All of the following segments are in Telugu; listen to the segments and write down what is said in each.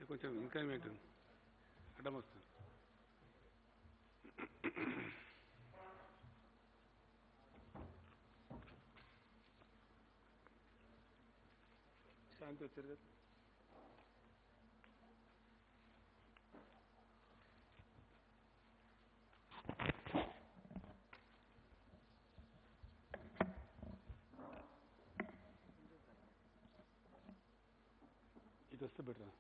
కొంచెం ఇంక్రిమెంట్ అడ్డం వస్తుంది. శాంతి వచ్చారు కదా. ఇటు వస్తే బెటర్.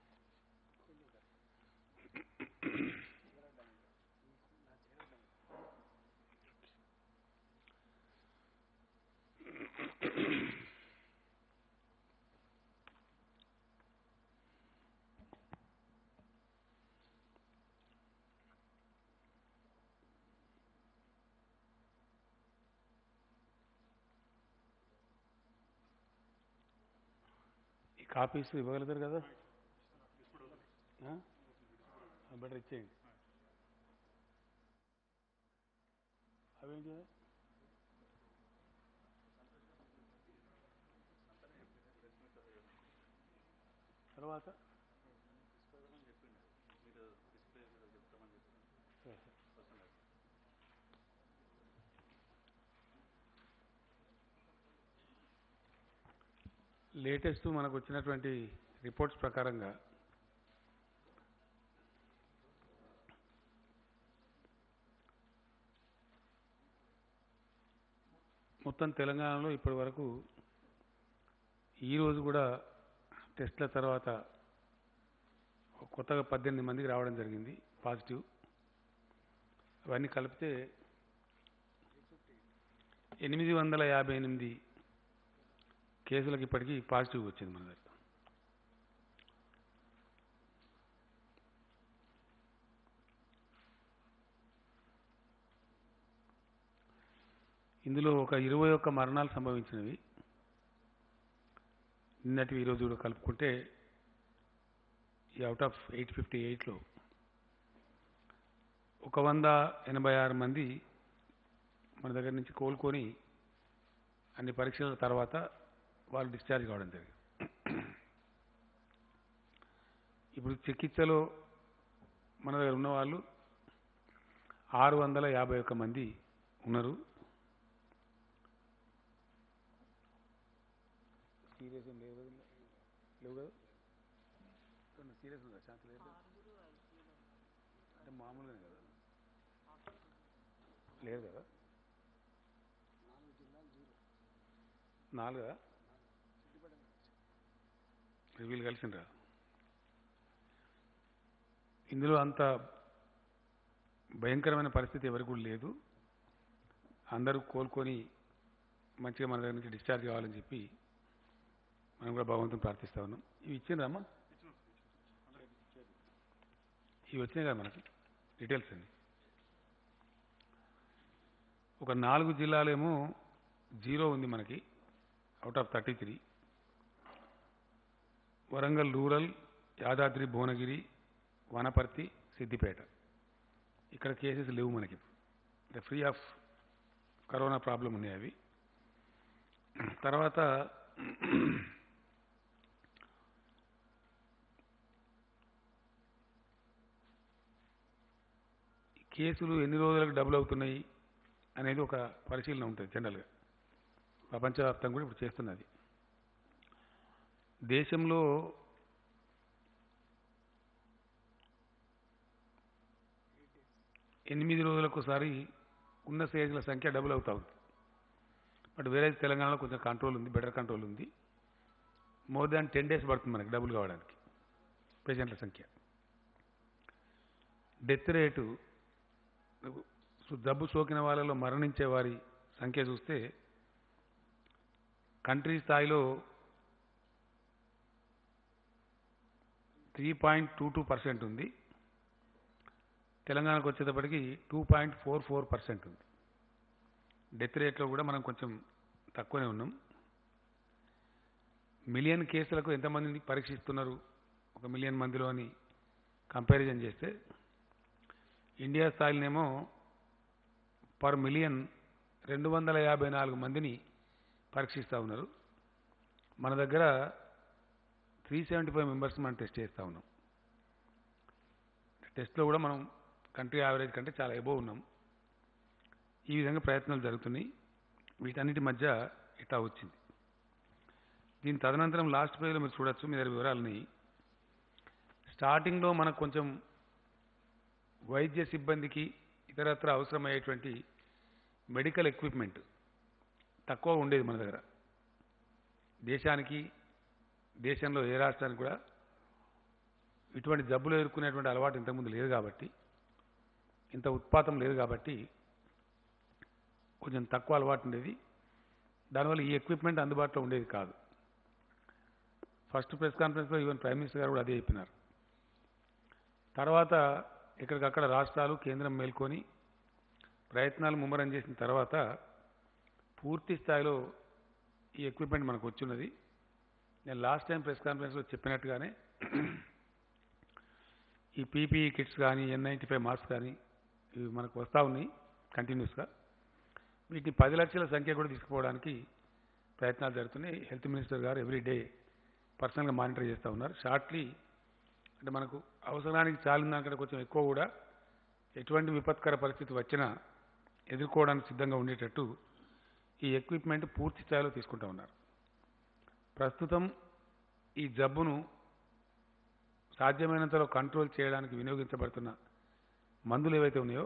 ఈ కాపీస్ ఇవ్వగలుగుతారు కదా, బెటర్ ఇచ్చేయండి. అవేం చేయాలి తర్వాత? లేటెస్ట్ మనకు వచ్చినటువంటి రిపోర్ట్స్ ప్రకారంగా మొత్తం తెలంగాణలో ఇప్పటి వరకు ఈరోజు కూడా టెస్ట్ల తర్వాత కొత్తగా 18 మందికి రావడం జరిగింది పాజిటివ్. అవన్నీ కలిపితే 858 కేసులకు ఇప్పటికీ పాజిటివ్ వచ్చింది మన దగ్గర. ఇందులో ఒక 21 మరణాలు సంభవించినవి. నిన్నటివి ఈరోజు కూడా కలుపుకుంటే ఈ అవుట్ ఆఫ్ 858లో 186 మంది మన దగ్గర నుంచి కోలుకొని అన్ని పరీక్షల తర్వాత వాళ్ళు డిశ్చార్జ్ కావడం జరిగింది. ఇప్పుడు చికిత్సలో మన దగ్గర ఉన్న వాళ్ళు 651 మంది ఉన్నారు. సీరియస్ ఏం లేవు కదా, సీరియస్ ఉందా? ఛాన్స్ లేదు అంటే మామూలుగానే కదా, లేదు కదా. 4 వీళ్ళు కలిసిండ్రా. ఇందులో అంత భయంకరమైన పరిస్థితి ఎవరికి కూడా లేదు. అందరూ కోలుకొని మంచిగా మన దగ్గర నుంచి డిశ్చార్జ్ కావాలని చెప్పి మనం కూడా భగవంతుని ప్రార్థిస్తా ఉన్నాం. ఇవి ఇచ్చిండ్రమ్మా, ఇవి వచ్చినాయి కదా మనకి డీటెయిల్స్ అండి. ఒక 4 జిల్లాలేమో 0 ఉంది మనకి out of 33. Warangal rural, Yadadri Bhuvanagiri, Wanaparthy, Siddipet. ఇక్కడ కేసెస్ లేవు మనకి, అంటే ఫ్రీ ఆఫ్ కరోనా ప్రాబ్లం ఉన్నాయి అవి. తర్వాత కేసులు ఎన్ని రోజులకు డబుల్ అవుతున్నాయి అనేది ఒక పరిశీలన ఉంటుంది జనరల్గా, ప్రపంచవ్యాప్తంగా కూడా ఇప్పుడు చేస్తున్నది. దేశంలో ఎనిమిది రోజులకోసారి ఉన్న స్టేజ్ల సంఖ్య డబుల్ అవుతా ఉంది. బట్ వేరే తెలంగాణలో కొంచెం కంట్రోల్ ఉంది, బెటర్ కంట్రోల్ ఉంది. మోర్ దాన్ 10 days పడుతుంది మనకి డబుల్ కావడానికి పేషెంట్ల సంఖ్య. డెత్ రేటు, జబ్బు సోకిన వాళ్ళలో మరణించే వారి సంఖ్య చూస్తే కంట్రీ స్థాయిలో 3.22% ఉంది. తెలంగాణకు వచ్చేటప్పటికి 2.44% ఉంది. డెత్ రేట్లో కూడా మనం కొంచెం తక్కువనే ఉన్నాం. మిలియన్ కేసులకు ఎంతమందిని పరీక్షిస్తున్నారు 1 మిలియన్ మందిలో అని కంపారిజన్ చేస్తే ఇండియా స్థాయిలోనేమో పర్ మిలియన్ 254 మందిని పరీక్షిస్తూ ఉన్నారు. మన దగ్గర 375 మెంబర్స్ మనం టెస్ట్ చేస్తూ ఉన్నాం. టెస్ట్లో కూడా మనం కంట్రీ యావరేజ్ కంటే చాలా ఎబోవ్ ఉన్నాం. ఈ విధంగా ప్రయత్నాలు జరుగుతున్నాయి. వీటన్నిటి మధ్య ఇట్లా వచ్చింది. దీని తదనంతరం లాస్ట్ పేజ్లో మీరు చూడొచ్చు మీ దగ్గర వివరాలని. స్టార్టింగ్లో మనకు కొంచెం వైద్య సిబ్బందికి ఇతరత్ర అవసరమయ్యేటువంటి మెడికల్ ఎక్విప్మెంట్ తక్కువ ఉండేది మన దగ్గర. దేశంలో ఏ రాష్ట్రానికి కూడా ఇటువంటి జబ్బులు ఎదుర్కొనేటువంటి అలవాటు ఇంతకుముందు లేదు కాబట్టి, ఇంత ఉత్పాతం లేదు కాబట్టి కొంచెం తక్కువ అలవాటు ఉండేది. దానివల్ల ఈ ఎక్విప్మెంట్ అందుబాటులో ఉండేది కాదు. ఫస్ట్ ప్రెస్ కాన్ఫరెన్స్లో ఈవెన్ ప్రైమ్ మినిస్టర్ గారు కూడా అదే చెప్పినారు. తర్వాత ఎక్కడికక్కడ రాష్ట్రాలు కేంద్రం మేల్కొని ప్రయత్నాలు ముమ్మరం చేసిన తర్వాత పూర్తి స్థాయిలో ఈ ఎక్విప్మెంట్ మనకు వచ్చిన్నది. నేను లాస్ట్ టైం ప్రెస్ కాన్ఫరెన్స్లో చెప్పినట్టుగానే ఈ పీపీఈ కిట్స్ కానీ N95 మాస్క్ కానీ ఇవి మనకు వస్తూ ఉన్నాయి కంటిన్యూస్గా. వీటిని 10 లక్షల సంఖ్య కూడా తీసుకుపోవడానికి ప్రయత్నాలు జరుగుతున్నాయి. హెల్త్ మినిస్టర్ గారు ఎవ్రీడే పర్సనల్గా మానిటర్ చేస్తూ ఉన్నారు. షార్ట్లీ అంటే మనకు అవసరానికి చాలిన దానికంటే కొంచెం ఎక్కువ కూడా ఎటువంటి విపత్కర పరిస్థితి వచ్చినా ఎదుర్కోవడానికి సిద్ధంగా ఉండేటట్టు ఈ ఎక్విప్మెంట్ పూర్తి స్థాయిలో తీసుకుంటూ ఉన్నారు. ప్రస్తుతం ఈ జబ్బును సాధ్యమైనంతలో కంట్రోల్ చేయడానికి వినియోగించబడుతున్న మందులు ఏవైతే ఉన్నాయో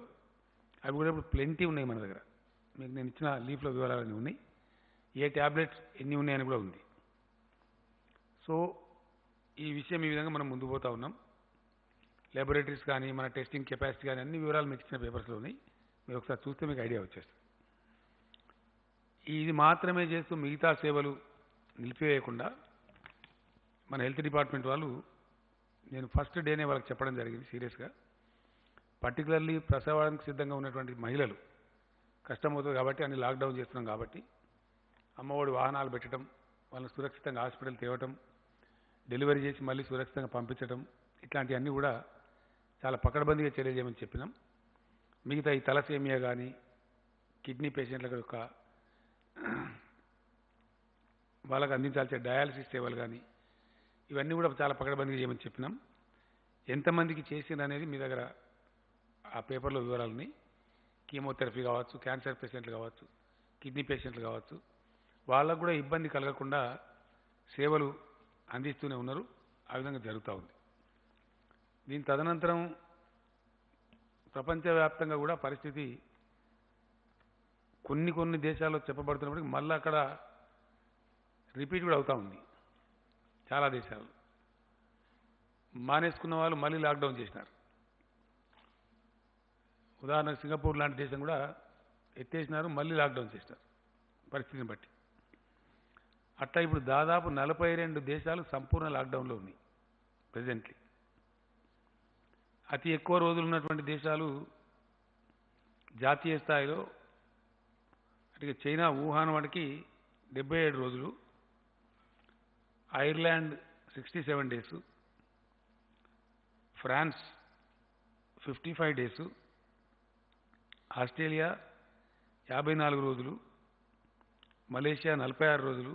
అవి కూడా ఇప్పుడు ప్లెంటీ ఉన్నాయి మన దగ్గర. మీకు నేను ఇచ్చిన లీఫ్లో వివరాలన్నీ ఉన్నాయి. ఏ ట్యాబ్లెట్స్ ఎన్ని ఉన్నాయని కూడా ఉంది. సో ఈ విషయం ఈ విధంగా మనం ముందుకు పోతూ ఉన్నాం. ల్యాబొరేటరీస్ కానీ మన టెస్టింగ్ కెపాసిటీ కానీ అన్ని వివరాలు మీకు ఇచ్చిన పేపర్స్లో ఉన్నాయి. మీరు ఒకసారి చూస్తే మీకు ఐడియా వచ్చేస్తుంది. ఇది మాత్రమే చేస్తూ మిగతా సేవలు నిలిపివేయకుండా మన హెల్త్ డిపార్ట్మెంట్ వాళ్ళు, నేను ఫస్ట్ డేనే వాళ్ళకి చెప్పడం జరిగింది సీరియస్గా, పర్టికులర్లీ ప్రసవానికి సిద్ధంగా ఉన్నటువంటి మహిళలు కష్టమవుతుంది కాబట్టి అన్ని లాక్డౌన్ చేస్తున్నాం కాబట్టి అమ్మఒడి వాహనాలు పెట్టడం, వాళ్ళని సురక్షితంగా హాస్పిటల్ తేవటం, డెలివరీ చేసి మళ్ళీ సురక్షితంగా పంపించడం, ఇట్లాంటివన్నీ కూడా చాలా పకడ్బందీగా చర్య చేయమని చెప్పినాం. మిగతా ఈ తలసేమియా కానీ కిడ్నీ పేషెంట్ల యొక్క వాళ్ళకు అందించాల్సిన డయాలసిస్ సేవలు కానీ ఇవన్నీ కూడా చాలా పకడ్బందీగా చేయమని చెప్పినాం. ఎంతమందికి చేసింది అనేది మీ దగ్గర ఆ పేపర్లో వివరాలని. కీమోథెరపీ కావచ్చు, క్యాన్సర్ పేషెంట్లు కావచ్చు, కిడ్నీ పేషెంట్లు కావచ్చు, వాళ్ళకు కూడా ఇబ్బంది కలగకుండా సేవలు అందిస్తూనే ఉన్నారు. ఆ విధంగా జరుగుతూ ఉంది. దీని తదనంతరం ప్రపంచవ్యాప్తంగా కూడా పరిస్థితి కొన్ని దేశాల్లో చెప్పబడుతున్నప్పటికీ మళ్ళీ అక్కడ రిపీట్ కూడా అవుతూ ఉంది. చాలా దేశాలు మానేసుకున్న వాళ్ళు మళ్ళీ లాక్డౌన్ చేసినారు. ఉదాహరణకు సింగపూర్ లాంటి దేశం కూడా ఎత్తేసినారు, మళ్ళీ లాక్డౌన్ చేసినారు పరిస్థితిని బట్టి. అట్లా ఇప్పుడు దాదాపు 42 దేశాలు సంపూర్ణ లాక్డౌన్లో ఉన్నాయి ప్రెజెంట్లీ. అతి ఎక్కువ రోజులు ఉన్నటువంటి దేశాలు జాతీయ స్థాయిలో అంటే చైనా వుహాన్ వాటికి 77 రోజులు, Ireland 67 days, France 55 days, Australia 54 రోజులు, మలేషియా 46 రోజులు,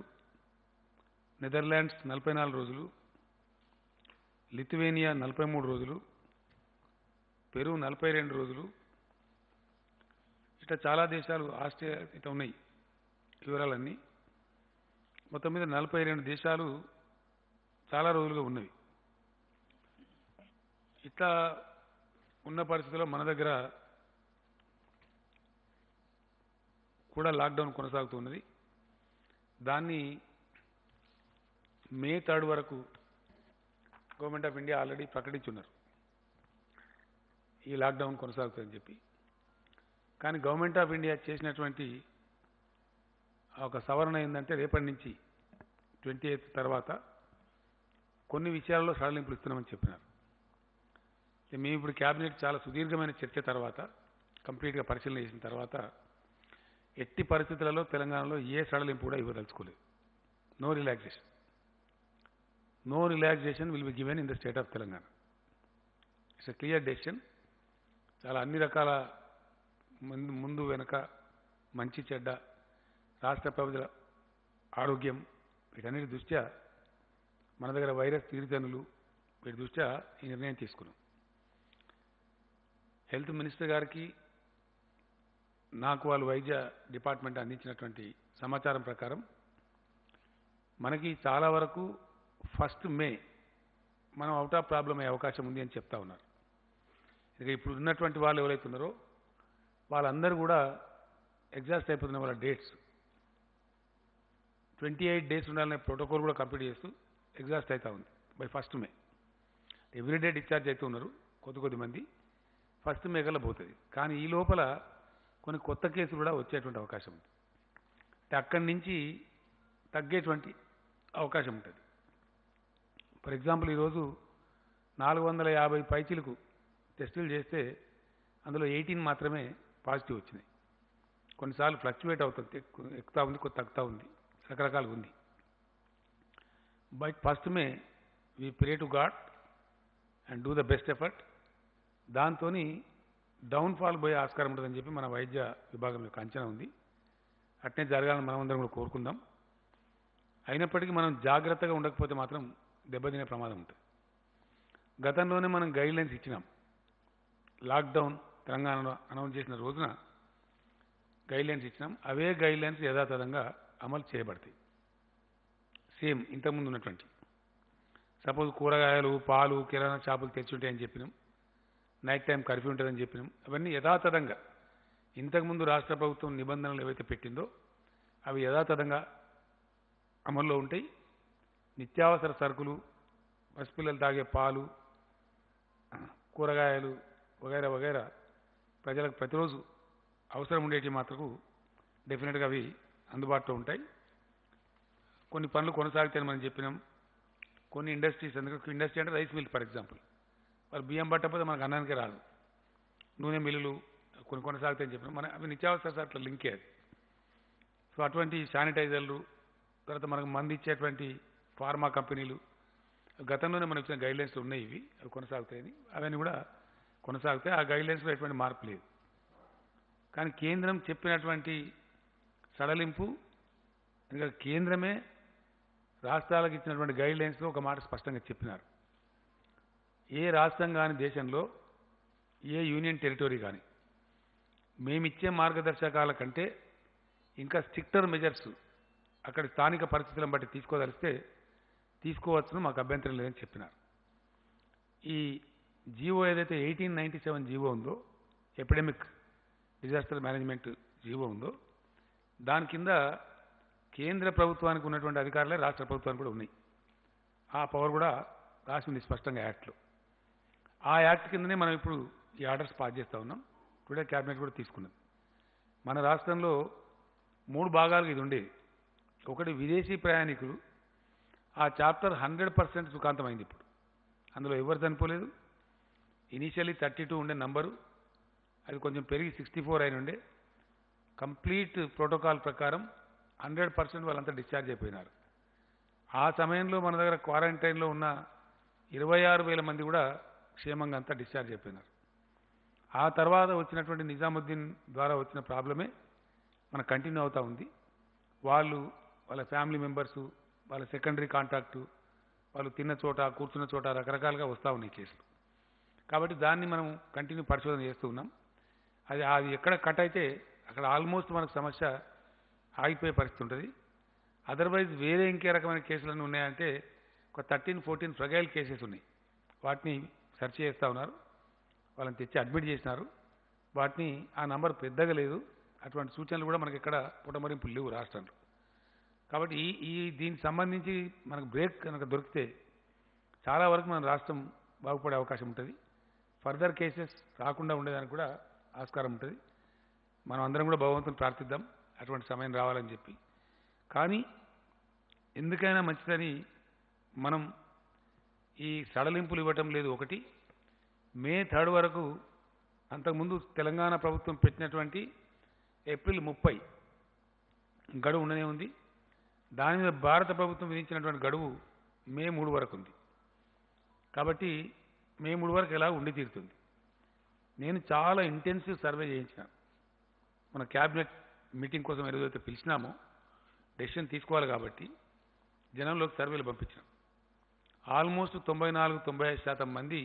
నెదర్లాండ్స్ 44 రోజులు, లిథువేనియా 43 రోజులు, పెరు 42 రోజులు, ఇట్లా చాలా దేశాలు ఆస్ట్రేలియా ఇట్లా ఉన్నాయి వివరాలన్నీ. మొత్తం మీద 42 దేశాలు చాలా రోజులుగా ఉన్నవి. ఇట్లా ఉన్న పరిస్థితుల్లో మన దగ్గర కూడా లాక్డౌన్ కొనసాగుతున్నది. దాన్ని మే 3 వరకు గవర్నమెంట్ ఆఫ్ ఇండియా ఆల్రెడీ ప్రకటించున్నారు ఈ లాక్డౌన్ కొనసాగుతుందని చెప్పి. కానీ గవర్నమెంట్ ఆఫ్ ఇండియా చేసినటువంటి ఒక సవరణ ఏంటంటే రేపటి నుంచి 28 తర్వాత కొన్ని విషయాల్లో సడలింపులు ఇస్తున్నామని చెప్పినారు. మేము ఇప్పుడు క్యాబినెట్ చాలా సుదీర్ఘమైన చర్చ తర్వాత కంప్లీట్గా పరిశీలన చేసిన తర్వాత ఎట్టి పరిస్థితులలో తెలంగాణలో ఏ సడలింపు కూడా ఇవ్వదలుచుకోలేదు. No relaxation will be given in the state of Telangana. It's a clear decision. చాలా అన్ని రకాల ముందు వెనక మంచి చెడ్డ రాష్ట్ర ప్రజల ఆరోగ్యం వీటన్నిటి దృష్ట్యా మన దగ్గర వైరస్ తీరుతెన్నులు వీటి దృష్ట్యా ఈ నిర్ణయం తీసుకున్నాం. హెల్త్ మినిస్టర్ గారికి నాకు వాళ్ళు వైద్య డిపార్ట్మెంట్ అందించినటువంటి సమాచారం ప్రకారం మనకి చాలా వరకు 1 మే మనం అవుట్ ఆఫ్ ప్రాబ్లం అయ్యే అవకాశం ఉంది అని చెప్తా ఉన్నారు. ఇక ఇప్పుడు ఉన్నటువంటి వాళ్ళు ఎవరైతే ఉన్నారో వాళ్ళందరూ కూడా ఎగ్జాస్ట్ అయిపోతున్న వాళ్ళ డేట్స్ 28 డేస్ ఉండాలనే ప్రోటోకాల్ కూడా కంప్లీట్ చేస్తూ ఎగ్జాస్ట్ అవుతా ఉంది బై 1 మే. ఎవ్రీడే డిశ్చార్జ్ అవుతూ ఉన్నారు కొద్ది మంది. 1 మే కల్లా పోతుంది. కానీ ఈ లోపల కొన్ని కొత్త కేసులు కూడా వచ్చేటువంటి అవకాశం ఉంది. అంటే అక్కడి నుంచి తగ్గేటువంటి అవకాశం ఉంటుంది. ఫర్ ఎగ్జాంపుల్ ఈరోజు 450 పైచీలకు టెస్టులు చేస్తే అందులో 18 మాత్రమే పాజిటివ్ వచ్చినాయి. కొన్నిసార్లు ఫ్లక్చువేట్ అవుతుంది, ఎక్కుతా ఉంది, కొద్ది తగ్గుతూ ఉంది, రకరకాలుగా ఉంది. But 1 may we pray to God and do the best effort. దాంతో డౌన్ఫాల్ పోయే ఆస్కారం ఉంటుందని చెప్పి మన వైద్య విభాగం యొక్క అంచనా ఉంది. అట్నే జరగాలని మనమందరం కూడా కోరుకుందాం. అయినప్పటికీ మనం జాగ్రత్తగా ఉండకపోతే మాత్రం దెబ్బతినే ప్రమాదం ఉంటుంది. గతంలోనే మనం గైడ్లైన్స్ ఇచ్చినాం. లాక్డౌన్ తెలంగాణలో అనౌన్స్ చేసిన రోజున గైడ్లైన్స్ ఇచ్చినాం. అవే గైడ్లైన్స్ యథాతథంగా అమలు చేయబడతాయి. సేమ్ ఇంతకుముందు ఉన్నటువంటి సపోజ్ కూరగాయలు, పాలు, కిరాణా షాపులు తెచ్చుంటాయని చెప్పినాం. నైట్ టైం కర్ఫ్యూ ఉంటుందని చెప్పినాం. అవన్నీ యథాతథంగా ఇంతకుముందు రాష్ట్ర ప్రభుత్వం నిబంధనలు ఏవైతే పెట్టిందో అవి యథాతథంగా అమల్లో ఉంటాయి. నిత్యావసర సరుకులు, పసిపిల్లలు తాగే పాలు, కూరగాయలు వగైరా వగైరా ప్రజలకు ప్రతిరోజు అవసరం ఉండేవి మాత్రకు డెఫినెట్గా అవి అందుబాటులో ఉంటాయి. కొన్ని పనులు కొనసాగుతాయని మనం చెప్పినాం. కొన్ని ఇండస్ట్రీస్, ఎందుకంటే ఇండస్ట్రీ అంటే రైస్ మిల్ ఫర్ ఎగ్జాంపుల్, వాళ్ళు బియ్యం పట్టకపోతే మనకు అన్నానికే రాదు. నూనె మిల్లులు కొన్ని కొనసాగుతాయని చెప్పినాం. మన అవి నిత్యావసర సరుకుల లింకే అది. సో అటువంటి శానిటైజర్లు, తర్వాత మనకు మంది ఇచ్చేటువంటి ఫార్మా కంపెనీలు గతంలోనే మనం ఇచ్చిన గైడ్లైన్స్ ఉన్నాయి. ఇవి అవి కొనసాగుతాయని, అవన్నీ కూడా కొనసాగుతాయి. ఆ గైడ్లైన్స్లో ఎటువంటి మార్పు లేదు. కానీ కేంద్రం చెప్పినటువంటి సడలింపు, ఇంకా కేంద్రమే రాష్ట్రాలకు ఇచ్చినటువంటి గైడ్లైన్స్లో ఒక మాట స్పష్టంగా చెప్పినారు. ఏ రాష్ట్రం కానీ దేశంలో, ఏ యూనియన్ టెరిటరీ కానీ మేమిచ్చే మార్గదర్శకాల కంటే ఇంకా స్ట్రిక్టర్ మెజర్స్ అక్కడ స్థానిక పరిస్థితులను బట్టి తీసుకోదలిస్తే తీసుకోవచ్చును, మాకు అభ్యంతరం లేదని చెప్పినారు. ఈ జీవో ఏదైతే 1897 జీవో ఉందో, ఎపిడెమిక్ డిజాస్టర్ మేనేజ్మెంట్ జీవో ఉందో, దాని కింద కేంద్ర ప్రభుత్వానికి ఉన్నటువంటి అధికారులే రాష్ట్ర ప్రభుత్వానికి కూడా ఉన్నాయి. ఆ పవర్ కూడా రాసింది స్పష్టంగా యాక్ట్లో. ఆ యాక్ట్ కిందనే మనం ఇప్పుడు ఈ ఆర్డర్స్ పాస్ చేస్తూ ఉన్నాం. టుడే క్యాబినెట్ కూడా తీసుకున్నాం. మన రాష్ట్రంలో 3 భాగాలుగా ఇది ఉండేది. ఒకటి విదేశీ ప్రయాణికులు. ఆ చాప్టర్ 100% సుఖాంతమైంది. ఇప్పుడు అందులో ఎవరు చనిపోలేదు. ఇనీషియల్లీ 32 ఉండే నంబరు, అది కొంచెం పెరిగి 64 అయిన ఉండే. కంప్లీట్ ప్రోటోకాల్ ప్రకారం 100% వాళ్ళంతా డిశ్చార్జ్ అయిపోయినారు. ఆ సమయంలో మన దగ్గర క్వారంటైన్లో ఉన్న 26,000 మంది కూడా క్షేమంగా అంతా డిశ్చార్జ్ అయిపోయినారు. ఆ తర్వాత వచ్చినటువంటి నిజాముద్దీన్ ద్వారా వచ్చిన ప్రాబ్లమే మనకు కంటిన్యూ అవుతూ ఉంది. వాళ్ళు, వాళ్ళ ఫ్యామిలీ మెంబర్సు, వాళ్ళ సెకండరీ కాంటాక్టు, వాళ్ళు తిన్న చోట, కూర్చున్న చోట రకరకాలుగా వస్తూ ఉన్నాయి కేసులు. కాబట్టి దాన్ని మనం కంటిన్యూ పరిశోధన చేస్తూ ఉన్నాం. అది ఎక్కడ కట్ అయితే అక్కడ ఆల్మోస్ట్ మనకు సమస్య ఆగిపోయే పరిస్థితి ఉంటుంది. అదర్వైజ్ వేరే ఇంకే రకమైన కేసులన్నీ ఉన్నాయంటే ఒక 13-14 ఫ్రగైల్ కేసెస్ ఉన్నాయి. వాటిని సెర్చ్ చేస్తూ ఉన్నారు. వాళ్ళని తెచ్చి అడ్మిట్ చేసినారు. వాటిని ఆ నంబర్ పెద్దగా లేదు. అటువంటి సూచనలు కూడా మనకి ఎక్కడ పుటమరింపులు లేవు రాష్ట్రంలో. కాబట్టి దీనికి సంబంధించి మనకు బ్రేక్ కనుక దొరికితే చాలా వరకు మన రాష్ట్రం బాగుపడే అవకాశం ఉంటుంది. ఫర్దర్ కేసెస్ రాకుండా ఉండేదానికి కూడా ఆస్కారం ఉంటుంది. మనం అందరం కూడా భగవంతుని ప్రార్థిద్దాం అటువంటి సమయం రావాలని చెప్పి. కానీ ఎందుకైనా మంచిదని మనం ఈ సడలింపులు ఇవ్వటం లేదు. ఒకటి, మే 3 వరకు, అంతకుముందు తెలంగాణ ప్రభుత్వం పెట్టినటువంటి ఏప్రిల్ 30 గడువు ఉండనే ఉంది. దాని మీద భారత ప్రభుత్వం విధించినటువంటి గడువు మే 3 వరకు ఉంది. కాబట్టి మే 3 వరకు ఎలా ఉండి తీరుతుంది. నేను చాలా ఇంటెన్సివ్ సర్వే చేయించిన. మన క్యాబినెట్ మీటింగ్ కోసం ఏదైతే పిలిచినామో, డెసిషన్ తీసుకోవాలి కాబట్టి జనంలోకి సర్వేలు పంపించినాం. ఆల్మోస్ట్ 94-95% మంది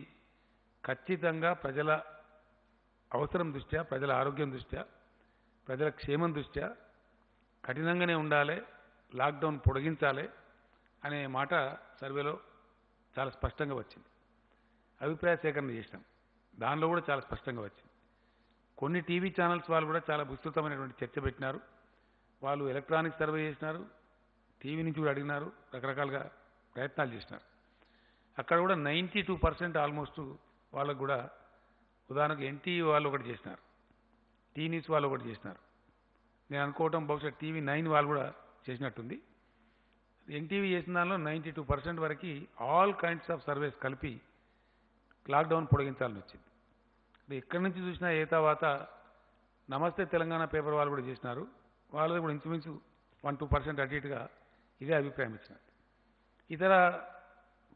ఖచ్చితంగా ప్రజల అవసరం దృష్ట్యా, ప్రజల ఆరోగ్యం దృష్ట్యా, ప్రజల క్షేమం దృష్ట్యా కఠినంగానే ఉండాలి, లాక్డౌన్ పొడిగించాలి అనే మాట సర్వేలో చాలా స్పష్టంగా వచ్చింది. అభిప్రాయ సేకరణ చేసినాం, దానిలో కూడా చాలా స్పష్టంగా వచ్చింది. కొన్ని టీవీ ఛానల్స్ వాళ్ళు కూడా చాలా విస్తృతమైనటువంటి చర్చ పెట్టినారు. వాళ్ళు ఎలక్ట్రానిక్ సర్వే చేసినారు, టీవీ నుంచి కూడా అడిగినారు, రకరకాలుగా ప్రయత్నాలు చేసినారు. అక్కడ కూడా 92% ఆల్మోస్ట్ వాళ్ళకు కూడా, ఉదాహరణకు ఎన్టీవీ వాళ్ళు ఒకటి చేసినారు, టీ న్యూస్ వాళ్ళు ఒకటి చేసినారు. నేను అనుకోవటం బహుశా టీవీ 9 వాళ్ళు కూడా చేసినట్టుంది. ఎన్టీవీ చేసిన దానిలో 92% వరకు ఆల్ కైండ్స్ ఆఫ్ సర్వేస్ కలిపి లాక్డౌన్ పొడిగించాలని వచ్చింది. ఎక్కడి నుంచి చూసినా ఏ తర్వాత నమస్తే తెలంగాణ పేపర్ వాళ్ళు కూడా చేసినారు, వాళ్ళది కూడా ఇంచుమించు 1-2% అటు ఇటుగా ఇదే అభిప్రాయం ఇచ్చినారు. ఇతర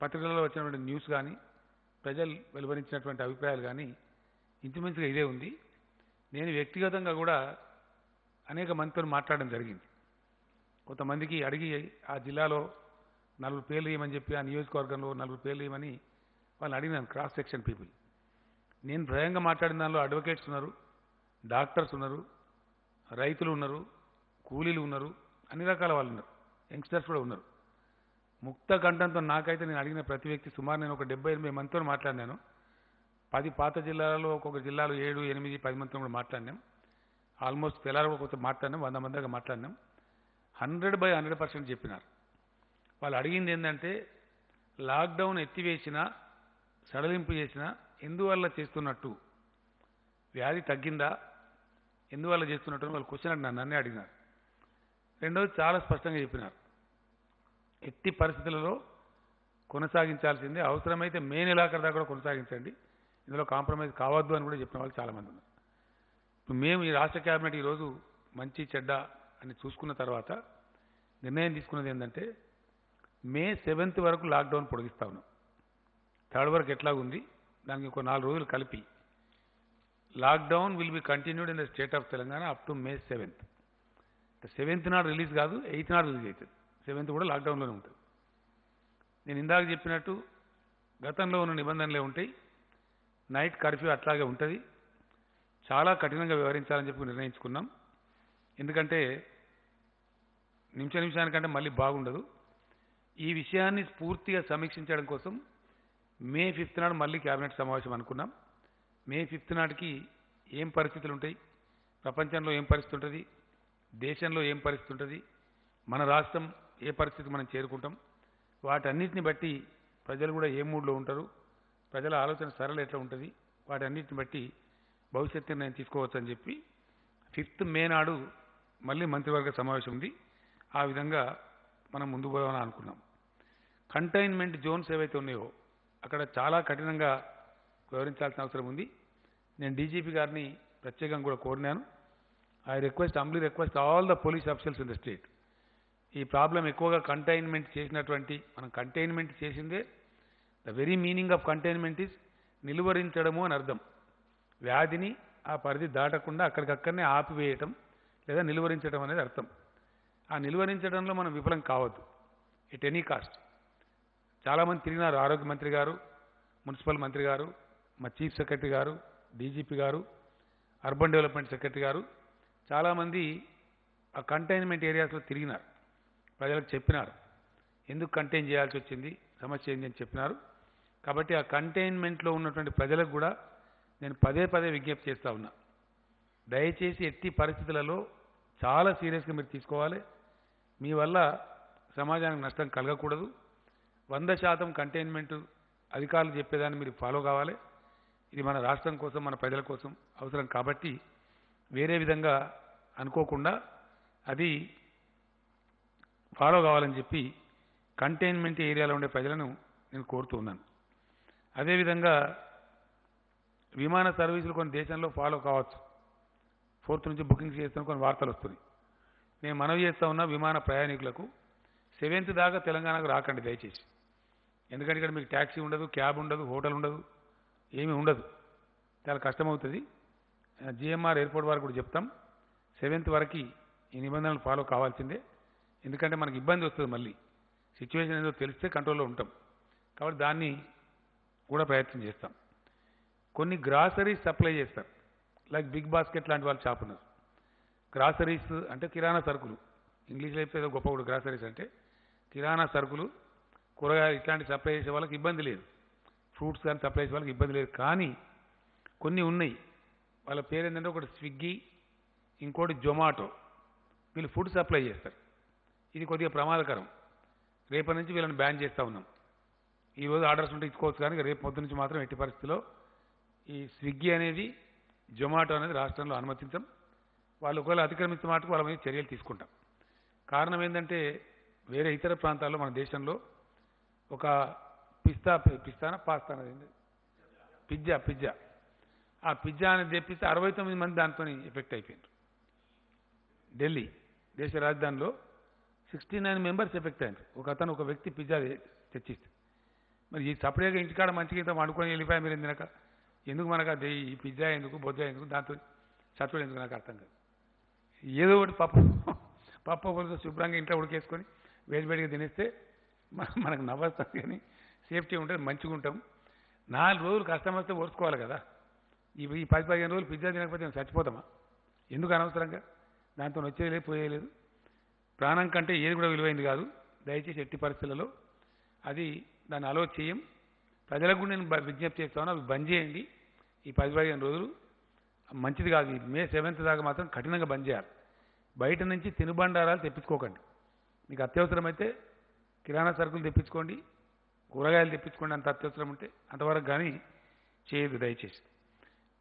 పత్రికలలో వచ్చినటువంటి న్యూస్ కానీ, ప్రజలు వెలువరించినటువంటి అభిప్రాయాలు కానీ ఇంచుమించుగా ఇదే ఉంది. నేను వ్యక్తిగతంగా కూడా అనేక మందితో మాట్లాడడం జరిగింది. కొంతమందికి అడిగి ఆ జిల్లాలో 4 పేర్లు ఇవ్వమని చెప్పి, ఆ నియోజకవర్గంలో 4 పేర్లు ఇవ్వమని వాళ్ళని అడిగినాను, క్రాస్ సెక్షన్ పీపుల్. నేను భయంగా మాట్లాడిన దానిలో అడ్వకేట్స్ ఉన్నారు, డాక్టర్స్ ఉన్నారు, రైతులు ఉన్నారు, కూలీలు ఉన్నారు, అన్ని రకాల వాళ్ళు ఉన్నారు, యంగ్స్టర్స్ కూడా ఉన్నారు. ముక్త కంఠంతో నాకైతే నేను అడిగిన ప్రతి వ్యక్తి సుమారు నేను ఒక 70-80 మందితో మాట్లాడినాను. 10 పాత జిల్లాలలో ఒక్కొక్క జిల్లాలో 7-8-10 మందితో కూడా మాట్లాడినాం. ఆల్మోస్ట్ తెల్లారి కూడా కొంత మాట్లాడినాం, 100 మంది దాకా మాట్లాడినాం. 100% చెప్పినారు. వాళ్ళు అడిగింది ఏంటంటే, లాక్డౌన్ ఎత్తివేసినా, సడలింపు చేసినా ఎందువల్ల చేస్తున్నట్టు, వ్యాధి తగ్గిందా, ఎందువల్ల చేస్తున్నట్టు వాళ్ళు క్వశ్చన్ అడిగినారు, నన్నే అడిగినారు. రెండోది చాలా స్పష్టంగా చెప్పినారు, ఎట్టి పరిస్థితులలో కొనసాగించాల్సిందే, అవసరమైతే మే నెలాఖరు దాకా కూడా కొనసాగించండి, ఇందులో కాంప్రమైజ్ కావద్దు అని కూడా చెప్పిన వాళ్ళు చాలామంది ఉన్నారు. ఇప్పుడు మేము ఈ రాష్ట్ర క్యాబినెట్ ఈరోజు మంచి చెడ్డ అని చూసుకున్న తర్వాత నిర్ణయం తీసుకున్నది ఏంటంటే, మే 7th వరకు లాక్డౌన్ పొడిగిస్తా ఉన్నాం. 3rd వరకు ఎట్లాగుంది, దానికి ఒక 4 రోజులు కలిపి lockdown will be continued in the state of Telangana up to May 7th. 7th నాడు రిలీజ్ కాదు, 8th నాడు రిలీజ్ అవుతుంది. 7th కూడా లాక్డౌన్లోనే ఉంటుంది. నేను ఇందాక చెప్పినట్టు గతంలో ఉన్న నిబంధనలే ఉంటాయి. నైట్ కర్ఫ్యూ అట్లాగే ఉంటుంది. చాలా కఠినంగా వ్యవహరించాలని చెప్పి నిర్ణయించుకున్నాం. ఎందుకంటే నిమిషానికంటే మళ్ళీ బాగుండదు. ఈ విషయాన్ని పూర్తిగా సమీక్షించడం కోసం మే 5th నాడు మళ్ళీ క్యాబినెట్ సమావేశం అనుకున్నాం. మే 5th నాటికి ఏం పరిస్థితులు ఉంటాయి, ప్రపంచంలో ఏం పరిస్థితి ఉంటుంది, దేశంలో ఏం పరిస్థితి ఉంటుంది, మన రాష్ట్రం ఏ పరిస్థితి మనం చేరుకుంటాం, వాటన్నిటిని బట్టి ప్రజలు కూడా ఏ మూడ్లో ఉంటారు, ప్రజల ఆలోచన సరళ ఎట్లా ఉంటుంది, వాటన్నిటిని బట్టి భవిష్యత్తు నిర్ణయం తీసుకోవచ్చు అని చెప్పి 5th మే నాడు మళ్ళీ మంత్రివర్గ సమావేశం ఉంది. ఆ విధంగా మనం ముందుకు పోదామని అనుకున్నాం. కంటైన్మెంట్ జోన్స్ ఏవైతే ఉన్నాయో అక్కడ చాలా కఠినంగా వివరించాల్సిన అవసరం ఉంది. నేను డీజీపీ గారిని ప్రత్యేకంగా కూడా కోరినాను. I humbly request all the police officers in the state, ఈ ప్రాబ్లం ఎక్కువగా కంటైన్మెంట్ చేసినటువంటి, మనం కంటైన్మెంట్ చేసిందే, the very meaning of containment is నిలువరించడము అని అర్థం. వ్యాధిని ఆ పరిధి దాటకుండా అక్కడికక్కడనే ఆపివేయటం లేదా నిలువరించడం అనేది అర్థం. ఆ నిలువరించడంలో మనం విఫలం కావద్దు ఎట్ ఎనీ కాస్ట్. చాలామంది తిరిగినారు, ఆరోగ్య మంత్రి గారు, మున్సిపల్ మంత్రి గారు, మా చీఫ్ సెక్రటరీ గారు, డీజీపీ గారు, అర్బన్ డెవలప్మెంట్ సెక్రటరీ గారు, చాలామంది ఆ కంటైన్మెంట్ ఏరియాస్లో తిరిగినారు, ప్రజలకు చెప్పినారు ఎందుకు కంటైన్ చేయాల్సి వచ్చింది, సమస్య ఏంటి అని చెప్పినారు. కాబట్టి ఆ కంటైన్మెంట్లో ఉన్నటువంటి ప్రజలకు కూడా నేను పదే విజ్ఞప్తి చేస్తూ ఉన్నా, దయచేసి ఎట్టి పరిస్థితులలో చాలా సీరియస్గా మీరు తీసుకోవాలి. మీ వల్ల సమాజానికి నష్టం కలగకూడదు. 100% కంటైన్మెంట్ అధికారులు చెప్పేదాన్ని మీరు ఫాలో కావాలి. ఇది మన రాష్ట్రం కోసం, మన ప్రజల కోసం అవసరం కాబట్టి వేరే విధంగా అనుకోకుండా అది ఫాలో కావాలని చెప్పి కంటైన్మెంట్ ఏరియాలో ఉండే ప్రజలను నేను కోరుతూ ఉన్నాను. అదేవిధంగా విమాన సర్వీసులు కొన్ని దేశంలో ఫాలో కావచ్చు, 4th నుంచి బుకింగ్స్ చేస్తున్న కొన్ని వార్తలు వస్తున్నాయి. నేను మనవి చేస్తూ ఉన్నా విమాన ప్రయాణికులకు 7th దాకా తెలంగాణకు రాకండి దయచేసి. ఎందుకంటే ఇక్కడ మీకు ట్యాక్సీ ఉండదు, క్యాబ్ ఉండదు, హోటల్ ఉండదు, ఏమీ ఉండదు, చాలా కష్టమవుతుంది. జిఎంఆర్ ఎయిర్పోర్ట్ వారికి కూడా చెప్తాం, 7th వరకు ఈ నిబంధనలు ఫాలో కావాల్సిందే. ఎందుకంటే మనకి ఇబ్బంది వస్తుంది, మళ్ళీ సిచ్యువేషన్ ఏదో తెలిస్తే కంట్రోల్లో ఉంటాం. కాబట్టి దాన్ని కూడా ప్రయత్నం చేస్తాం. కొన్ని గ్రాసరీస్ సప్లై చేస్తారు, లైక్ బిగ్ బాస్కెట్ లాంటి వాళ్ళు షాప్ ఉన్నారు. గ్రాసరీస్ అంటే కిరాణా సరుకులు, ఇంగ్లీష్లో చెప్తే ఏదో గొప్ప కూడా గ్రాసరీస్ అంటే కిరాణా సరుకులు, కూరగాయలు ఇట్లాంటి సప్లై చేసే వాళ్ళకి ఇబ్బంది లేదు, ఫ్రూట్స్ కానీ సప్లై చేసే వాళ్ళకి ఇబ్బంది లేదు. కానీ కొన్ని ఉన్నాయి, వాళ్ళ పేరు ఏంటంటే ఒకటి స్విగ్గీ, ఇంకోటి జొమాటో, వీళ్ళు ఫుడ్ సప్లై చేస్తారు. ఇది కొద్దిగా ప్రమాదకరం. రేపటి నుంచి వీళ్ళని బ్యాన్ చేస్తూ ఉన్నాం. ఈరోజు ఆర్డర్స్ ఉంటే ఇచ్చుకోవచ్చు, కానీ రేపు పొద్దు నుంచి మాత్రం ఎట్టి పరిస్థితిలో ఈ స్విగ్గీ అనేది, జొమాటో అనేది రాష్ట్రంలో అనుమతించం. వాళ్ళు ఒకవేళ అతిక్రమించిన మాటకు వాళ్ళ మీద చర్యలు తీసుకుంటాం. కారణం ఏంటంటే వేరే ఇతర ప్రాంతాల్లో మన దేశంలో ఒక పిజ్జా ఆ పిజ్జా అనేది తెప్పిస్తే 69 మంది దాంతో ఎఫెక్ట్ అయిపోయింది. ఢిల్లీ దేశ రాజధానిలో 69 మెంబర్స్ ఎఫెక్ట్ అయ్యారు. ఒక వ్యక్తి పిజ్జా తెచ్చిస్తే. మరి ఈ సపరేట్గా ఇంటికాడ మంచిగా ఇంత వండుకొని వెళ్ళిపోయా మీరు తినక, ఎందుకు మనకు అది ఈ పిజ్జా ఎందుకు, బొజ్జా ఎందుకు, దాంతో చచ్చుడు ఎందుకు నాకు అర్థం కాదు. ఏదో ఒకటి పప్పు కొంచెం శుభ్రంగా ఇంట్లో ఉడికేసుకొని వేడివేడిగా తినేస్తే మనకు నవ్వొస్తాం, కానీ సేఫ్టీ ఉంటుంది, మంచిగా ఉంటాం. 4 రోజులు కష్టం వస్తే ఓర్చుకోవాలి కదా. ఈ 10-15 రోజులు పిజ్జా తినకపోతే చచ్చిపోతామా? ఎందుకు అనవసరంగా? దాంతో వచ్చేది పోయేలేదు. ప్రాణం కంటే ఏది కూడా విలువైంది కాదు. దయచేసి ఎట్టి పరిస్థితులలో అది దాన్ని అలో చేయం. ప్రజలకు కూడా నేను విజ్ఞప్తి చేస్తాను, అవి బంద్ చేయండి. ఈ 10-15 రోజులు మంచిది కాదు. మే 7th దాకా మాత్రం కఠినంగా బంద్ చేయాలి. బయట నుంచి తినుబండారాలు తెప్పించుకోకండి. మీకు అత్యవసరమైతే కిరాణా సరుకులు తెప్పించుకోండి, కూరగాయలు తెప్పించుకోండి, అంత అత్యవసరం ఉంటే. అంతవరకు కానీ చేయదు దయచేసి.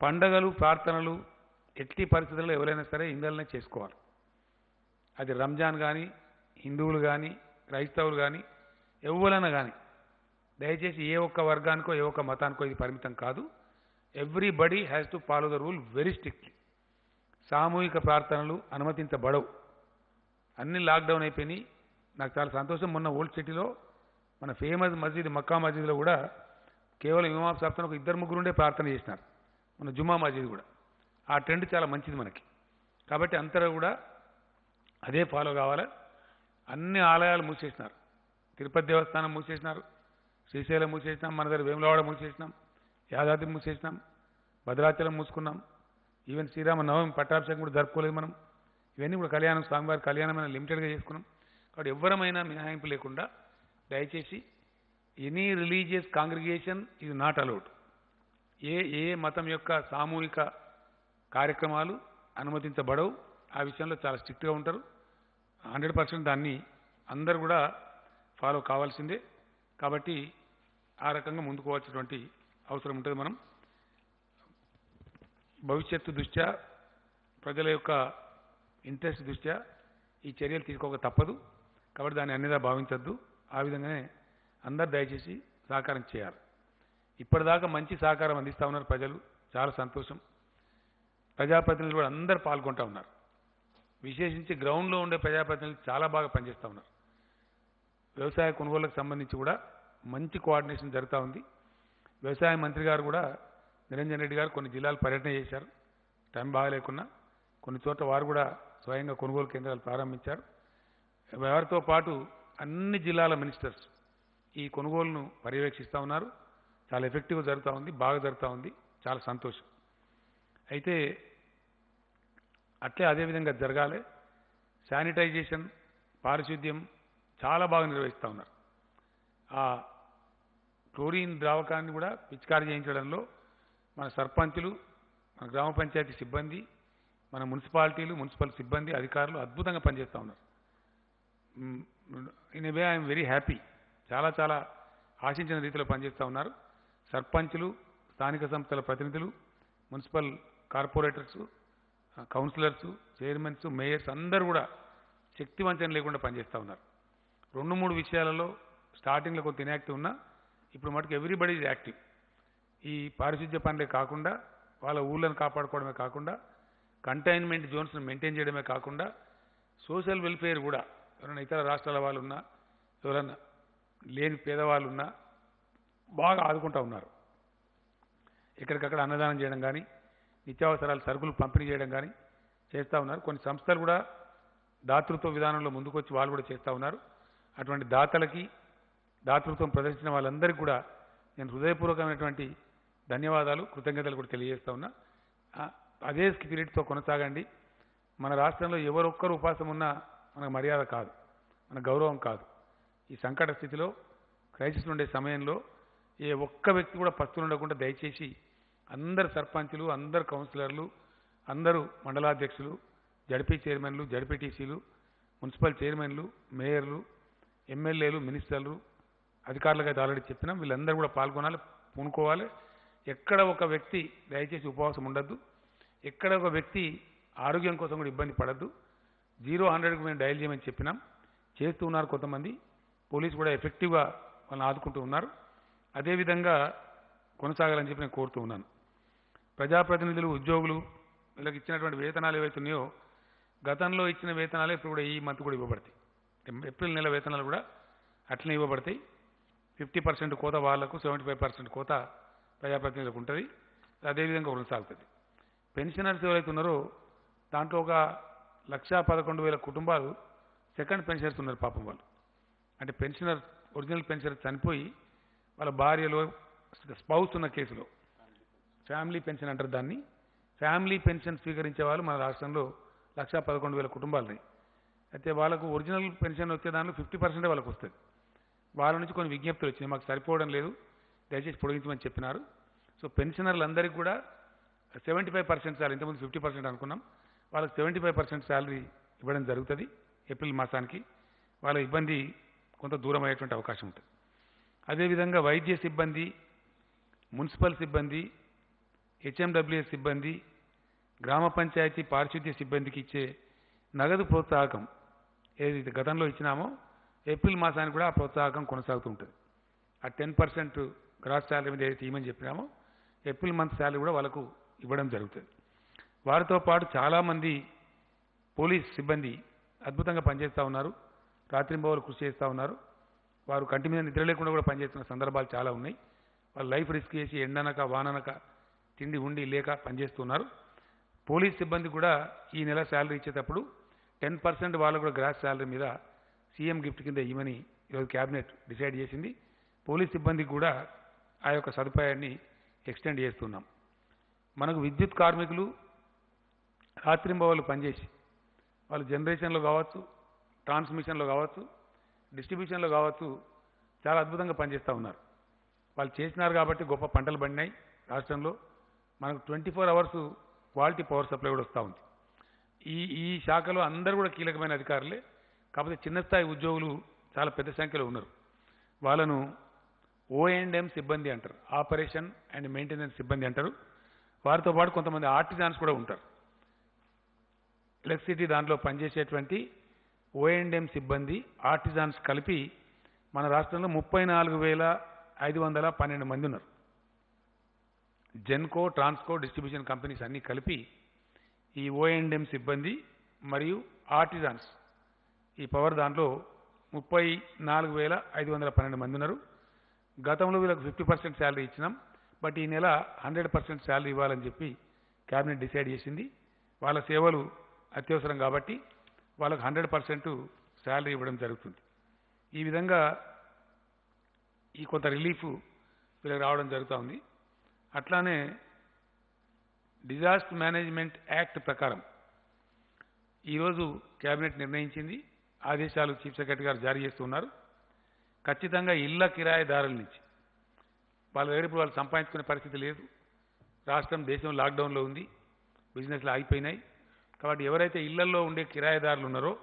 పండగలు, ప్రార్థనలు ఎట్టి పరిస్థితుల్లో ఎవరైనా సరే ఇళ్ళనే చేసుకోవాలి. అది రంజాన్ కానీ, హిందువులు కానీ, క్రైస్తవులు కానీ, ఎవరైనా కానీ దయచేసి ఏ ఒక్క వర్గానికో ఏ ఒక్క మతానికో ఇది పరిమితం కాదు. Everybody has to follow the rule very strictly. సామూహిక ప్రార్థనలు అనుమతించబడవు. అన్ని లాక్డౌన్ అయిపోయినాయి. నాకు చాలా సంతోషం. మొన్న ఓల్డ్ సిటీలో మన ఫేమస్ మస్జిద్ మక్కా మస్జిద్లో కూడా కేవలం ఇమాం సాబ్తో ఒక 2-3 ఉండే ప్రార్థన చేసినారు. మన జుమ్మా మస్జిద్ కూడా ఆ ట్రెండ్ చాలా మంచిది మనకి. కాబట్టి అంతటా కూడా అదే ఫాలో కావాలి. అన్ని ఆలయాలు మూసేసినారు. తిరుపతి దేవస్థానం మూసేసినారు, శ్రీశైలం మూసేసినాం, మన దగ్గర వేములవాడ మూసేసినాం, యాదాద్రి మూసేసినాం, భద్రాచలం మూసుకున్నాం. ఈవెన్ శ్రీరామ నవమి పట్టాభిషేకం కూడా జరుపుకోలేదు మనం. ఇవన్నీ కూడా కళ్యాణం, స్వామివారి కళ్యాణమైన లిమిటెడ్గా చేసుకున్నాం. కాబట్టి ఎవరమైనా మినహాయింపు లేకుండా దయచేసి any religious congregation is not allowed. ఏ మతం యొక్క సామూహిక కార్యక్రమాలు అనుమతించబడవు. ఆ విషయంలో చాలా స్ట్రిక్ట్గా ఉంటారు. 100% దాన్ని అందరూ కూడా ఫాలో కావాల్సిందే. కాబట్టి ఆ రకంగా ముందుకు పోవాల్సినటువంటి అవసరం ఉంటుంది. మనం భవిష్యత్తు దృష్ట్యా, ప్రజల యొక్క ఇంట్రెస్ట్ దృష్ట్యా ఈ చర్యలు తీసుకోక తప్పదు. కాబట్టి దాన్ని అన్నిదా భావించద్దు. ఆ విధంగానే అందరు దయచేసి సహకారం చేయాలి. ఇప్పటిదాకా మంచి సహకారం అందిస్తూ ఉన్నారు ప్రజలు, చాలా సంతోషం. ప్రజాప్రతినిధులు కూడా అందరూ పాల్గొంటూ ఉన్నారు. విశేషించి గ్రౌండ్లో ఉండే ప్రజాప్రతినిధులు చాలా బాగా పనిచేస్తూ ఉన్నారు. వ్యవసాయ కొనుగోళ్లకు సంబంధించి కూడా మంచి కోఆర్డినేషన్ జరుగుతూ ఉంది. వ్యవసాయ మంత్రి గారు కూడా నిరంజన్ రెడ్డి గారు కొన్ని జిల్లాలు పర్యటన చేశారు. టైం బాగాలేకున్నా కొన్ని చోట్ల వారు కూడా స్వయంగా కొనుగోలు కేంద్రాలు ప్రారంభించారు. వారితో పాటు అన్ని జిల్లాల మినిస్టర్స్ ఈ కొనుగోలును పర్యవేక్షిస్తూ ఉన్నారు. చాలా ఎఫెక్టివ్గా జరుగుతూ ఉంది, బాగా జరుగుతూ ఉంది. చాలా సంతోషం. అయితే అట్లే అదేవిధంగా జరగాలి. శానిటైజేషన్, పారిశుద్ధ్యం చాలా బాగా నిర్వహిస్తూ ఉన్నారు. ఆ క్లోరిన్ ద్రావకాన్ని కూడా పిచికారీ చేయించడంలో మన సర్పంచులు, మన గ్రామ పంచాయతీ సిబ్బంది, మన మున్సిపాలిటీలు, మున్సిపల్ సిబ్బంది, అధికారులు అద్భుతంగా పనిచేస్తూ ఉన్నారు. In a way I'm very happy. చాలా చాలా ఆశించిన రీతిలో పనిచేస్తూ ఉన్నారు. సర్పంచులు, స్థానిక సంస్థల ప్రతినిధులు, municipal corporators, councillors, chairmans, mayors అందరూ కూడా శక్తివంచన లేకుండా పనిచేస్తూ ఉన్నారు. 2-3 విషయాలలో స్టార్టింగ్లో కొంత ఇన్యాక్టివ్ ఉన్నా ఇప్పుడు మటుకు ఎవ్రీబడి ఈజ్ యాక్టివ్. ఈ పారిశుద్ధ్య పనులే కాకుండా, వాళ్ళ ఊళ్ళను కాపాడుకోవడమే కాకుండా, కంటైన్మెంట్ జోన్స్ను మెయింటైన్ చేయడమే కాకుండా, సోషల్ వెల్ఫేర్ కూడా ఎవరైనా ఇతర రాష్ట్రాల వాళ్ళు ఉన్నా, ఎవరైనా లేని పేదవాళ్ళు ఉన్నా బాగా ఆదుకుంటూ ఉన్నారు. ఎక్కడికక్కడ అన్నదానం చేయడం కానీ, నిత్యావసరాల సరుకులు పంపిణీ చేయడం కానీ చేస్తూ ఉన్నారు. కొన్ని సంస్థలు కూడా దాతృత్వ విధానంలో ముందుకొచ్చి వాళ్ళు కూడా చేస్తూ ఉన్నారు. అటువంటి దాతలకి, దాతృత్వం ప్రదర్శించిన వాళ్ళందరికీ కూడా నేను హృదయపూర్వకమైనటువంటి ధన్యవాదాలు, కృతజ్ఞతలు కూడా తెలియజేస్తా ఉన్నా. అదే స్పిరిట్తో కొనసాగండి. మన రాష్ట్రంలో ఎవరొక్కరు ఉపాసం ఉన్నా మనకు మర్యాద కాదు, మన గౌరవం కాదు. ఈ సంకట స్థితిలో క్రైసిస్ ఉండే సమయంలో ఏ ఒక్క వ్యక్తి కూడా పస్తులు ఉండకుండా దయచేసి అందరు సర్పంచులు, అందరు కౌన్సిలర్లు, అందరూ మండలాధ్యక్షులు, జడ్పీ చైర్మన్లు, జడ్పీటీసీలు, మున్సిపల్ చైర్మన్లు, మేయర్లు, ఎమ్మెల్యేలు, మినిస్టర్లు, అధికారులుగా అయితే ఆల్రెడీ చెప్పినాం, వీళ్ళందరూ కూడా పాల్గొనాలి, పూనుకోవాలి. ఎక్కడ ఒక వ్యక్తి దయచేసి ఉపవాసం ఉండద్దు, ఎక్కడ ఒక వ్యక్తి ఆరోగ్యం కోసం కూడా ఇబ్బంది పడద్దు. 0-100కు మేము డయల్ చేయమని చెప్పినాం, చేస్తూ ఉన్నారు కొంతమంది. పోలీసు కూడా ఎఫెక్టివ్గా వాళ్ళని ఆదుకుంటూ ఉన్నారు. అదేవిధంగా కొనసాగాలని చెప్పి నేను కోరుతూ ఉన్నాను. ప్రజాప్రతినిధులు, ఉద్యోగులు వీళ్ళకి ఇచ్చినటువంటి వేతనాలు ఏవైతున్నాయో గతంలో ఇచ్చిన వేతనాలే ఇప్పుడు కూడా ఈ మంత్ కూడా ఇవ్వబడతాయి. ఏప్రిల్ నెల వేతనాలు కూడా అట్లనే ఇవ్వబడతాయి. 50% కోత వాళ్లకు, 75% కోత ప్రజాప్రతినిధులకు ఉంటుంది. అదేవిధంగా కొనసాగుతుంది. పెన్షనర్స్ ఎవరైతే ఉన్నారో దాంట్లో ఒక 1,11,000 కుటుంబాలు సెకండ్ పెన్షనర్స్ ఉన్నారు. పాపం వాళ్ళు అంటే పెన్షనర్, ఒరిజినల్ పెన్షనర్ చనిపోయి వాళ్ళ భార్యలో స్పౌస్ ఉన్న కేసులో ఫ్యామిలీ పెన్షన్ అంటారు దాన్ని. ఫ్యామిలీ పెన్షన్ స్వీకరించే వాళ్ళు మన రాష్ట్రంలో 1,11,000 కుటుంబాలున్నాయి. అయితే వాళ్ళకు ఒరిజినల్ పెన్షన్ వచ్చే దాంట్లో 50% వాళ్ళకు వస్తుంది. వాళ్ళ నుంచి కొన్ని విజ్ఞప్తులు వచ్చినాయి, మాకు సరిపోవడం లేదు, దయచేసి పొడిగించమని చెప్పినారు. సో పెన్షనర్లందరికీ కూడా 75% శాలరీ, ఇంతకుముందు 50% అనుకున్నాం, వాళ్ళకి 75% శాలరీ ఇవ్వడం జరుగుతుంది ఏప్రిల్ మాసానికి. వాళ్ళ ఇబ్బంది కొంత దూరం అయ్యేటువంటి అవకాశం ఉంటుంది. అదేవిధంగా వైద్య సిబ్బంది, మున్సిపల్ సిబ్బంది, హెచ్ఎండబ్ల్యూఎస్ సిబ్బంది, గ్రామ పంచాయతీ పారిశుద్ధ్య సిబ్బందికి ఇచ్చే నగదు ప్రోత్సాహకం ఏదైతే గతంలో ఇచ్చినామో ఏప్రిల్ మాసానికి కూడా ఆ ప్రోత్సాహకం కొనసాగుతూ ఉంటుంది. ఆ 10% గ్రాస్ శాలరీ మీద ఏదైతే ఇవ్వమని చెప్పినామో ఏప్రిల్ మంత్ శాలరీ కూడా వాళ్ళకు ఇవ్వడం జరుగుతుంది. వారితో పాటు చాలామంది పోలీస్ సిబ్బంది అద్భుతంగా పనిచేస్తూ ఉన్నారు, రాత్రింబవలు కృషి చేస్తూ ఉన్నారు. వారు కంటి మీద నిద్ర లేకుండా కూడా పనిచేస్తున్న సందర్భాలు చాలా ఉన్నాయి. వాళ్ళు లైఫ్ రిస్క్ చేసి ఎండనక వాననక తిండి ఉండి లేక పనిచేస్తున్నారు. పోలీస్ సిబ్బంది కూడా ఈ నెల శాలరీ ఇచ్చేటప్పుడు 10% వాళ్ళు కూడా గ్రాస్ శాలరీ మీద సీఎం గిఫ్ట్ కింద ఇవ్వమని ఈరోజు క్యాబినెట్ డిసైడ్ చేసింది. పోలీస్ సిబ్బందికి కూడా ఆ యొక్క సదుపాయాన్ని ఎక్స్టెండ్ చేస్తున్నాం. మనకు విద్యుత్ కార్మికులు రాత్రింబవళ్ళు పనిచేసి వాళ్ళు జనరేషన్లో కావచ్చు, ట్రాన్స్మిషన్లో కావచ్చు, డిస్ట్రిబ్యూషన్లో కావచ్చు చాలా అద్భుతంగా పనిచేస్తూ ఉన్నారు. వాళ్ళు చేసినారు కాబట్టి గొప్ప పంటలు పండినాయి రాష్ట్రంలో. మనకు 24 అవర్స్ క్వాలిటీ పవర్ సప్లై కూడా వస్తూ ఉంది. ఈ శాఖలో అందరూ కూడా కీలకమైన అధికారులే. కాకపోతే చిన్న స్థాయి ఉద్యోగులు చాలా పెద్ద సంఖ్యలో ఉన్నారు. వాళ్ళను O&M సిబ్బంది అంటారు, ఆపరేషన్ అండ్ మెయింటెనెన్స్ సిబ్బంది అంటారు. వారితో పాటు కొంతమంది ఆర్టిజాన్స్ కూడా ఉంటారు. ఎలక్ట్రిసిటీ దాంట్లో పనిచేసేటువంటి O&M సిబ్బంది, ఆర్టిజాన్స్ కలిపి మన రాష్ట్రంలో 34,512 మంది ఉన్నారు. జెన్కో, ట్రాన్స్కో, డిస్ట్రిబ్యూషన్ కంపెనీస్ అన్నీ కలిపి ఈ O&M సిబ్బంది మరియు ఆర్టిజాన్స్ ఈ పవర్ దాంట్లో 34,512 మంది ఉన్నారు. గతంలో వీళ్ళకి 50% శాలరీ ఇచ్చినాం, బట్ ఈ నెల 100% శాలరీ ఇవ్వాలని చెప్పి క్యాబినెట్ డిసైడ్ చేసింది. వాళ్ళ సేవలు అత్యవసరం కాబట్టి వాళ్ళకు 100% శాలరీ ఇవ్వడం జరుగుతుంది. ఈ విధంగా ఈ కొంత రిలీఫ్ వీళ్ళకి రావడం జరుగుతూ ఉంది. అట్లానే డిజాస్టర్ మేనేజ్మెంట్ యాక్ట్ ప్రకారం ఈరోజు క్యాబినెట్ నిర్ణయించింది, ఆదేశాలు చీఫ్ సెక్రటరీ గారు జారీ చేస్తున్నారు. ఖచ్చితంగా ఇళ్ల కిరాయిదారుల నుంచి వాళ్ళ దగ్గర ఇప్పుడు వాళ్ళు సంపాదించుకునే పరిస్థితి లేదు. రాష్ట్రం, దేశం లాక్డౌన్లో ఉంది, బిజినెస్లు ఆగిపోయినాయి. కాబట్టి ఎవరైతే ఇళ్లలో ఉండే కిరాయిదారులు ఉన్నారో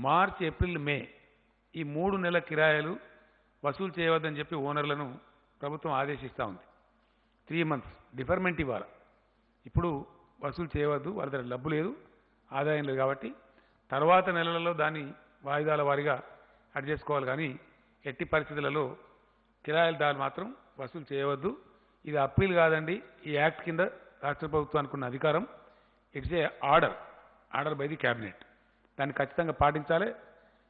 మార్చ్, ఏప్రిల్, మే ఈ 3 నెలల కిరాయిలు వసూలు చేయవద్దని చెప్పి ఓనర్లను ప్రభుత్వం ఆదేశిస్తూ ఉంది. 3 months డిఫర్మెంట్ ఇవ్వాలి. ఇప్పుడు వసూలు చేయవద్దు, వాళ్ళ దగ్గర డబ్బు లేదు, ఆదాయం లేదు. కాబట్టి తర్వాత నెలలలో దాన్ని వాయిదాల వారీగా అడ్జస్ట్ చేసుకోవాలి. కానీ ఎట్టి పరిస్థితులలో కిరాయిదారులు మాత్రం వసూలు చేయవద్దు. ఇది అప్పీల్ కాదండి, ఈ యాక్ట్ కింద రాష్ట్ర ప్రభుత్వానికి ఉన్న అధికారం. It's a order by the cabinet. దాన్ని ఖచ్చితంగా పాటించాలి.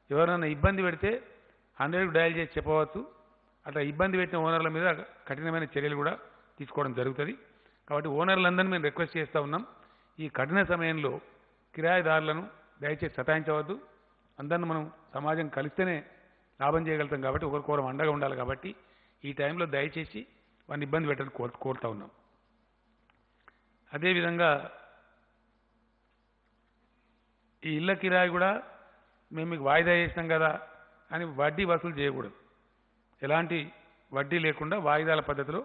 ఎవరైనా ఇబ్బంది పెడితే 100కు డయల్ చేసి చెప్పవచ్చు. అట్లా ఇబ్బంది పెట్టిన ఓనర్ల మీద కఠినమైన చర్యలు కూడా తీసుకోవడం జరుగుతుంది. కాబట్టి ఓనర్లందరినీ మేము రిక్వెస్ట్ చేస్తూ ఉన్నాం, ఈ కఠిన సమయంలో కిరాయిదారులను దయచేసి సతాయించవద్దు. అందరిని మనం సమాజం కలిస్తేనే లాభం చేయగలుగుతాం. కాబట్టి ఒకరికొకరం అండగా ఉండాలి. కాబట్టి ఈ టైంలో దయచేసి వారిని ఇబ్బంది పెట్టని కోరుతూ ఉన్నాం. అదేవిధంగా ఈ ఇళ్ల కిరాయి కూడా మేము మీకు వాయిదా చేసినాం కదా అని వడ్డీ వసూలు చేయకూడదు. ఎలాంటి వడ్డీ లేకుండా వాయిదాల పద్ధతిలో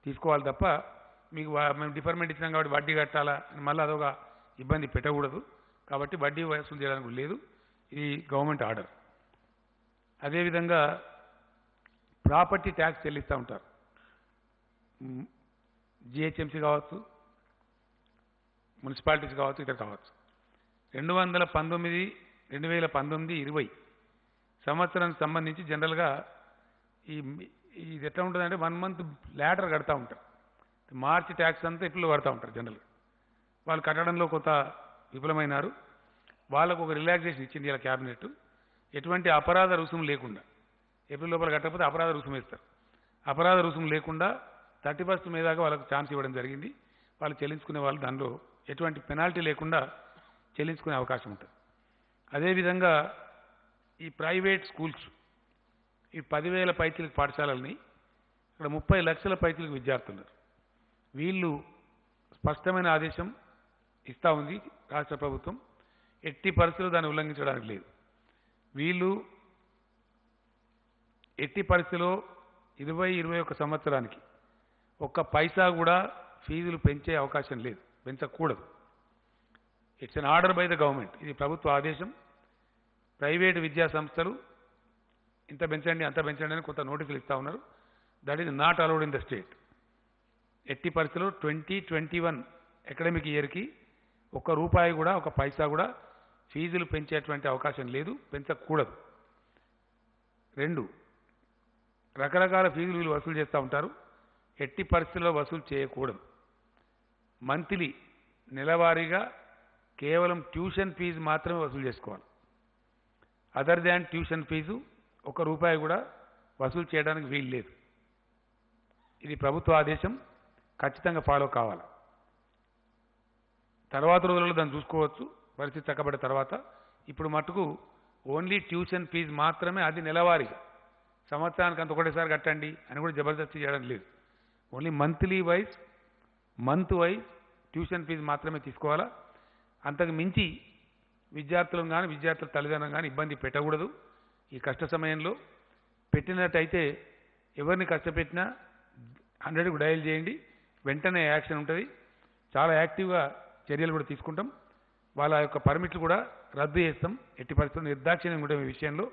తీసుకోవాలి తప్ప మీకు మేము డిఫర్మెంట్ ఇచ్చినాం కాబట్టి వడ్డీ కట్టాలా అని మళ్ళీ అదొక ఇబ్బంది పెట్టకూడదు. కాబట్టి వడ్డీ వసూలు చేయడానికి లేదు. ఇది గవర్నమెంట్ ఆర్డర్. అదేవిధంగా ప్రాపర్టీ ట్యాక్స్ చెల్లిస్తూ ఉంటారు. జిహెచ్ఎంసీ కావచ్చు, మున్సిపాలిటీస్ కావచ్చు, ఇతర కావచ్చు. 2019-20 సంవత్సరానికి సంబంధించి జనరల్గా ఇది ఎట్లా ఉంటుందంటే 1 మంత్ లాటర్ కడతా ఉంటారు. మార్చి ట్యాక్స్ అంతా ఏప్రిల్లో కడతా ఉంటారు జనరల్గా. వాళ్ళు కట్టడంలో కొంత విఫలమైనారు. వాళ్ళకు ఒక రిలాక్సేషన్ ఇచ్చింది ఇలా క్యాబినెట్. ఎటువంటి అపరాధ రుసుము లేకుండా ఏప్రిల్ లోపల కట్టకపోతే అపరాధ రుసుము వేస్తారు. అపరాధ రుసుము లేకుండా 31st మే దాకా వాళ్ళకు ఛాన్స్ ఇవ్వడం జరిగింది. వాళ్ళు చెల్లించుకునే వాళ్ళు దానిలో ఎటువంటి పెనాల్టీ లేకుండా చెల్లించుకునే అవకాశం ఉంటుంది. అదేవిధంగా ఈ ప్రైవేట్ స్కూల్స్, ఈ 10,000 పైచీలకు పాఠశాలల్ని ఇక్కడ 30 లక్షల పైచీలకు విద్యార్థులు ఉన్నారు. వీళ్ళు స్పష్టమైన ఆదేశం ఇస్తూ ఉంది రాష్ట్ర ప్రభుత్వం. ఎట్టి పరిస్థితుల్లో దాన్ని ఉల్లంఘించడానికి లేదు. వీళ్ళు ఎట్టి పరిస్థితిలో 20-21 సంవత్సరానికి ఒక్క పైసా కూడా ఫీజులు పెంచే అవకాశం లేదు, పెంచకూడదు. It's an order by the government. ఇది ప్రభుత్వ ఆదేశం. ప్రైవేటు విద్యా సంస్థలు ఇంత పెంచండి అంత పెంచండి అని కొంత నోటీసులు ఇస్తూ ఉన్నారు. That is not allowed in the state. ఎట్టి పరిస్థితుల్లో 2021 అకాడమిక్ ఇయర్కి ₹1 కూడా ఒక పైసా కూడా ఫీజులు పెంచేటువంటి అవకాశం లేదు, పెంచకూడదు. 2, రకరకాల ఫీజులు వీళ్ళు వసూలు చేస్తూ ఉంటారు. ఎట్టి పరిస్థితుల్లో వసూలు చేయకూడదు. మంత్లీ నెలవారీగా కేవలం ట్యూషన్ ఫీజు మాత్రమే వసూలు చేసుకోవాలి. అదర్ దాన్ ట్యూషన్ ఫీజు ₹1 కూడా వసూలు చేయడానికి వీలు లేదు. ఇది ప్రభుత్వ ఆదేశం, ఖచ్చితంగా ఫాలో కావాలి. తర్వాత రోజులలో దాన్ని చూసుకోవచ్చు పరిస్థితి చక్కబడిన తర్వాత. ఇప్పుడు మటుకు ఓన్లీ ట్యూషన్ ఫీజు మాత్రమే, అది నెలవారీగా. సంవత్సరానికి అంత ఒకటేసారి కట్టండి అని కూడా జబర్దస్తి చేయడం లేదు. Only month wise tuition fee మాత్రమే తీసుకోవాలా. అంతకు మించి విద్యార్థులను కానీ విద్యార్థుల తల్లిదండ్రులను కానీ ఇబ్బంది పెట్టకూడదు. ఈ కష్ట సమయంలో పెట్టినట్టయితే ఎవరిని కష్టపెట్టినా 100కు డయల్ చేయండి, వెంటనే యాక్షన్ ఉంటుంది. చాలా యాక్టివ్గా చర్యలు కూడా తీసుకుంటాం. వాళ్ళ యొక్క పర్మిట్లు కూడా రద్దు చేస్తాం. ఎట్టి పరిస్థితుల్లో నిర్దాక్షిణ్యం కూడా ఈ విషయంలో.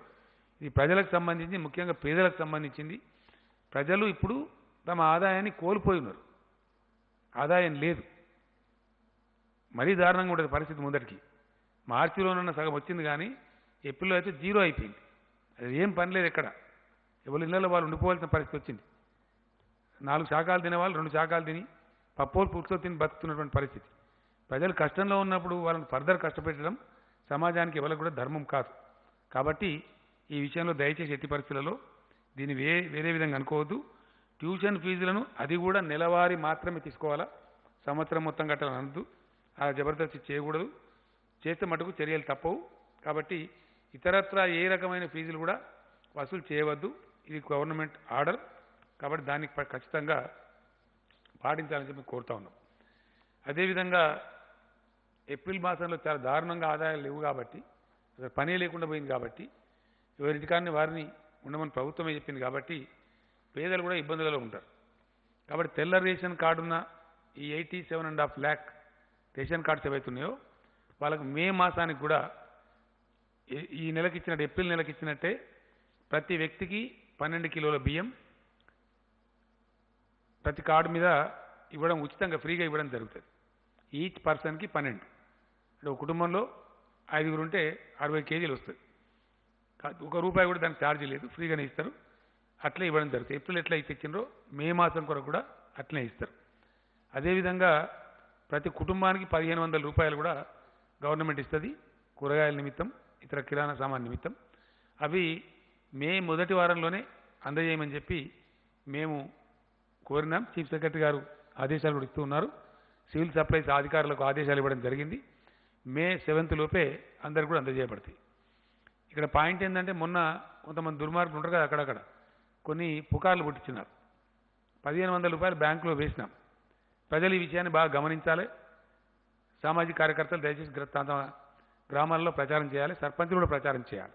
ఇది ప్రజలకు సంబంధించి, ముఖ్యంగా పేదలకు సంబంధించింది. ప్రజలు ఇప్పుడు తమ ఆదాయాన్ని కోల్పోయి ఉన్నారు, ఆదాయం లేదు. మరీ దారుణంగా ఉంటుంది పరిస్థితి. ముందటికి మార్చిలోనన్న సగం వచ్చింది కానీ ఏప్రిల్లో అయితే 0 అయిపోయింది. అది ఏం పని లేదు ఎక్కడ. ఎవరి ఇళ్లలో వాళ్ళు ఉండిపోవాల్సిన పరిస్థితి వచ్చింది. 4 శాకాలు తినేవాళ్ళు 2 శాకాలు తిని పప్పోలు పుట్టుతో తిని బతుకుతున్నటువంటి పరిస్థితి. ప్రజలు కష్టంలో ఉన్నప్పుడు వాళ్ళని ఫర్దర్ కష్టపెట్టడం సమాజానికి ఎవరికి కూడా ధర్మం కాదు. కాబట్టి ఈ విషయంలో దయచేసి ఎట్టి పరిస్థితులలో దీన్ని వేరే విధంగా అనుకోవద్దు. ట్యూషన్ ఫీజులను అది కూడా నెలవారీ మాత్రమే తీసుకోవాలా, సంవత్సరం మొత్తం కట్టాలని అనద్దు. ఆ జబర్దస్తి చేయకూడదు. చేస్తే మటుకు చర్యలు తప్పవు. కాబట్టి ఇతరత్ర ఏ రకమైన ఫీజులు కూడా వసూలు చేయవద్దు. ఇది గవర్నమెంట్ ఆర్డర్. కాబట్టి దాన్ని ఖచ్చితంగా పాటించాలని చెప్పి కోరుతా ఉన్నాం. అదేవిధంగా ఏప్రిల్ మాసంలో చాలా దారుణంగా ఆదాయాలు లేవు కాబట్టి, అసలు పనే లేకుండా పోయింది కాబట్టి, ఎవరింటికాన్ని వారిని ఉండమని ప్రభుత్వమే చెప్పింది కాబట్టి పేదలు కూడా ఇబ్బందులలో ఉంటారు. కాబట్టి తెల్ల రేషన్ కార్డున్న ఈ 87.5 lakh రేషన్ కార్డ్స్ ఏవైతున్నాయో వాళ్ళకు మే మాసానికి కూడా ఈ నెలకి ఇచ్చినట్టు, ఏప్రిల్ నెలకి ఇచ్చినట్టే ప్రతి వ్యక్తికి 12 కిలోల బియ్యం ప్రతి కార్డు మీద ఇవ్వడం, ఉచితంగా ఫ్రీగా ఇవ్వడం జరుగుతుంది. ఈచ్ పర్సన్కి 12. అంటే ఒక కుటుంబంలో 5గురు ఉంటే 60 కేజీలు వస్తుంది. ₹1 కూడా దానికి ఛార్జీ లేదు, ఫ్రీగానే ఇస్తారు. అట్లే ఇవ్వడం జరుగుతుంది. ఏప్రిల్ ఎట్లా ఇచ్చినరో మే మాసం కొరకు కూడా అట్లనే ఇస్తారు. అదేవిధంగా ప్రతి కుటుంబానికి ₹1,500 కూడా గవర్నమెంట్ ఇస్తుంది కూరగాయల నిమిత్తం, ఇతర కిరాణా సామాన్ నిమిత్తం. అవి మే మొదటి వారంలోనే అందజేయమని చెప్పి మేము కోరినాం. చీఫ్ సెక్రటరీ గారు ఆదేశాలు కూడా ఇస్తూ ఉన్నారు. సివిల్ సప్లైస్ అధికారులకు ఆదేశాలు ఇవ్వడం జరిగింది. మే 7th లోపే అందరు కూడా అందజేయబడతాయి. ఇక్కడ పాయింట్ ఏంటంటే, మొన్న కొంతమంది దుర్మార్గులు ఉంటారు కదా, అక్కడక్కడ కొన్ని పుకార్లు పుట్టించినారు. ₹1,500 బ్యాంకులో వేసినాం. ప్రజలు ఈ విషయాన్ని బాగా గమనించాలి. సామాజిక కార్యకర్తలు దయచేసి గ్రామాల్లో ప్రచారం చేయాలి, సర్పంచులు కూడా ప్రచారం చేయాలి.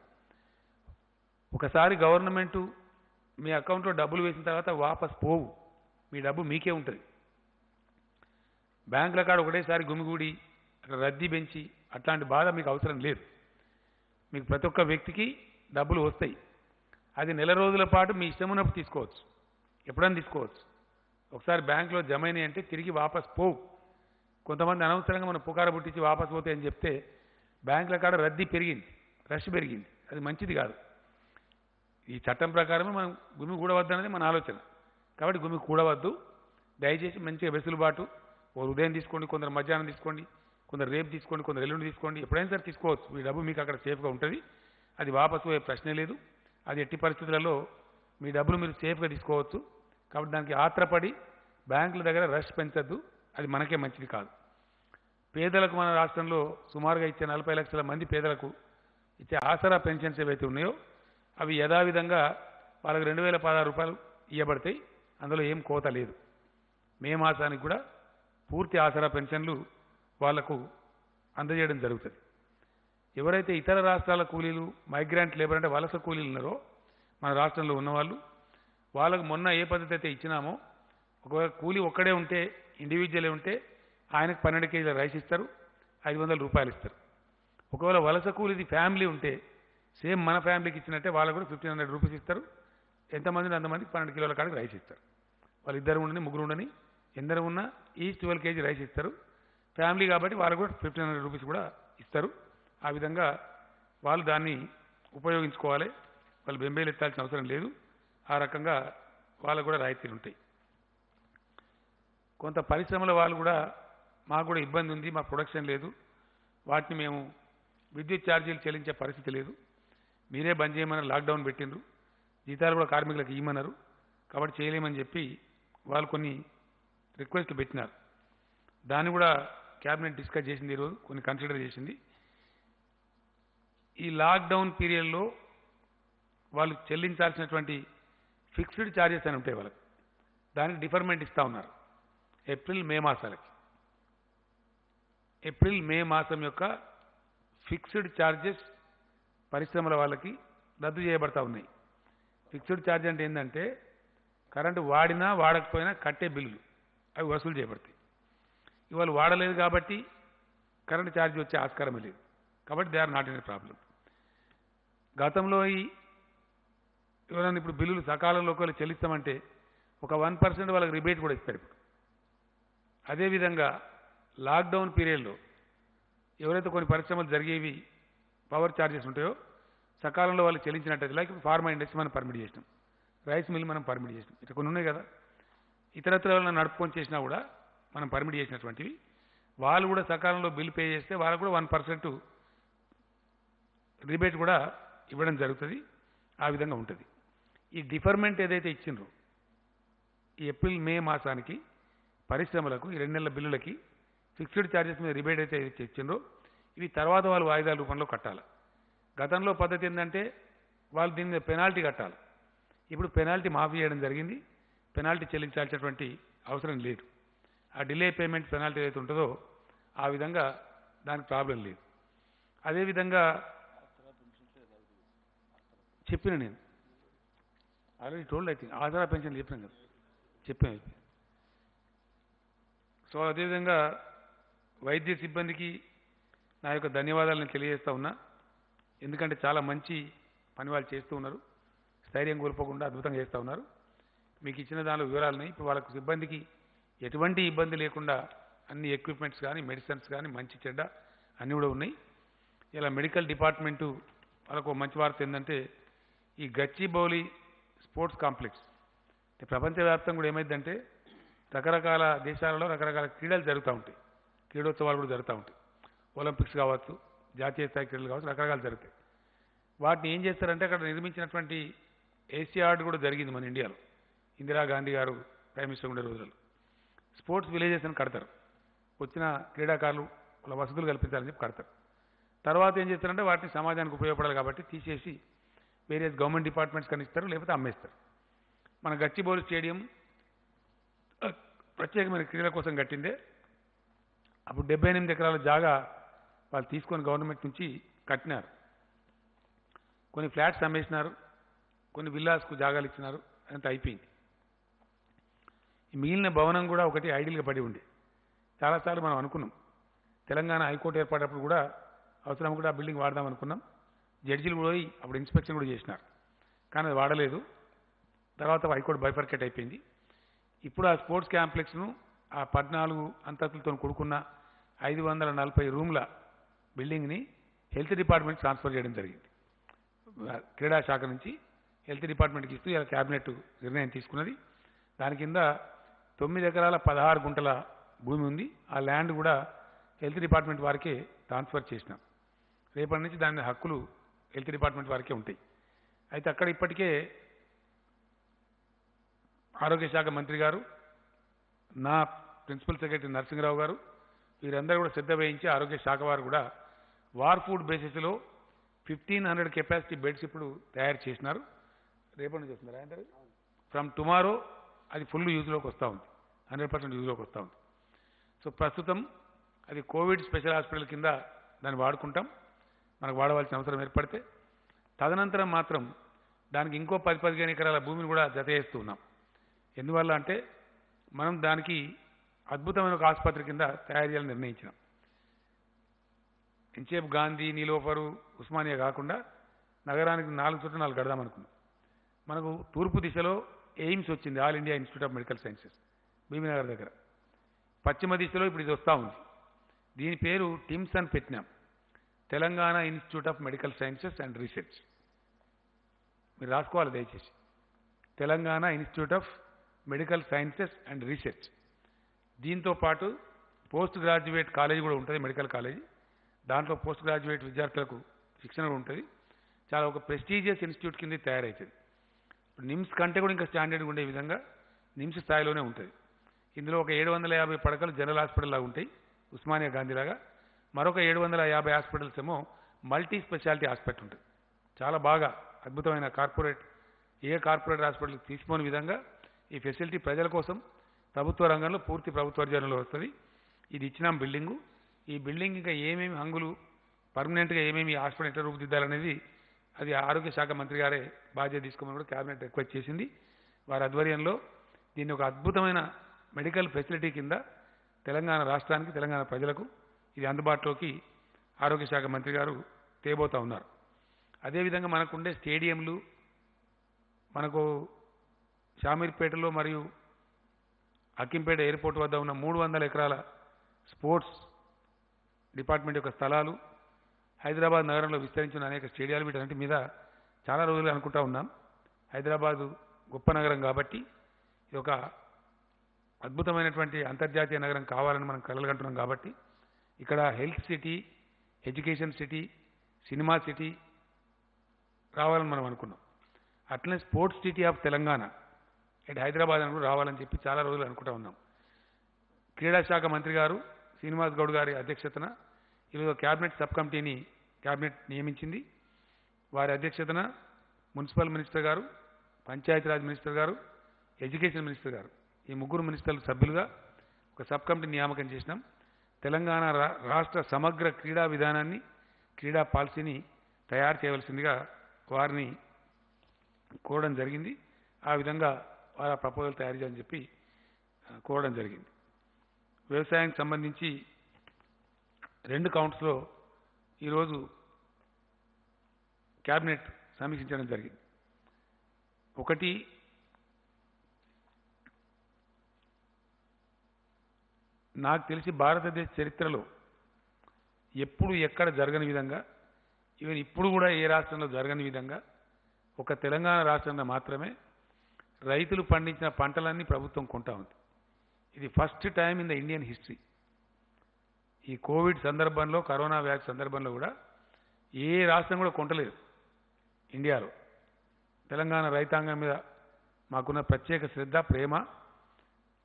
ఒకసారి గవర్నమెంటు మీ అకౌంట్లో డబ్బులు వేసిన తర్వాత వాపస్ పోవు, మీ డబ్బు మీకే ఉంటుంది. బ్యాంకుల కాడ ఒకటేసారి గుమిగూడి అక్కడ రద్దీ పెంచి అట్లాంటి బాధ మీకు అవసరం లేదు. మీకు ప్రతి ఒక్క వ్యక్తికి డబ్బులు వస్తాయి. అది నెల రోజుల పాటు మీ ఇష్టం ఉన్నప్పుడు తీసుకోవచ్చు, ఎప్పుడైనా తీసుకోవచ్చు. ఒకసారి బ్యాంకులో జమ అయినాయి అంటే తిరిగి వాపస్ పోవు. కొంతమంది అనవసరంగా మనం పుకార పుట్టించి వాపస్ పోతే అని చెప్తే బ్యాంకుల కాడ రద్దీ పెరిగింది, రష్ పెరిగింది. అది మంచిది కాదు. ఈ చట్టం ప్రకారమే మనం గుమి కూడవద్దనేది మన ఆలోచన. కాబట్టి గుమి కూడవద్దు. దయచేసి మంచిగా వెసులుబాటు, ఓ ఉదయం తీసుకోండి, కొందరు మధ్యాహ్నం తీసుకోండి, కొందరు రేపు తీసుకోండి, కొందరు ఎల్లుండి తీసుకోండి, ఎప్పుడైనా సరే తీసుకోవచ్చు. మీ డబ్బు మీకు అక్కడ సేఫ్గా ఉంటుంది. అది వాపసు పోయే ప్రశ్నే లేదు. అది ఎట్టి పరిస్థితులలో మీ డబ్బులు మీరు సేఫ్గా తీసుకోవచ్చు. కాబట్టి దానికి ఆత్రపడి బ్యాంకుల దగ్గర రష్ పెంచద్దు, అది మనకే మంచిది కాదు. పేదలకు మన రాష్ట్రంలో సుమారుగా ఇచ్చే 40 లక్షల మంది పేదలకు ఇచ్చే ఆసరా పెన్షన్స్ ఏవైతే ఉన్నాయో అవి యథావిధంగా వాళ్ళకి 2016 రూపాయలు ఇవ్వబడతాయి. అందులో ఏం కోత లేదు. మే మాసానికి కూడా పూర్తి ఆసరా పెన్షన్లు వాళ్లకు అందజేయడం జరుగుతుంది. ఎవరైతే ఇతర రాష్ట్రాల కూలీలు, మైగ్రాంట్ లేబర్ అంటే వలస కూలీలు ఉన్నారో మన రాష్ట్రంలో ఉన్నవాళ్ళు, వాళ్ళకు మొన్న ఏ పద్ధతి అయితే ఇచ్చినామో, ఒకవేళ కూలీ ఒక్కడే ఉంటే, ఇండివిజువలే ఉంటే ఆయనకు 12 కేజీల రైస్ ఇస్తారు, 500 రూపాయలు ఇస్తారు. ఒకవేళ వలస కూలీది ఫ్యామిలీ ఉంటే సేమ్ మన ఫ్యామిలీకి ఇచ్చినట్టే వాళ్ళకు కూడా 1500 రూపీస్ ఇస్తారు. ఎంతమంది అంతమందికి 12 కిలోల కాడికి రైస్ ఇస్తారు. వాళ్ళు ఇద్దరు ఉండని, ముగ్గురు ఉండని, ఎందరు ఉన్నా ఈచ్ 12 కేజీ రైస్ ఇస్తారు. ఫ్యామిలీ కాబట్టి వాళ్ళకు కూడా 1500 రూపీస్ కూడా ఇస్తారు. ఆ విధంగా వాళ్ళు దాన్ని ఉపయోగించుకోవాలి. వాళ్ళు బెంబేలు ఎత్తాల్సిన అవసరం లేదు. ఆ రకంగా వాళ్ళకు కూడా రాయితీలు ఉంటాయి. కొంత పరిశ్రమల వాళ్ళు కూడా మాకు కూడా ఇబ్బంది ఉంది, మా ప్రొడక్షన్ లేదు, వాటిని మేము విద్యుత్ ఛార్జీలు చెల్లించే పరిస్థితి లేదు, మీరే బంద్ చేయమని లాక్డౌన్ పెట్టిండ్రు, జీతాలు కూడా కార్మికులకు ఇవ్వమన్నారు, కాబట్టి చేయలేమని చెప్పి వాళ్ళు కొన్ని రిక్వెస్ట్లు పెట్టినారు. దాన్ని కూడా క్యాబినెట్ డిస్కస్ చేసింది, ఈరోజు కొన్ని కన్సిడర్ చేసింది. ఈ లాక్డౌన్ పీరియడ్లో వాళ్ళు చెల్లించాల్సినటువంటి ఫిక్స్డ్ ఛార్జెస్ అని ఉంటాయి వాళ్ళకి, దానికి డిఫర్మెంట్ ఇస్తూ ఉన్నారు. ఏప్రిల్ మే మాసాలకి, ఏప్రిల్ మే మాసం యొక్క ఫిక్స్డ్ ఛార్జెస్ పరిశ్రమల వాళ్ళకి రద్దు చేయబడతా ఉన్నాయి. ఫిక్స్డ్ ఛార్జ్ అంటే ఏంటంటే కరెంటు వాడినా వాడకపోయినా కట్టే బిల్లులు అవి వసూలు చేయబడతాయి. ఇవాళ వాడలేదు కాబట్టి కరెంటు ఛార్జ్ వచ్చే ఆస్కారమే లేదు. కాబట్టి they are not any problem. గతంలో ఎవరైనా ఇప్పుడు బిల్లులు సకాలంలో ఒకవేళ చెల్లిస్తామంటే ఒక 1% వాళ్ళకి రిబేట్ కూడా ఇస్తారు. ఇప్పుడు అదేవిధంగా లాక్డౌన్ పీరియడ్లో ఎవరైతే కొన్ని పరిశ్రమలు జరిగేవి పవర్ ఛార్జెస్ ఉంటాయో సకాలంలో వాళ్ళు చెల్లించినట్టయితే, లైక్ ఫార్మా ఇండస్ట్రీ మనం పర్మిట్ చేసినాం, రైస్ మిల్ మనం పర్మిట్ చేసినాం, ఇట్లా కొన్ని ఉన్నాయి కదా, ఇతరత్ర నడుపుకొని చేసినా కూడా మనం పర్మిట్ చేసినటువంటివి, వాళ్ళు కూడా సకాలంలో బిల్ పే చేస్తే వాళ్ళకు కూడా 1% రిబేట్ కూడా ఇవ్వడం జరుగుతుంది. ఆ విధంగా ఉంటుంది. ఈ డిఫర్మెంట్ ఏదైతే ఇచ్చిండ్రో ఈ ఏప్రిల్ మే మాసానికి పరిశ్రమలకు ఈ 2 నెలల బిల్లులకి ఫిక్స్డ్ ఛార్జెస్ మీద రిబేట్ అయితే ఇచ్చిండ్రో ఇవి తర్వాత వాళ్ళు వాయిదాల రూపంలో కట్టాలి. గతంలో పద్ధతి ఏంటంటే వాళ్ళు దీని మీద పెనాల్టీ కట్టాలి. ఇప్పుడు పెనాల్టీ మాఫీ చేయడం జరిగింది. పెనాల్టీ చెల్లించాల్సినటువంటి అవసరం లేదు. ఆ డిలే పేమెంట్ పెనాల్టీ ఏదైతే ఉంటుందో ఆ విధంగా దానికి ప్రాబ్లం లేదు. అదేవిధంగా చెప్పిన నేను already told, I think Aasara pension చెప్పినాం కదా, చెప్పాను. సో అదేవిధంగా వైద్య సిబ్బందికి నా యొక్క ధన్యవాదాలు నేను తెలియజేస్తూ ఉన్నా. ఎందుకంటే చాలా మంచి పని వాళ్ళు చేస్తూ ఉన్నారు, స్థైర్యం కోల్పోకుండా అద్భుతంగా చేస్తూ ఉన్నారు. మీకు ఇచ్చిన దానిలో వివరాలని ఇప్పుడు వాళ్ళకు సిబ్బందికి ఎటువంటి ఇబ్బంది లేకుండా అన్ని ఎక్విప్మెంట్స్ కానీ మెడిసిన్స్ కానీ మంచి చెడ్డ అన్నీ కూడా ఉన్నాయి. ఇలా మెడికల్ డిపార్ట్మెంటు వాళ్ళకు మంచి వార్త ఏంటంటే ఈ గచ్చిబౌలి స్పోర్ట్స్ కాంప్లెక్స్ ప్రపంచవ్యాప్తంగా కూడా ఏమైందంటే రకరకాల దేశాలలో రకరకాల క్రీడలు జరుగుతూ ఉంటాయి, క్రీడోత్సవాలు కూడా జరుగుతూ ఉంటాయి. ఒలింపిక్స్ కావచ్చు, జాతీయ స్థాయి క్రీడలు కావచ్చు, రకరకాలు జరుగుతాయి. వాటిని ఏం చేస్తారంటే అక్కడ నిర్మించినటువంటి ఏషియాడ్ కూడా జరిగింది మన ఇండియాలో. ఇందిరాగాంధీ గారు ప్రైమ్ మినిస్టర్ ఉండే రోజుల్లో స్పోర్ట్స్ విలేజెస్ అని కడతారు. వచ్చిన క్రీడాకారులు వాళ్ళ వసతులు కల్పించాలని చెప్పి కడతారు. తర్వాత ఏం చేస్తారంటే వాటిని సమాజానికి ఉపయోగపడాలి కాబట్టి తీసేసి వేరియస్ గవర్నమెంట్ డిపార్ట్మెంట్స్ కానీ ఇస్తారు, లేకపోతే అమ్మేస్తారు. మన గచ్చిబౌలి స్టేడియం ప్రత్యేకమైన క్రీడల కోసం కట్టిందే. అప్పుడు 78 ఎకరాల జాగా వాళ్ళు తీసుకొని గవర్నమెంట్ నుంచి కట్టినారు. కొన్ని ఫ్లాట్స్ అమ్మేసినారు, కొన్ని విల్లాస్కు జాగాలు ఇచ్చినారు, అంత అయిపోయింది. ఈ మిగిలిన భవనం కూడా ఒకటి ఐడియల్గా పడి ఉంది. చాలాసార్లు మనం అనుకున్నాం, తెలంగాణ హైకోర్టు ఏర్పడినప్పుడు కూడా అవసరం కూడా ఆ బిల్డింగ్ వాడదాం అనుకున్నాం. జడ్జీలు కూడా పోయి అప్పుడు ఇన్స్పెక్షన్ కూడా చేసినారు, కానీ అది వాడలేదు. తర్వాత హైకోర్టు బైఫర్కేట్ అయిపోయింది. ఇప్పుడు ఆ స్పోర్ట్స్ కాంప్లెక్స్ను ఆ 14 అంతస్తులతో కూడుకున్న 540 రూమ్ల బిల్డింగ్ని హెల్త్ డిపార్ట్మెంట్ ట్రాన్స్ఫర్ చేయడం జరిగింది. క్రీడా శాఖ నుంచి హెల్త్ డిపార్ట్మెంట్కి ఇస్తూ ఇలా క్యాబినెట్ నిర్ణయం తీసుకున్నది. దాని కింద 9 ఎకరాల 16 గుంటల భూమి ఉంది. ఆ ల్యాండ్ కూడా హెల్త్ డిపార్ట్మెంట్ వారికే ట్రాన్స్ఫర్ చేసినాం. రేపటి నుంచి దాని హక్కులు హెల్త్ డిపార్ట్మెంట్ వారికే ఉంటాయి. అయితే అక్కడ ఇప్పటికే ఆరోగ్య శాఖ మంత్రి గారు, నా ప్రిన్సిపల్ సెక్రటరీ నరసింహరావు గారు, వీరందరూ కూడా శ్రద్ధ వహించి ఆరోగ్య శాఖ వారు కూడా వార్ ఫుడ్ బేసిస్లో 1500 కెపాసిటీ బెడ్స్ ఇప్పుడు తయారు చేసినారు. రేపటి నుంచి వస్తున్నారు ఆయన. ఫ్రమ్ టుమారో అది ఫుల్ యూజ్లోకి వస్తూ ఉంది, 100% యూజ్లోకి వస్తూ ఉంది. సో ప్రస్తుతం అది కోవిడ్ స్పెషల్ హాస్పిటల్ కింద దాన్ని వాడుకుంటాం, మనకు వాడవలసిన అవసరం ఏర్పడితే. తదనంతరం మాత్రం దానికి ఇంకో 10-15 ఎకరాల భూమిని కూడా జత చేస్తూ ఉన్నాం. ఎందువల్ల అంటే మనం దానికి అద్భుతమైన ఒక ఆసుపత్రి కింద తయారు చేయాలని నిర్ణయించినాం. ఎంచేపు గాంధీ, నీలోఫరు, ఉస్మానియా కాకుండా నగరానికి 4 చోట్ల 4 కడదాం అనుకున్నాం. మనకు తూర్పు దిశలో ఎయిమ్స్ వచ్చింది, all India institute of medical sciences, Bibinagar దగ్గర. పశ్చిమ దిశలో ఇప్పుడు ఇది వస్తూ ఉంది. దీని పేరు టిమ్స్ అని పెట్టినాం, Telangana institute of medical sciences and research. మీరు రాసుకోవాలి దయచేసి, Telangana institute of medical sciences and research. దీంతో పాటు పోస్ట్ గ్రాడ్యుయేట్ కాలేజీ కూడా ఉంటుంది, మెడికల్ కాలేజీ. దాంట్లో పోస్ట్ గ్రాడ్యుయేట్ విద్యార్థులకు శిక్షణ కూడా ఉంటుంది. చాలా ఒక ప్రెస్టీజియస్ ఇన్స్టిట్యూట్ కింద తయారవుతుంది. నిమ్స్ కంటే కూడా ఇంకా స్టాండర్డ్గా ఉండే విధంగా నిమ్స్ స్థాయిలోనే ఉంటుంది. ఇందులో ఒక 750 పడకలు జనరల్ హాస్పిటల్ లాగా ఉంటాయి, ఉస్మానియా గాంధీలాగా. మరొక 750 హాస్పిటల్స్ ఏమో మల్టీ స్పెషాలిటీ హాస్పిటల్ ఉంటుంది. చాలా బాగా అద్భుతమైన ఏ కార్పొరేట్ హాస్పిటల్ తీసుకోని విధంగా ఈ ఫెసిలిటీ ప్రజల కోసం ప్రభుత్వ రంగంలో పూర్తి ప్రభుత్వ అర్జనలో వస్తుంది. ఇది ఇచ్చినాం బిల్డింగు. ఈ బిల్డింగ్ ఇంకా ఏమేమి హంగులు పర్మనెంట్గా ఏమేమి హాస్పిటల్ ఎట్లా రూపుదిద్దాలనేది అది ఆరోగ్య శాఖ మంత్రి గారే బాధ్యత తీసుకోమని కూడా క్యాబినెట్ రిక్వెస్ట్ చేసింది. వారి ఆధ్వర్యంలో దీన్ని ఒక అద్భుతమైన మెడికల్ ఫెసిలిటీ కింద తెలంగాణ రాష్ట్రానికి, తెలంగాణ ప్రజలకు ఇది అందుబాటులోకి ఆరోగ్య శాఖ మంత్రి గారు తేబోతా ఉన్నారు. అదేవిధంగా మనకుండే స్టేడియంలు, మనకు షామీర్పేటలో మరియు అక్కింపేట ఎయిర్పోర్ట్ వద్ద ఉన్న 300 ఎకరాల స్పోర్ట్స్ డిపార్ట్మెంట్ యొక్క స్థలాలు, హైదరాబాద్ నగరంలో విస్తరించిన అనేక స్టేడియాలు, వీటన్నిటి మీద చాలా రోజులు అనుకుంటా ఉన్నాం. హైదరాబాదు గొప్ప నగరం కాబట్టి ఇది ఒక అద్భుతమైనటువంటి అంతర్జాతీయ నగరం కావాలని మనం కలలుగంటున్నాం. కాబట్టి ఇక్కడ health city, education city, cinema city రావాలని మనం అనుకున్నాం. అట్లనే స్పోర్ట్స్ సిటీ ఆఫ్ తెలంగాణ ఇటు హైదరాబాద్ అని కూడా రావాలని చెప్పి చాలా రోజులు అనుకుంటా ఉన్నాం. క్రీడా శాఖ మంత్రి గారు శ్రీనివాస్ గౌడ్ గారి అధ్యక్షతన ఈరోజు క్యాబినెట్ సబ్ కమిటీని క్యాబినెట్ నియమించింది. వారి అధ్యక్షతన మున్సిపల్ మినిస్టర్ గారు, పంచాయతీరాజ్ మినిస్టర్ గారు, ఎడ్యుకేషన్ మినిస్టర్ గారు, ఈ 3 మినిస్టర్లు సభ్యులుగా ఒక సబ్ కమిటీ నియామకం చేసినాం. తెలంగాణ రాష్ట్ర సమగ్ర క్రీడా విధానాన్ని, క్రీడా పాలసీని తయారు చేయవలసిందిగా వారిని కోరడం జరిగింది. ఆ విధంగా వారి ప్రపోజల్ తయారు చేయాలని చెప్పి కోరడం జరిగింది. వ్యవసాయానికి సంబంధించి 2 కౌంట్స్లో ఈరోజు క్యాబినెట్ సమీక్షించడం జరిగింది. ఒకటి, నాకు తెలిసి భారతదేశ చరిత్రలో ఎప్పుడు ఎక్కడ జరగని విధంగా, ఈవెన్ ఇప్పుడు కూడా ఏ రాష్ట్రంలో జరగని విధంగా ఒక తెలంగాణ రాష్ట్రంలో మాత్రమే రైతులు పండించిన పంటలన్నీ ప్రభుత్వం కొంటా ఉంది. ఇది first time in the Indian history. ఈ కోవిడ్ సందర్భంలో, కరోనా వ్యాధి సందర్భంలో కూడా ఏ రాష్ట్రం కూడా కొంటలేదు ఇండియాలో. తెలంగాణ రైతాంగం మీద మాకున్న ప్రత్యేక శ్రద్ధ, ప్రేమ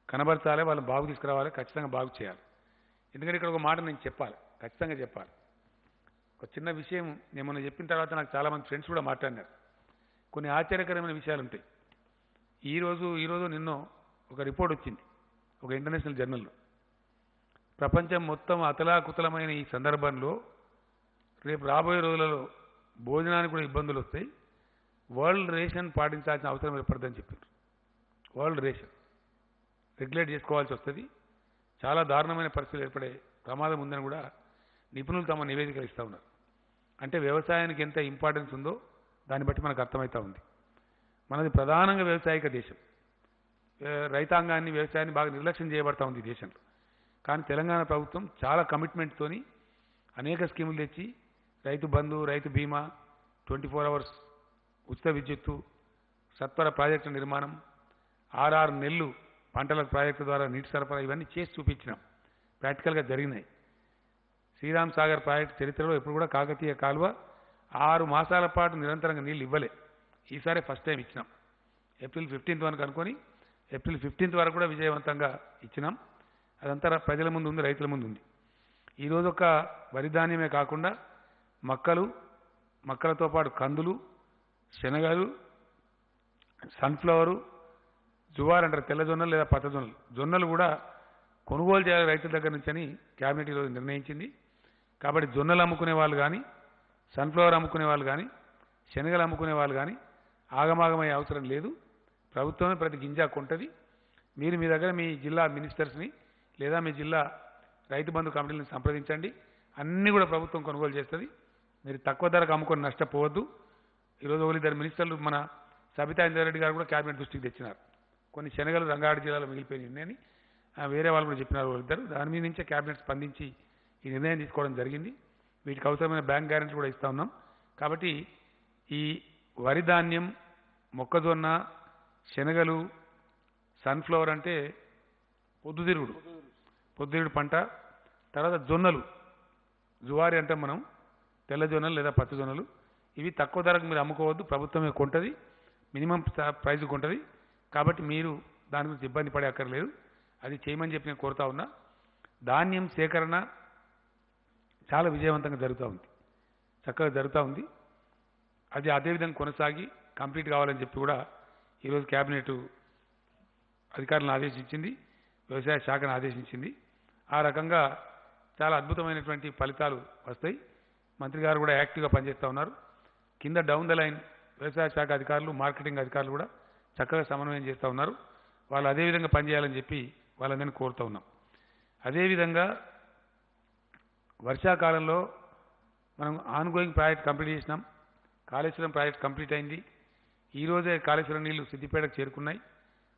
కనబరచాలి, వాళ్ళని బాగు తీసుకురావాలి, ఖచ్చితంగా బాగు చేయాలి. ఎందుకంటే ఇక్కడ ఒక మాట నేను చెప్పాలి, ఖచ్చితంగా చెప్పాలి. ఒక చిన్న విషయం నేను మొన్న చెప్పిన తర్వాత నాకు చాలామంది ఫ్రెండ్స్ కూడా మాట్లాడినారు. కొన్ని ఆశ్చర్యకరమైన విషయాలు ఉంటాయి. ఈరోజు నిన్నో ఒక రిపోర్ట్ వచ్చింది, ఒక ఇంటర్నేషనల్ జర్నల్లో. ప్రపంచం మొత్తం అతలాకుతలమైన ఈ సందర్భంలో రేపు రాబోయే రోజులలో భోజనానికి కూడా ఇబ్బందులు వస్తాయి, వరల్డ్ రేషన్ పాటించాల్సిన అవసరం ఏర్పడుతుందని చెప్పారు. వరల్డ్ రేషన్ రెగ్యులేట్ చేసుకోవాల్సి వస్తుంది, చాలా దారుణమైన పరిస్థితులు ఏర్పడే ప్రమాదం ఉందని కూడా నిపుణులు తమ నివేదికలు ఇస్తూ ఉన్నారు. అంటే వ్యవసాయానికి ఎంత ఇంపార్టెన్స్ ఉందో దాన్ని బట్టి మనకు అర్థమవుతూ ఉంది. మనది ప్రధానంగా వ్యవసాయక దేశం. రైతాంగాన్ని వ్యవసాయాన్ని బాగా నిర్లక్ష్యం చేయబడతా ఉంది ఈ దేశంలో. కానీ తెలంగాణ ప్రభుత్వం చాలా కమిట్మెంట్తోని అనేక స్కీములు తెచ్చి రైతు బంధు, రైతు బీమా, 24 hours ఉచిత విద్యుత్తు, సత్వర ప్రాజెక్టు నిర్మాణం, 6 నెలలు పంటల ప్రాజెక్టు ద్వారా నీటి సరఫరా, ఇవన్నీ చేసి చూపించినాం, ప్రాక్టికల్గా జరిగినాయి. శ్రీరామ్ సాగర్ ప్రాజెక్టు చరిత్రలో ఎప్పుడు కూడా కాకతీయ కాలువ 6 మాసాల పాటు నిరంతరంగా నీళ్ళు ఇవ్వలే. ఈసారి ఫస్ట్ టైం ఇచ్చినాం. ఏప్రిల్ 15th వరకు అనుకొని ఏప్రిల్ 15th వరకు కూడా విజయవంతంగా ఇచ్చినాం. అదంతా ప్రజల ముందు ఉంది, రైతుల ముందు ఉంది. ఈరోజు ఒక వరి ధాన్యమే కాకుండా మక్కలతో పాటు కందులు, శనగలు, సన్ఫ్లవరు, జువార్ అంటారు, తెల్ల జొన్నలు లేదా పచ్చ జొన్నలు, జొన్నలు కూడా కొనుగోలు చేయాలి రైతుల దగ్గర నుంచి అని క్యాబినెట్ ఈరోజు నిర్ణయించింది. కాబట్టి జొన్నలు అమ్ముకునే వాళ్ళు కానీ, సన్ఫ్లవర్ అమ్ముకునే వాళ్ళు కానీ, శనగలు అమ్ముకునే వాళ్ళు కానీ ఆగమాగమయ్యే అవసరం లేదు. ప్రభుత్వమే ప్రతి గింజ కొంటది. మీరు మీ దగ్గర మీ జిల్లా మినిస్టర్స్ని లేదా మీ జిల్లా రైతు బంధు కమిటీలను సంప్రదించండి. అన్నీ కూడా ప్రభుత్వం కొనుగోలు చేస్తుంది. మీరు తక్కువ ధరకు అమ్ముకొని నష్టపోవద్దు. ఈరోజు ఒకరిద్దరు మినిస్టర్లు మన సబితా ఇంద్రారెడ్డి గారు కూడా క్యాబినెట్ దృష్టికి తెచ్చినారు. కొన్ని శనగలు రంగారెడ్డి జిల్లాలో మిగిలిపోయినాయి ఉన్నాయని వేరే వాళ్ళు కూడా చెప్పినారు ఒకరిద్దరు. దాని మీద నుంచే క్యాబినెట్ స్పందించి ఈ నిర్ణయం తీసుకోవడం జరిగింది. వీటికి అవసరమైన బ్యాంక్ గ్యారెంటీ కూడా ఇస్తా ఉన్నాం. కాబట్టి ఈ వరి ధాన్యం, మొక్కజొన్న, శనగలు, సన్ఫ్లవర్ అంటే పొద్దుతిరుగుడు పంట, తర్వాత జొన్నలు, జువారి అంటాం మనం, తెల్ల జొన్నలు లేదా పచ్చ జొన్నలు, ఇవి తక్కువ ధరకు మీరు అమ్ముకోవద్దు, ప్రభుత్వమే కొంటది, మినిమం ప్రైస్ కొంటది. కాబట్టి మీరు దాని గురించి ఇబ్బంది పడే అక్కర్లేదు. అది చేయమని చెప్పి నేను కోరుతా ఉన్నా. ధాన్యం సేకరణ చాలా విజయవంతంగా జరుగుతూ ఉంది, చక్కగా జరుగుతూ ఉంది. అది అదేవిధంగా కొనసాగి కంప్లీట్ కావాలని చెప్పి కూడా ఈరోజు క్యాబినెట్ అధికారులను ఆదేశించింది, వ్యవసాయ శాఖను ఆదేశించింది. ఆ రకంగా చాలా అద్భుతమైనటువంటి ఫలితాలు వస్తాయి. మంత్రి గారు కూడా యాక్టివ్గా పనిచేస్తూ ఉన్నారు. కింద డౌన్ ద లైన్ వ్యవసాయ శాఖ అధికారులు, మార్కెటింగ్ అధికారులు కూడా చక్కగా సమన్వయం చేస్తూ ఉన్నారు. వాళ్ళు అదేవిధంగా పనిచేయాలని చెప్పి వాళ్ళందరినీ కోరుతూ ఉన్నాం. అదేవిధంగా వర్షాకాలంలో మనం ఆన్గోయింగ్ ప్రాజెక్ట్ కంప్లీట్ చేసినాం. కాళేశ్వరం ప్రాజెక్ట్ కంప్లీట్ అయింది. ఈరోజే కాళేశ్వరం నీళ్లు సిద్దిపేటకు చేరుకున్నాయి.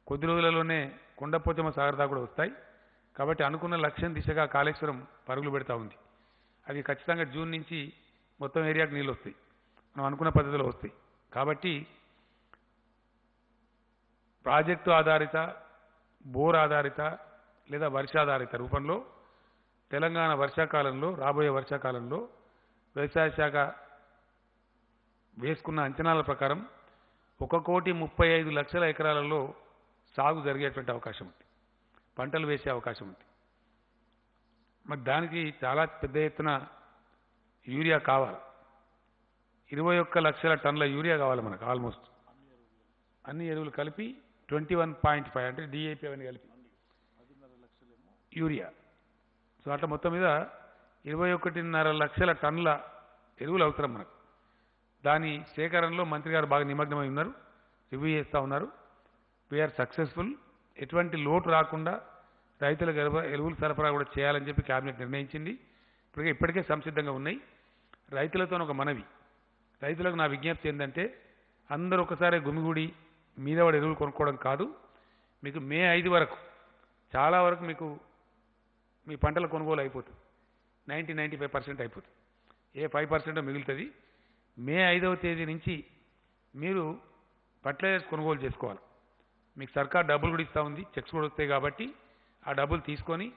కొద్ది రోజులలోనే కొండపోచమ్మ సాగర్ దాకా కూడా వస్తాయి. కాబట్టి అనుకున్న లక్ష్యం దిశగా కాళేశ్వరం పరుగులు పెడతా ఉంది. అది ఖచ్చితంగా జూన్ నుంచి మొత్తం ఏరియాకు నీళ్ళు వస్తాయి, మనం అనుకున్న పద్ధతిలో వస్తాయి. కాబట్టి ప్రాజెక్టు ఆధారిత, బోర్ ఆధారిత లేదా వర్షాధారిత రూపంలో తెలంగాణ వర్షాకాలంలో, రాబోయే వర్షాకాలంలో వ్యవసాయ శాఖ వేసుకున్న అంచనాల ప్రకారం 1,35,00,000 ఎకరాలలో సాగు జరిగేటువంటి అవకాశం ఉంది, పంటలు వేసే అవకాశం ఉంది. మరి దానికి చాలా పెద్ద ఎత్తున యూరియా కావాలి. 21 లక్షల టన్నుల యూరియా కావాలి మనకు. ఆల్మోస్ట్ అన్ని ఎరువులు కలిపి 21.5 అంటే డిఏపి అవన్నీ కలిపి యూరియా. సో అట్లా మొత్తం మీద 21.5 లక్షల టన్నుల ఎరువులు అవసరం మనకు. దాని సేకరణలో మంత్రి గారు బాగా నిమగ్నమై ఉన్నారు, రివ్యూ చేస్తూ ఉన్నారు. We are successful. ఎటువంటి లోటు రాకుండా రైతులకు ఎరువులు సరఫరా కూడా చేయాలని చెప్పి క్యాబినెట్ నిర్ణయించింది. ఇప్పటికే సంసిద్ధంగా ఉన్నాయి. రైతులతో ఒక మనవి, రైతులకు నా విజ్ఞప్తి ఏంటంటే అందరూ ఒకసారి గుమిగూడి మీద వాడు ఎరువులు కొనుక్కోవడం కాదు. మీకు మే 5 వరకు చాలా వరకు మీకు మీ పంటల కొనుగోలు అయిపోతుంది. 90-95% అయిపోతుంది. ఏ 5% మిగులుతుంది. మే 5వ తేదీ నుంచి మీరు ఫర్టిలైజర్స్ కొనుగోలు చేసుకోవాలి. మీకు సర్కార్ డబ్బులు కూడా ఇస్తూ ఉంది, చెక్స్ కూడా వస్తాయి. కాబట్టి ఆ డబ్బులు తీసుకొని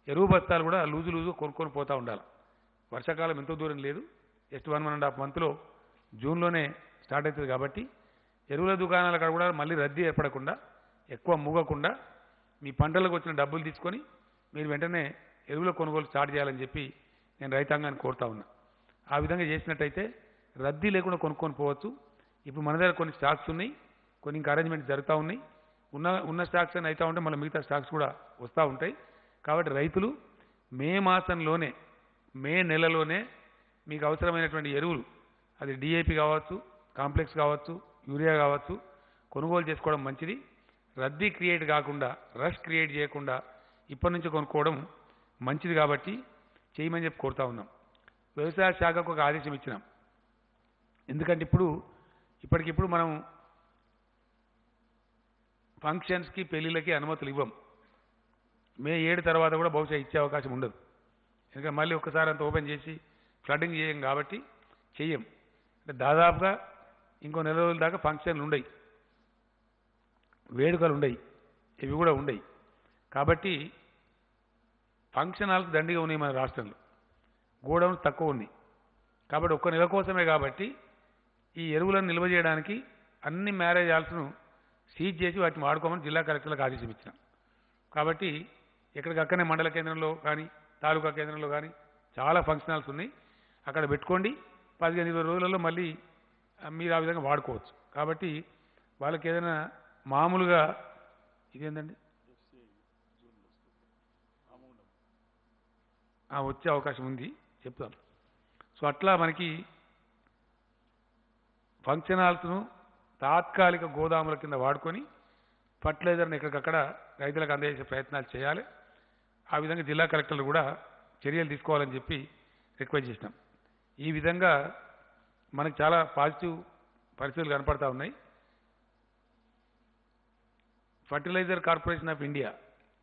ఎరువు బస్తాలు కూడా లూజు కొనుక్కొని పోతూ ఉండాలి. వర్షాకాలం ఎంతో దూరం లేదు, జస్ట్ 1.5 మంత్లో జూన్లోనే స్టార్ట్ అవుతుంది. కాబట్టి ఎరువుల దుకాణాల కాడ కూడా మళ్ళీ రద్దీ ఏర్పడకుండా, ఎక్కువ మూగకుండా మీ పంటలకు వచ్చిన డబ్బులు తీసుకొని మీరు వెంటనే ఎరువుల కొనుగోలు స్టార్ట్ చేయాలని చెప్పి నేను రైతాంగాన్ని కోరుతా ఉన్నా. ఆ విధంగా చేసినట్టయితే రద్దీ లేకుండా కొనుక్కొని పోవచ్చు. ఇప్పుడు మన దగ్గర కొన్ని స్టాక్స్ ఉన్నాయి, కొన్ని ఇంకా అరేంజ్మెంట్స్ జరుగుతూ ఉన్నాయి. ఉన్న స్టాక్స్ అని అవుతూ ఉంటే మళ్ళీ మిగతా స్టాక్స్ కూడా వస్తూ ఉంటాయి. కాబట్టి రైతులు మే మాసంలోనే, మే నెలలోనే మీకు అవసరమైనటువంటి ఎరువులు, అది డిఏపి కావచ్చు, కాంప్లెక్స్ కావచ్చు, యూరియా కావచ్చు, కొనుగోలు చేసుకోవడం మంచిది. రద్దీ క్రియేట్ కాకుండా, రష్ క్రియేట్ చేయకుండా ఇప్పటి నుంచి కొనుక్కోవడం మంచిది. కాబట్టి చేయమని చెప్పి కోరుతా ఉన్నాం. వ్యవసాయ శాఖకు ఒక ఆదేశం ఇచ్చినాం. ఎందుకంటే ఇప్పటికిప్పుడు మనం ఫంక్షన్స్కి, పెళ్ళిళ్ళకి అనుమతులు ఇవ్వం. మే 7 తర్వాత కూడా బహుశా ఇచ్చే అవకాశం ఉండదు. ఎందుకంటే మళ్ళీ ఒక్కసారి అంత ఓపెన్ చేసి ఫ్లడ్డింగ్ చేయం కాబట్టి చెయ్యం. అంటే దాదాపుగా ఇంకో నెల రోజుల దాకా ఫంక్షన్లు ఉండయి, వేడుకలు ఉండయి, ఇవి కూడా ఉండయి. కాబట్టి ఫంక్షన్ హాల్స్ దండిగా ఉన్నాయి మన రాష్ట్రంలో, గోడౌన్స్ తక్కువ ఉన్నాయి. కాబట్టి ఒక్క నెల కోసమే. కాబట్టి ఈ ఎరువులను నిల్వ చేయడానికి అన్ని మ్యారేజ్ హాల్స్ను సీజ్ చేసి వాటిని వాడుకోమని జిల్లా కలెక్టర్లకు ఆదేశం ఇచ్చినాం. కాబట్టి ఎక్కడికక్కడనే మండల కేంద్రంలో కానీ, తాలూకా కేంద్రంలో కానీ చాలా ఫంక్షన్ హాల్స్ ఉన్నాయి. అక్కడ పెట్టుకోండి. 15-20 రోజులలో మళ్ళీ మీరు ఆ విధంగా వాడుకోవచ్చు. కాబట్టి వాళ్ళకి ఏదైనా మామూలుగా ఇదేంటండి వచ్చే అవకాశం ఉంది, చెప్తాం. సో అట్లా మనకి ఫంక్షన్ హాల్స్ను తాత్కాలిక గోదాముల కింద వాడుకొని ఫర్టిలైజర్ని ఎక్కడికక్కడ రైతులకు అందజేసే ప్రయత్నాలు చేయాలి. ఆ విధంగా జిల్లా కలెక్టర్లు కూడా చర్యలు తీసుకోవాలని చెప్పి రిక్వెస్ట్ చేసినాం. ఈ విధంగా మనకు చాలా పాజిటివ్ పరిస్థితులు కనపడతా ఉన్నాయి. ఫర్టిలైజర్ కార్పొరేషన్ ఆఫ్ ఇండియా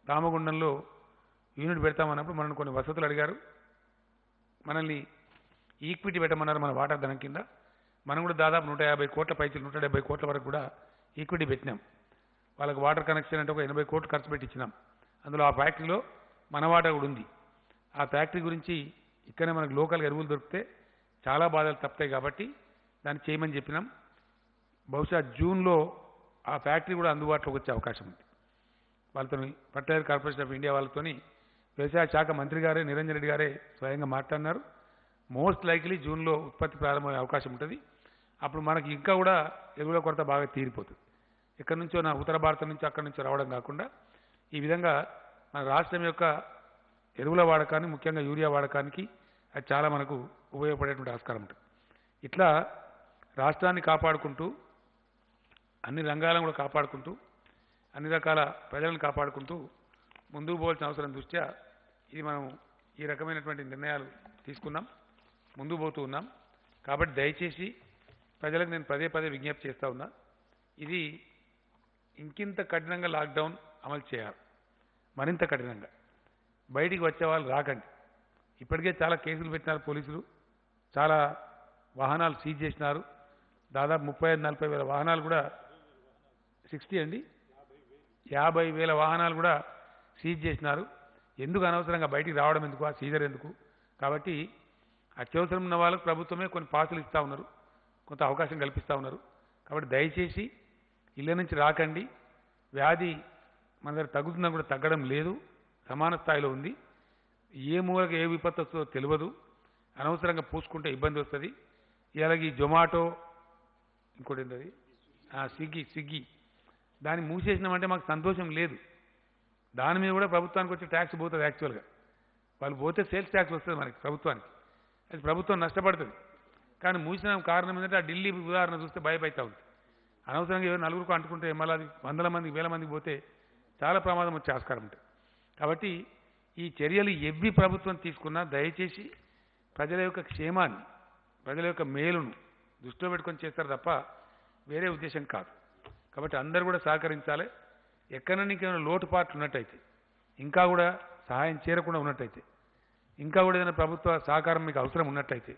రామగుండంలో యూనిట్ పెడతామన్నప్పుడు మనల్ని కొన్ని వసతులు అడిగారు. మనల్ని ఈక్విటీ పెట్టమన్నారు మన వాటా ధనం కింద. మనం కూడా దాదాపు 150 కోట్ల పైకి 170 కోట్ల వరకు కూడా ఈక్విటీ పెట్టినాం. వాళ్ళకి వాటర్ కనెక్షన్ అంటే ఒక 80 కోట్లు ఖర్చు పెట్టి ఇచ్చినాం. అందులో ఆ ఫ్యాక్టరీలో మన వాటా కూడా ఉంది. ఆ ఫ్యాక్టరీ గురించి ఇక్కడనే మనకు లోకల్ ఎరువులు దొరికితే చాలా బాధలు తప్పుతాయి. కాబట్టి దాన్ని చేయమని చెప్పినాం. బహుశా జూన్లో ఆ ఫ్యాక్టరీ కూడా అందుబాటులోకి వచ్చే అవకాశం ఉంది. వాళ్ళతో ఫర్టిలైజర్ కార్పొరేషన్ ఆఫ్ ఇండియా వాళ్ళతోని వ్యవసాయ శాఖ మంత్రి గారే, నిరంజన్ రెడ్డి గారే స్వయంగా మాట్లాడినారు. మోస్ట్ లైక్లీ జూన్లో ఉత్పత్తి ప్రారంభమయ్యే అవకాశం ఉంటుంది. అప్పుడు మనకి ఇంకా కూడా ఎరువుల కొరత బాగా తీరిపోతుంది. ఎక్కడి నుంచో ఉత్తర భారతం నుంచి అక్కడి నుంచో రావడం కాకుండా ఈ విధంగా మన రాష్ట్రం యొక్క ఎరువుల వాడకాన్ని, ముఖ్యంగా యూరియా వాడకానికి అది చాలా మనకు ఉపయోగపడేటువంటి ఆస్కారం ఉంటుంది. ఇట్లా రాష్ట్రాన్ని కాపాడుకుంటూ, అన్ని రంగాలను కూడా కాపాడుకుంటూ, అన్ని రకాల ప్రజలను కాపాడుకుంటూ ముందుకు పోవాల్సిన అవసరం దృష్ట్యా ఇది మనం ఈ రకమైనటువంటి నిర్ణయాలు తీసుకున్నాం, ముందుకు పోతూ ఉన్నాం. కాబట్టి దయచేసి ప్రజలకు నేను పదే పదే విజ్ఞప్తి చేస్తూ ఉన్నా, ఇది ఇంకింత కఠినంగా లాక్డౌన్ అమలు చేయాలి, మరింత కఠినంగా. బయటికి వచ్చే వాళ్ళు రాకండి. ఇప్పటికే చాలా కేసులు పెట్టినారు పోలీసులు, చాలా వాహనాలు సీజ్ చేసినారు. దాదాపు 35-40 వేల వాహనాలు కూడా 60 అండి 50,000 వాహనాలు కూడా సీజ్ చేసినారు. ఎందుకు అనవసరంగా బయటికి రావడం ఎందుకు, ఆ సీజర్ ఎందుకు? కాబట్టి అత్యవసరం ఉన్న వాళ్ళకు ప్రభుత్వమే కొన్ని పాసులు ఇస్తూ ఉన్నారు, కొంత అవకాశం కల్పిస్తూ ఉన్నారు. కాబట్టి దయచేసి ఇళ్ళ నుంచి రాకండి. వ్యాధి మన దగ్గర తగ్గుతుందని కూడా తగ్గడం లేదు, సమాన స్థాయిలో ఉంది. ఏ మూలకి ఏ విపత్తు వస్తుందో తెలియదు. అనవసరంగా పూసుకుంటే ఇబ్బంది వస్తుంది. ఇలాగ ఈ జొమాటో, ఇంకోటి ఏంటది స్విగ్గీ దాన్ని మూసేసినామంటే మాకు సంతోషం లేదు. దాని మీద కూడా ప్రభుత్వానికి వచ్చే ట్యాక్స్ పోతుంది. యాక్చువల్గా వాళ్ళు పోతే సేల్స్ ట్యాక్స్ వస్తుంది మనకి ప్రభుత్వానికి, అది ప్రభుత్వం నష్టపడుతుంది. కానీ మూసిన కారణం ఏంటంటే ఆ ఢిల్లీ ఉదాహరణ చూస్తే భయపడతా ఉంది. అనవసరంగా ఎవరు నలుగురికి అంటుకుంటే మళ్ళీ అది 100 మందికి 1000 మందికి పోతే చాలా ప్రమాదం వచ్చే ఆస్కారం ఉంటుంది. కాబట్టి ఈ చర్యలు ఎవ్వి ప్రభుత్వం తీసుకున్నా దయచేసి ప్రజల యొక్క క్షేమాన్ని, ప్రజల యొక్క మేలును దృష్టిలో పెట్టుకొని చేస్తారు తప్ప వేరే ఉద్దేశం కాదు. కాబట్టి అందరూ కూడా సహకరించాలి. ఎక్కడైనా ఇంకేమైనా లోటుపాట్లు ఉన్నట్టయితే, ఇంకా కూడా సహాయం చేరకుండా ఉన్నట్టయితే, ఇంకా కూడా ఏదైనా ప్రభుత్వ సహకారం మీకు అవసరం ఉన్నట్టయితే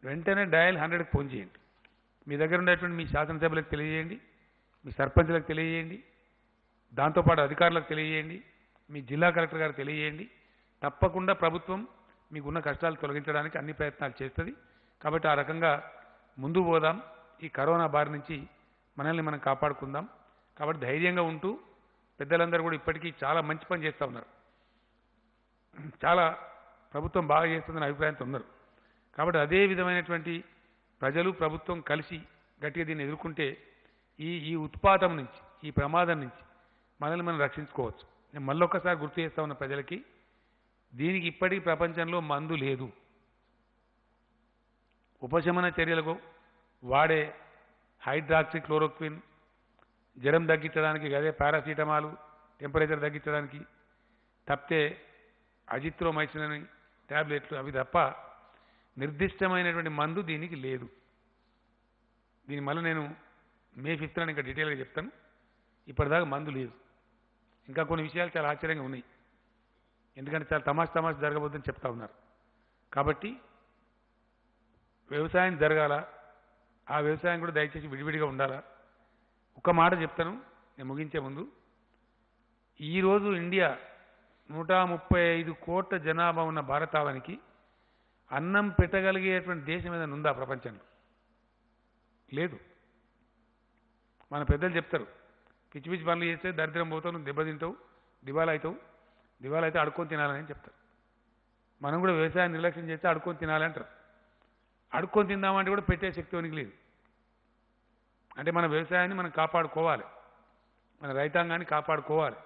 వెంటనే డయల్ 100కి ఫోన్ చేయండి. మీ దగ్గర ఉండేటువంటి మీ శాసనసభ్యులకు తెలియజేయండి, మీ సర్పంచ్లకు తెలియజేయండి, దాంతోపాటు అధికారులకు తెలియజేయండి, మీ జిల్లా కలెక్టర్ గారికి తెలియజేయండి. తప్పకుండా ప్రభుత్వం మీకున్న కష్టాలు తొలగించడానికి అన్ని ప్రయత్నాలు చేస్తుంది. కాబట్టి ఆ రకంగా ముందుకు పోదాం. ఈ కరోనా బారి నుంచి మనల్ని మనం కాపాడుకుందాం. కాబట్టి ధైర్యంగా ఉంటూ పెద్దలందరూ కూడా ఇప్పటికీ చాలా మంచి పని చేస్తూ ఉన్నారు, చాలా ప్రభుత్వం బాగా చేస్తుందని అభిప్రాయంతో ఉన్నారు. కాబట్టి అదే విధమైనటువంటి ప్రజలు ప్రభుత్వం కలిసి గట్టిగా దీన్ని ఎదుర్కొంటే ఈ ఉత్పాతం నుంచి, ఈ ప్రమాదం నుంచి మనల్ని మనం రక్షించుకోవచ్చు. నేను మళ్ళొక్కసారి గుర్తు చేస్తా ఉన్న ప్రజలకి, దీనికి ఇప్పటికీ ప్రపంచంలో మందు లేదు. ఉపశమన చర్యలకు వాడే హైడ్రాక్సీ క్లోరోక్విన్, జ్వరం తగ్గించడానికి అదే పారాసిటమాలు, టెంపరేచర్ తగ్గించడానికి తప్పితే అజిత్రోమైసిన్ అని ట్యాబ్లెట్లు అవి తప్ప నిర్దిష్టమైనటువంటి మందు దీనికి లేదు. దీని మళ్ళీ నేను మే 5th ఇంకా డీటెయిల్గా చెప్తాను. ఇప్పటిదాకా మందు లేదు. ఇంకా కొన్ని విషయాలు చాలా ఆశ్చర్యంగా ఉన్నాయి. ఎందుకంటే చాలా తమాషా జరగబోద్దని చెప్తా ఉన్నారు. కాబట్టి వ్యవసాయం జరగాల, ఆ వ్యవసాయం కూడా దయచేసి విడివిడిగా ఉండాలా. ఒక మాట చెప్తాను నేను ముగించే ముందు. ఈరోజు ఇండియా 135 కోట్ల జనాభా ఉన్న భారతావనికి అన్నం పెట్టగలిగేటువంటి దేశం ఏదైనా ఉందా ప్రపంచంలో? లేదు. మన పెద్దలు చెప్తారు, పిచ్చి పిచ్చి పనులు చేస్తే దరిద్రం పోతావు, నువ్వు దెబ్బతింటావు, దివాలా అవుతావు, దివాలా అయితే అడుక్కొని తినాలని చెప్తారు. మనం కూడా వ్యవసాయాన్ని నిర్లక్ష్యం చేస్తే అడుక్కొని తినాలంటారు. అడుక్కొని తిందామంటే కూడా పెట్టే శక్తి ఉనికి లేదు. అంటే మన వ్యవసాయాన్ని మనం కాపాడుకోవాలి, మన రైతాంగాన్ని కాపాడుకోవాలి.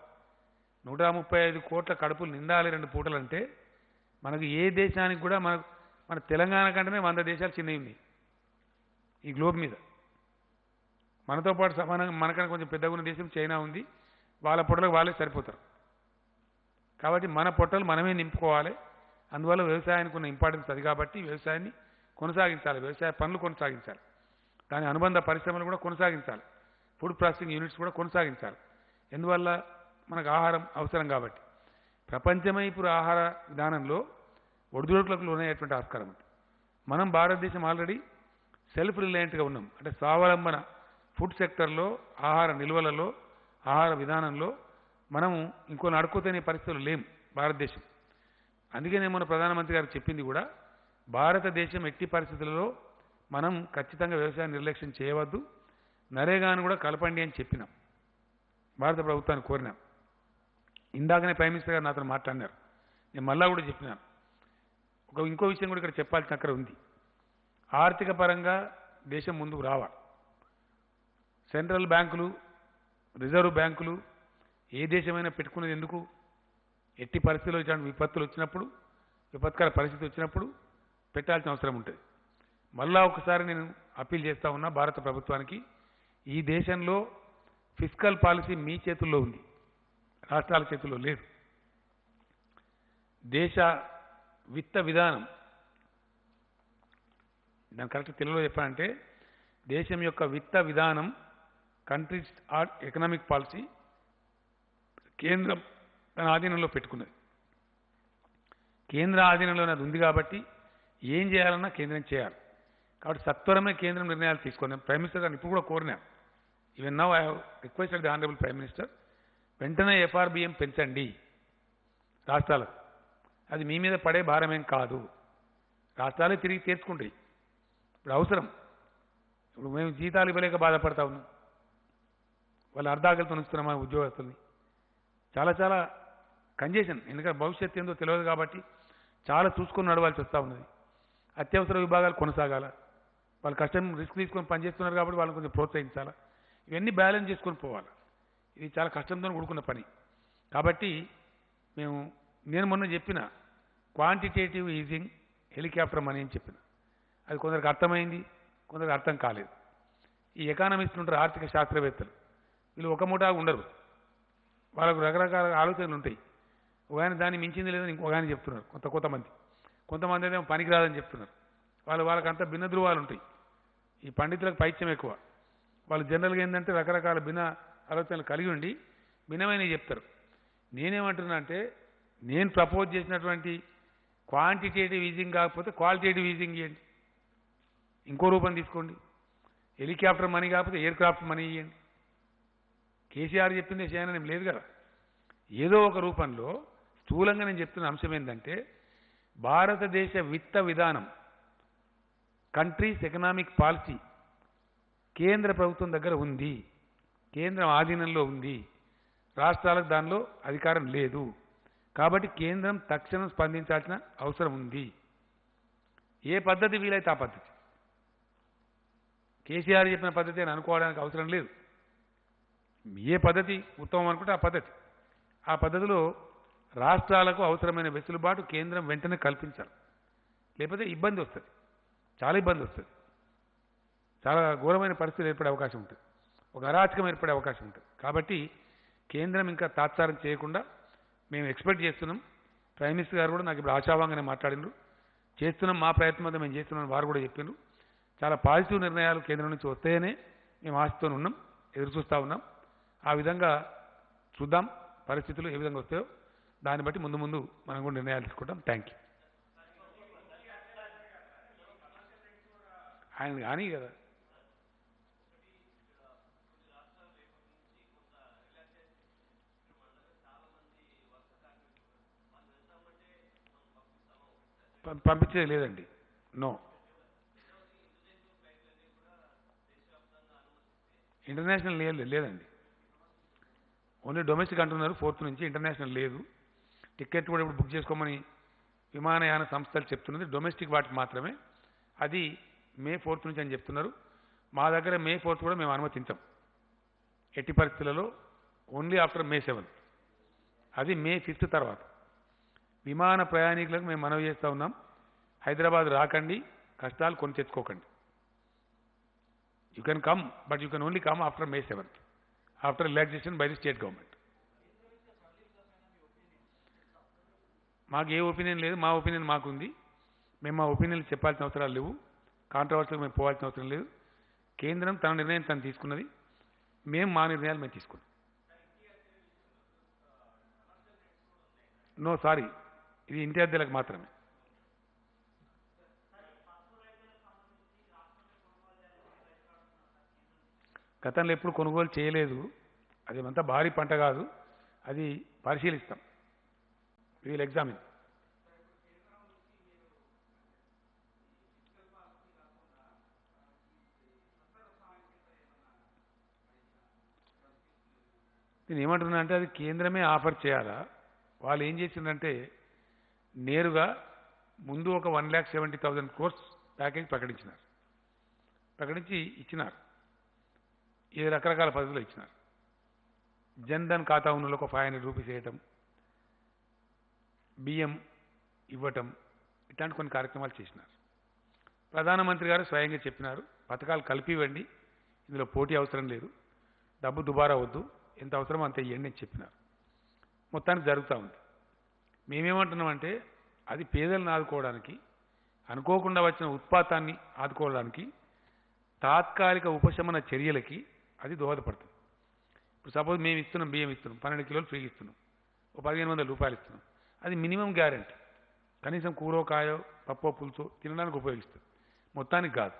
135 కోట్ల కడుపులు నిండాలి 2 పూటలు అంటే మనకు ఏ దేశానికి కూడా మన తెలంగాణ కంటేనే 100 దేశాలు చిన్నవి ఉన్నాయి ఈ గ్లోబ్ మీద. మనతో పాటు సమానంగా మనకన్నా కొంచెం పెద్దగా ఉన్న దేశం చైనా ఉంది. వాళ్ళ పొట్టలకు వాళ్ళే సరిపోతారు. కాబట్టి మన పొట్టలు మనమే నింపుకోవాలి. అందువల్ల వ్యవసాయానికి ఉన్న ఇంపార్టెన్స్ అది. కాబట్టి వ్యవసాయాన్ని కొనసాగించాలి, వ్యవసాయ పనులు కొనసాగించాలి, దాని అనుబంధ పరిశ్రమలు కూడా కొనసాగించాలి, ఫుడ్ ప్రాసెసింగ్ యూనిట్స్ కూడా కొనసాగించాలి. ఎందువల్ల మనకు ఆహారం అవసరం కాబట్టి. ప్రపంచమే ఇప్పుడు ఆహార విధానంలో ఒడిదుడుకులకు లోనయ్యేటువంటి ఆస్కారం ఉంది. మనం భారతదేశం ఆల్రెడీ సెల్ఫ్ రిలయంట్గా ఉన్నాం. అంటే స్వావలంబన ఫుడ్ సెక్టర్లో, ఆహార నిల్వలలో, ఆహార విధానంలో మనము ఇంకో నడుకుతనే పరిస్థితులు లేం భారతదేశం. అందుకనే మన ప్రధానమంత్రి గారు చెప్పింది కూడా, భారతదేశం ఎట్టి పరిస్థితులలో మనం ఖచ్చితంగా వ్యవసాయ నిర్లక్ష్యం చేయవద్దు, నరేగాను కూడా కలపండి అని చెప్పినాం, భారత ప్రభుత్వాన్ని కోరినాం. ఇందాకనే ప్రైమ్ మినిస్టర్ గారు నాతో మాట్లాడినారు. నేను మళ్ళా కూడా చెప్పినాను. ఇంకో విషయం కూడా ఇక్కడ చెప్పాల్సిన అక్కడ ఉంది. ఆర్థిక పరంగా దేశం ముందుకు రావాలి. సెంట్రల్ బ్యాంకులు, రిజర్వ్ బ్యాంకులు ఏ దేశమైనా పెట్టుకునేది ఎందుకు? ఎట్టి పరిస్థితుల్లో ఇట్లాంటి విపత్తులు వచ్చినప్పుడు, విపత్కర పరిస్థితి వచ్చినప్పుడు పెట్టాల్సిన అవసరం ఉంటుంది. మళ్ళా ఒకసారి నేను అప్పీల్ చేస్తా ఉన్నా భారత ప్రభుత్వానికి, ఈ దేశంలో ఫిస్కల్ పాలసీ మీ చేతుల్లో ఉంది, రాష్ట్రాల చేతుల్లో లేదు. దేశ విత్త విధానం, దాని కరెక్ట్ తెలుగులో చెప్పాలంటే దేశం యొక్క విత్త విధానం, కంట్రీస్ ఎకనామిక్ పాలసీ కేంద్రం తన ఆధీనంలో పెట్టుకున్నది. కేంద్ర ఆధీనంలోనే అది ఉంది కాబట్టి ఏం చేయాలన్నా కేంద్రం చేయాలి. కాబట్టి సత్వరమే కేంద్రం నిర్ణయాలు తీసుకున్నాం. ప్రైమ్ మినిస్టర్ గారిని ఇప్పుడు కూడా కోరినాం. Even now I have requested the honourable prime minister, వెంటనే FRBM పెంచండి రాష్ట్రాలకు. అది మీ మీద పడే భారమేం కాదు, రాష్ట్రాలే తిరిగి తీర్చుకుంటాయి. ఇప్పుడు అవసరం. ఇప్పుడు మేము జీతాలు ఇవ్వలేక బాధపడతా ఉన్నాం, వాళ్ళు అర్ధాకలితో ఉంచుతున్నామా ఉద్యోగస్తుల్ని. చాలా చాలా కంజెషన్, ఎందుకంటే భవిష్యత్తు ఏందో తెలియదు కాబట్టి చాలా చూసుకొని నడవాల్సి వస్తూ ఉన్నది. అత్యవసర విభాగాలు కొనసాగాల, వాళ్ళు కష్టం రిస్క్ తీసుకొని పనిచేస్తున్నారు కాబట్టి వాళ్ళని కొంచెం ప్రోత్సహించాలా. ఇవన్నీ బ్యాలెన్స్ చేసుకొని పోవాలి. ఇది చాలా కష్టంతో కూడుకున్న పని. కాబట్టి నేను మొన్న చెప్పిన క్వాంటిటేటివ్ ఈజింగ్ హెలికాప్టర్ మనీ అని చెప్పిన, అది కొందరికి అర్థమైంది, కొందరికి అర్థం కాలేదు. ఈ ఎకానమిస్టులు ఉంటారు, ఆర్థిక శాస్త్రవేత్తలు, వీళ్ళు ఒక ముఠా ఉండరు, వాళ్ళకు రకరకాల ఆలోచనలు ఉంటాయి. ఒక ఆయన దాన్ని మించింది లేదని ఇంకొక ఆయన చెప్తున్నారు. కొంతమంది అయితే పనికిరాదని చెప్తున్నారు. వాళ్ళకంతా భిన్న ధృవాలు ఉంటాయి. ఈ పండితులకు పైత్యం ఎక్కువ. వాళ్ళు జనరల్గా ఏంటంటే రకరకాల భిన్న ఆలోచనలు కలిగి ఉండి భిన్నమైనవి చెప్తారు. నేనేమంటున్నా అంటే, నేను ప్రపోజ్ చేసినటువంటి క్వాంటిటేటివ్ ఈజింగ్ కాకపోతే క్వాలిటేటివ్ ఈజింగ్ ఇవ్వండి, ఇంకో రూపం తీసుకోండి. హెలికాప్టర్ మనీ కాకపోతే ఎయిర్ క్రాఫ్ట్ మనీ ఇవ్వండి. కేసీఆర్ చెప్పిందే చేయనని లేదు కదా. ఏదో ఒక రూపంలో స్థూలంగా నేను చెప్తున్న అంశం ఏంటంటే, భారతదేశ విత్త విధానం, కంట్రీస్ ఎకనామిక్ పాలసీ కేంద్ర ప్రభుత్వం దగ్గర ఉంది, కేంద్రం ఆధీనంలో ఉంది, రాష్ట్రాలకు దానిలో అధికారం లేదు. కాబట్టి కేంద్రం తక్షణం స్పందించాల్సిన అవసరం ఉంది. ఏ పద్ధతి వీలైతే ఆ పద్ధతి, కేసీఆర్ చెప్పిన పద్ధతి అని అనుకోవడానికి అవసరం లేదు. ఏ పద్ధతి ఉత్తమం అనుకుంటే ఆ పద్ధతిలో రాష్ట్రాలకు అవసరమైన వెసులుబాటు కేంద్రం వెంటనే కల్పించాలి. లేకపోతే ఇబ్బంది వస్తుంది, చాలా ఇబ్బంది వస్తుంది, చాలా ఘోరమైన పరిస్థితులు ఏర్పడే అవకాశం ఉంటుంది, ఒక అరాచకం ఏర్పడే అవకాశం ఉంటుంది. కాబట్టి కేంద్రం ఇంకా తాత్సారం చేయకుండా మేము ఎక్స్పెక్ట్ చేస్తున్నాం. ప్రైమ్ మినిస్టర్ గారు కూడా నాకు ఇప్పుడు ఆశాభంగానే మాట్లాడినారు. చేస్తున్నాం, మా ప్రయత్నం అంతా మేము చేస్తున్నాం వారు కూడా చెప్పారు. చాలా పాజిటివ్ నిర్ణయాలు కేంద్రం నుంచి వస్తాయనే మేము ఆశతో ఉన్నాం, ఎదురు చూస్తూ ఉన్నాం. ఆ విధంగా చూద్దాం పరిస్థితులు ఏ విధంగా వస్తాయో, దాన్ని బట్టి ముందు ముందు మనం కూడా నిర్ణయాలు తీసుకుంటాం. Thank you. ఆయన కానీ కదా పంపించేది లేదండి. నో, ఇంటర్నేషనల్ లేదండి. ఓన్లీ డొమెస్టిక్ అంటున్నారు 4th నుంచి, ఇంటర్నేషనల్ లేదు. టికెట్ కూడా ఇప్పుడు బుక్ చేసుకోమని విమానయాన సంస్థలు చెప్తున్నది డొమెస్టిక్ వాటికి మాత్రమే. అది May 4th నుంచి అని చెప్తున్నారు. మా దగ్గర May 4th కూడా మేము అనుమతించాం ఎట్టి పరిస్థితులలో. ఓన్లీ ఆఫ్టర్ May 7th, అది May 5th తర్వాత. విమాన ప్రయాణికులకు మేము మనవి చేస్తూ ఉన్నాం, హైదరాబాద్ రాకండి, కష్టాలు కొని తెచ్చుకోకండి. You can come, but you can only come after May 7th, after relaxation by the state government. మాకు ఏ ఒపీనియన్ లేదు, మా ఒపీనియన్ మాకుంది. మేము మా ఒపీనియన్ చెప్పాల్సిన అవసరాలు లేవు, కాంట్రవర్సీకి మేము పోవాల్సిన అవసరం లేదు. కేంద్రం తన నిర్ణయం తను తీసుకున్నది, మేము మా నిర్ణయాలు మేము తీసుకున్నాం. నో సారీ, ఇది ఇంటి అద్దెలకు మాత్రమే. గతంలో ఎప్పుడు కొనుగోలు చేయలేదు, అది అంతా భారీ పంట కాదు, అది పరిశీలిస్తాం. Wheel examine. నేను ఏమంటున్నా అంటే అది కేంద్రమే ఆఫర్ చేయాలా? వాళ్ళు ఏం చేసిందంటే నేరుగా ముందు ఒక 1,70,000 crores ప్యాకేజ్ ప్రకటించి ఇచ్చినారు. ఇది రకరకాల పద్ధతిలో ఇచ్చినారు. జన్ధన్ ఖాతా ఉన్న ఒక 500 రూపీస్ వేయటం, బియ్యం ఇవ్వటం, ఇట్లాంటి కొన్ని కార్యక్రమాలు చేసినారు. ప్రధానమంత్రి గారు స్వయంగా చెప్పినారు, పథకాలు కలిపి ఇవ్వండి, ఇందులో పోటీ అవసరం లేదు, డబ్బు దుబారా వద్దు, ఎంత అవసరమో అంత ఇవ్వండి అని చెప్పినారు. మొత్తానికి జరుగుతూ ఉంది. మేమేమంటున్నామంటే అది పేదలను ఆదుకోవడానికి, అనుకోకుండా వచ్చిన ఉత్పాతాన్ని ఆదుకోవడానికి, తాత్కాలిక ఉపశమన చర్యలకి అది దోహదపడుతుంది. ఇప్పుడు సపోజ్ మేము ఇస్తున్నాం, బియ్యం ఇస్తున్నాం, 12 కిలోలు ఫ్రీగా ఇస్తున్నాం, ఓ 1,500 రూపాయలు ఇస్తున్నాం. అది మినిమం గ్యారెంటీ, కనీసం కూరో కాయో పప్పో పులుసో తినడానికి ఉపయోగిస్తుంది, మొత్తానికి కాదు.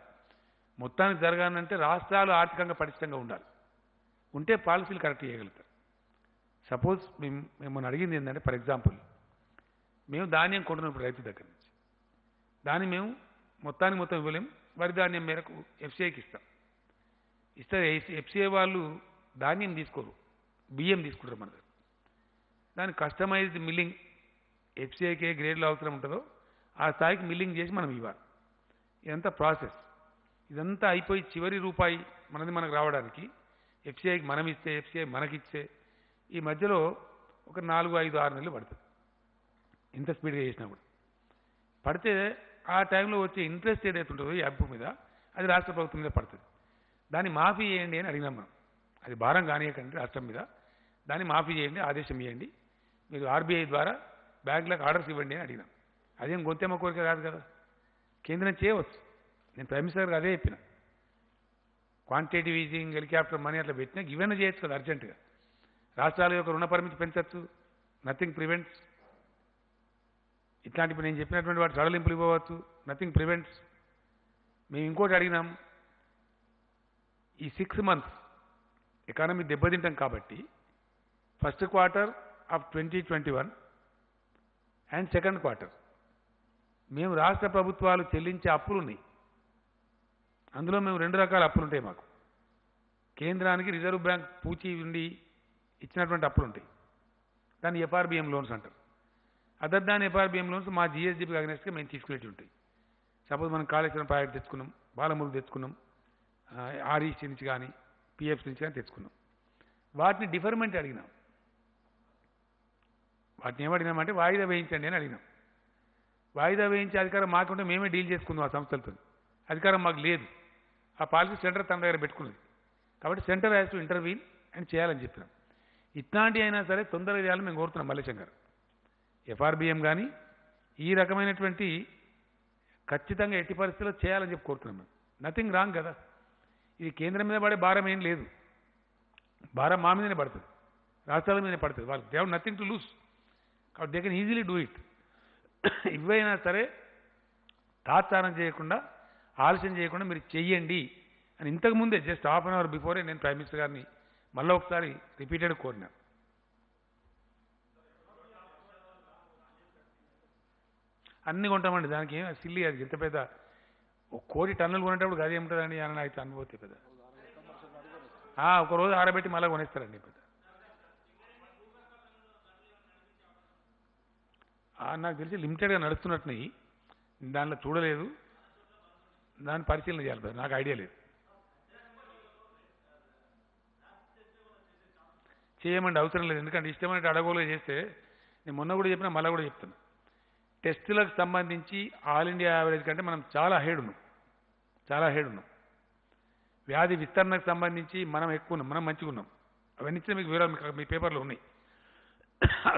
మొత్తానికి జరగాలంటే రాష్ట్రాలు ఆర్థికంగా పటిష్టంగా ఉండాలి, ఉంటే పాలసీలు కరెక్ట్ చేయగలుగుతారు. సపోజ్ మేము అడిగింది ఏంటంటే, ఫర్ ఎగ్జాంపుల్ మేము ధాన్యం కొంటున్నాం ఇప్పుడు రైతు దగ్గర నుంచి, దాన్ని మేము మొత్తం ఇవ్వలేం, వరి ధాన్యం మేరకు ఎఫ్సీఐకి ఇస్తే ఎఫ్సీఐ వాళ్ళు ధాన్యం తీసుకోరు, బియ్యం తీసుకుంటారు మన దగ్గర. దాని కస్టమైజ్డ్ మిల్లింగ్ ఎఫ్సీఐకి ఏ గ్రేడ్లో అవసరం ఉంటుందో ఆ స్థాయికి మిల్లింగ్ చేసి మనం ఇవ్వాలి. ఇదంతా ప్రాసెస్. ఇదంతా అయిపోయి చివరి రూపాయి మనకు రావడానికి ఎఫ్సీఐకి మనం ఇస్తే, ఎఫ్సీఐ మనకిచ్చే ఈ మధ్యలో ఒక 4, 5, 6 నెలలు పడుతుంది. ఇంత స్పీడ్గా చేసినా కూడా పడితే ఆ టైంలో వచ్చే ఇంట్రెస్ట్ ఏదైతే ఉంటుందో ఈ అప్పు మీద, అది రాష్ట్ర ప్రభుత్వం మీద పడుతుంది. దాన్ని మాఫీ చేయండి అని అడిగినాం మనం. అది భారం కానియకండి రాష్ట్రం మీద, దాన్ని మాఫీ చేయండి, ఆదేశం ఇవ్వండి, మీరు ఆర్బీఐ ద్వారా బ్యాంకులకు ఆర్డర్స్ ఇవ్వండి అని అడిగినాం. అదేం గొంతెమ్మ కోరిక కాదు కదా, కేంద్రం చేయవచ్చు. నేను ప్రైమ్ మినిస్టర్ గారు అదే చెప్పిన, క్వాంటిటేటివ్ ఈజింగ్, హెలికాప్టర్ మనీ అట్లా పెట్టినా ఇవన్నీ చేయొచ్చు కదా అర్జెంటుగా. రాష్ట్రాల యొక్క రుణ పరిమితి పెంచవచ్చు, నథింగ్ ప్రివెంట్స్. ఇట్లాంటివి నేను చెప్పినటువంటి వాటి సడలింపులు ఇవ్వవచ్చు, నథింగ్ ప్రివెంట్స్. మేము ఇంకోటి అడిగినాం, ఈ 6 months ఎకానమీ దెబ్బతింటాం కాబట్టి first quarter of 2021 and second quarter మేము రాష్ట్ర ప్రభుత్వాలు చెల్లించే అప్పులు ఉన్నాయి. అందులో మేము 2 రకాల అప్పులు ఉంటాయి మాకు. కేంద్రానికి రిజర్వ్ బ్యాంక్ పూచి ఉండి ఇచ్చినటువంటి అప్పులు ఉంటాయి, దాన్ని ఎఫ్ఆర్బిఎం లోన్స్ అంటారు. అదర్ దాని ఎఫ్ఆర్బిఎం లోన్స్ మా జిఎస్డిపికి అగ్నెస్ట్గా మేము తీసుకునేవి ఉంటాయి. సపోజ్ మనం కాళేశ్వరం ప్రాజెక్ట్ తెచ్చుకున్నాం, బాలమూరు తెచ్చుకున్నాం, ఆర్ఈసీ నుంచి కానీ పిఎఫ్సి నుంచి కానీ తెచ్చుకున్నాం. వాటిని డిఫర్మెంట్ అడిగినాం. వాటిని ఏమడిగినామంటే వాయిదా వేయించండి అని అడిగినాం. వాయిదా వేయించే అధికారం మాకుంటే మేమే డీల్ చేసుకుందాం ఆ సంస్థలతో. అధికారం మాకు లేదు. ఆ పాలసీ సెంటర్ తన దగ్గర పెట్టుకున్నది. కాబట్టి సెంటర్ హ్యాస్ టు ఇంటర్వీన్ అని చేయాలని చెప్పినాం. ఇట్లాంటి అయినా సరే తొందరగా చేయాలని మేము కోరుతున్నాం. మల్లేశం గారు, ఎఫ్ఆర్బిఎం కానీ ఈ రకమైనటువంటి ఖచ్చితంగా ఎట్టి పరిస్థితుల్లో చేయాలని చెప్పి కోరుతున్నాం. మేము నథింగ్ రాంగ్ కదా. ఇది కేంద్రం మీద పడే భారం ఏం లేదు. భారం మా మీదనే పడుతుంది, రాష్ట్రాల మీదనే పడుతుంది. వాళ్ళు they have nothing to lose. కాబట్టి they can easily do it. ఇవైనా సరే తాత్సారం చేయకుండా, ఆలస్యం చేయకుండా మీరు చెయ్యండి అని ఇంతకుముందే జస్ట్ హాఫ్ అన్ అవర్ బిఫోరే నేను ప్రైమ్ మినిస్టర్ గారిని మళ్ళీ ఒకసారి రిపీటెడ్ కోరినాను. అన్నీ కొంటామండి, దానికి ఏం సిల్లి. అది ఎంత పెద్ద 1 కోటి టన్నులు కొనేటప్పుడు అది ఏముంటుందండి అని అయితే అనుభూతి పెద్ద. ఒకరోజు ఆరబెట్టి మళ్ళీ కొనేస్తారండి పెద్ద. నాకు తెలిసి లిమిటెడ్గా నడుస్తున్నట్టున్నాయి, దానిలో చూడలేదు, దాన్ని పరిశీలన చేయాలి. నాకు ఐడియా లేదు. చేయమండి, అవసరం లేదు. ఎందుకంటే ఇష్టమైనట్టు అడగోలుగా చేస్తే నేను మొన్న కూడా చెప్పినా మళ్ళీ కూడా చెప్తాను. టెస్టులకు సంబంధించి ఆల్ ఇండియా యావరేజ్ కంటే మనం చాలా హెడ్ ఉన్నాం. వ్యాధి విస్తరణకు సంబంధించి మనం ఎక్కువ ఉన్నాం, మనం మంచిగా ఉన్నాం. అవన్నీ ఇచ్చిన మీకు వివరాలు మీ పేపర్లో ఉన్నాయి.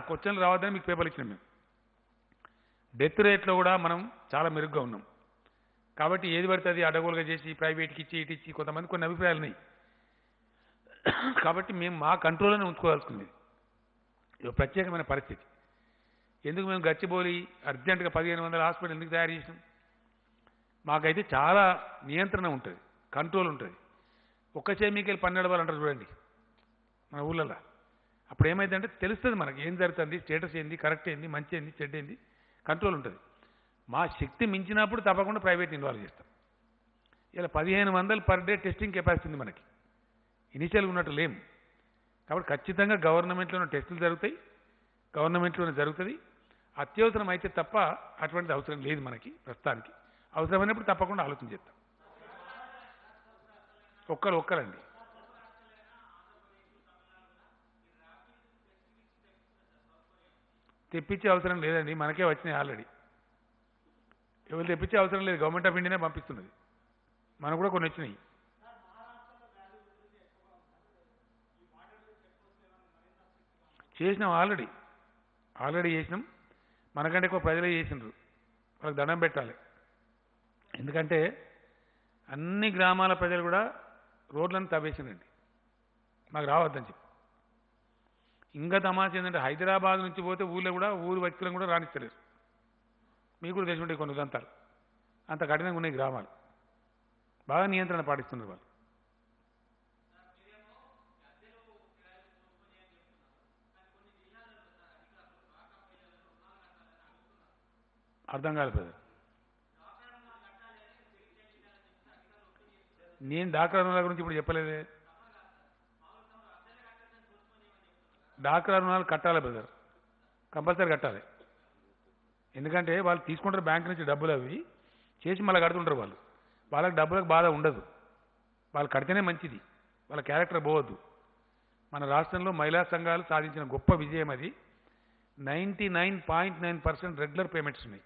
క్వశ్చన్లు రావద్దని మీకు పేపర్లు ఇచ్చినాం మేము. డెత్ రేట్లో కూడా మనం చాలా మెరుగ్గా ఉన్నాం. కాబట్టి ఏది పడితే అది అడగోలుగా చేసి ప్రైవేట్కి ఇచ్చి ఇటు ఇచ్చి కొంతమంది కొన్ని అభిప్రాయాలు ఉన్నాయి. కాబట్టి మేము మా కంట్రోల్లోనే ఉంచుకోవాల్సింది. ఇది ప్రత్యేకమైన పరిస్థితి. ఎందుకు మేము గచ్చిబౌలి అర్జెంటుగా 1500 హాస్పిటల్ ఎందుకు తయారు చేసినాం? మాకైతే చాలా నియంత్రణ ఉంటుంది, కంట్రోల్ ఉంటుంది. ఒక్క చేమికెళ్ళి పన్నెడవాళ్ళు అంటారు చూడండి మన ఊళ్ళల్లో. అప్పుడు ఏమైందంటే తెలుస్తుంది మనకి ఏం జరుగుతుంది, స్టేటస్ ఏంది, కరెక్ట్ ఏంది, మంచి ఏంది, చెడ్డ ఏంది, కంట్రోల్ ఉంటుంది. మా శక్తి మించినప్పుడు తప్పకుండా ప్రైవేట్ ఇన్వాల్వ్ చేస్తాం. ఇలా 1500 పర్ డే టెస్టింగ్ కెపాసిటీ ఉంది మనకి. ఇనిషియల్గా ఉన్నట్టు లేము. కాబట్టి ఖచ్చితంగా గవర్నమెంట్లోనే టెస్టులు జరుగుతాయి, గవర్నమెంట్లోనే జరుగుతుంది. అత్యవసరం అయితే తప్ప అటువంటిది అవసరం లేదు మనకి ప్రస్తుతానికి. అవసరమైనప్పుడు తప్పకుండా ఆలోచన చేస్తాం. ఒక్కరండి. తెప్పించే అవసరం లేదండి, మనకే వచ్చినాయి ఆల్రెడీ. ఎవరు తెప్పించే అవసరం లేదు, గవర్నమెంట్ ఆఫ్ ఇండియానే పంపిస్తున్నది. మనకు కూడా కొన్ని వచ్చినాయి. చేసినాం, ఆల్రెడీ చేసినాం. మనకంటే ఎక్కువ ప్రజలే చేసినారు. వాళ్ళకి దండం పెట్టాలి. ఎందుకంటే అన్ని గ్రామాల ప్రజలు కూడా రోడ్లను తవ్వేసిందండి, మాకు రావద్దని చెప్పి. ఇంకా తమాషా ఏంటంటే హైదరాబాద్ నుంచి పోతే ఊళ్ళో కూడా ఊరు వ్యక్తులను కూడా రాణిస్తలేరు. మీకు కూడా తెలిసి ఉంటాయి కొన్ని ఉదంతాలు. అంత కఠినంగా ఉన్నాయి గ్రామాలు. బాగా నియంత్రణ పాటిస్తున్నారు వాళ్ళు. అర్థం కాదు బ్రదర్. నేను డాక్రా రుణాల గురించి ఇప్పుడు చెప్పలేదే. డాక్రా రుణాలు కట్టాలి బ్రదర్, కంపల్సరీ కట్టాలి. ఎందుకంటే వాళ్ళు తీసుకుంటారు బ్యాంక్ నుంచి డబ్బులు, అవి చేసి మళ్ళీ కడుతుంటారు వాళ్ళు. వాళ్ళకి డబ్బులకు బాధ ఉండదు, వాళ్ళు కడితేనే మంచిది, వాళ్ళ క్యారెక్టర్ పోవద్దు. మన రాష్ట్రంలో మహిళా సంఘాలు సాధించిన గొప్ప విజయం అది. 99.9% రెగ్యులర్ పేమెంట్స్ ఉన్నాయి.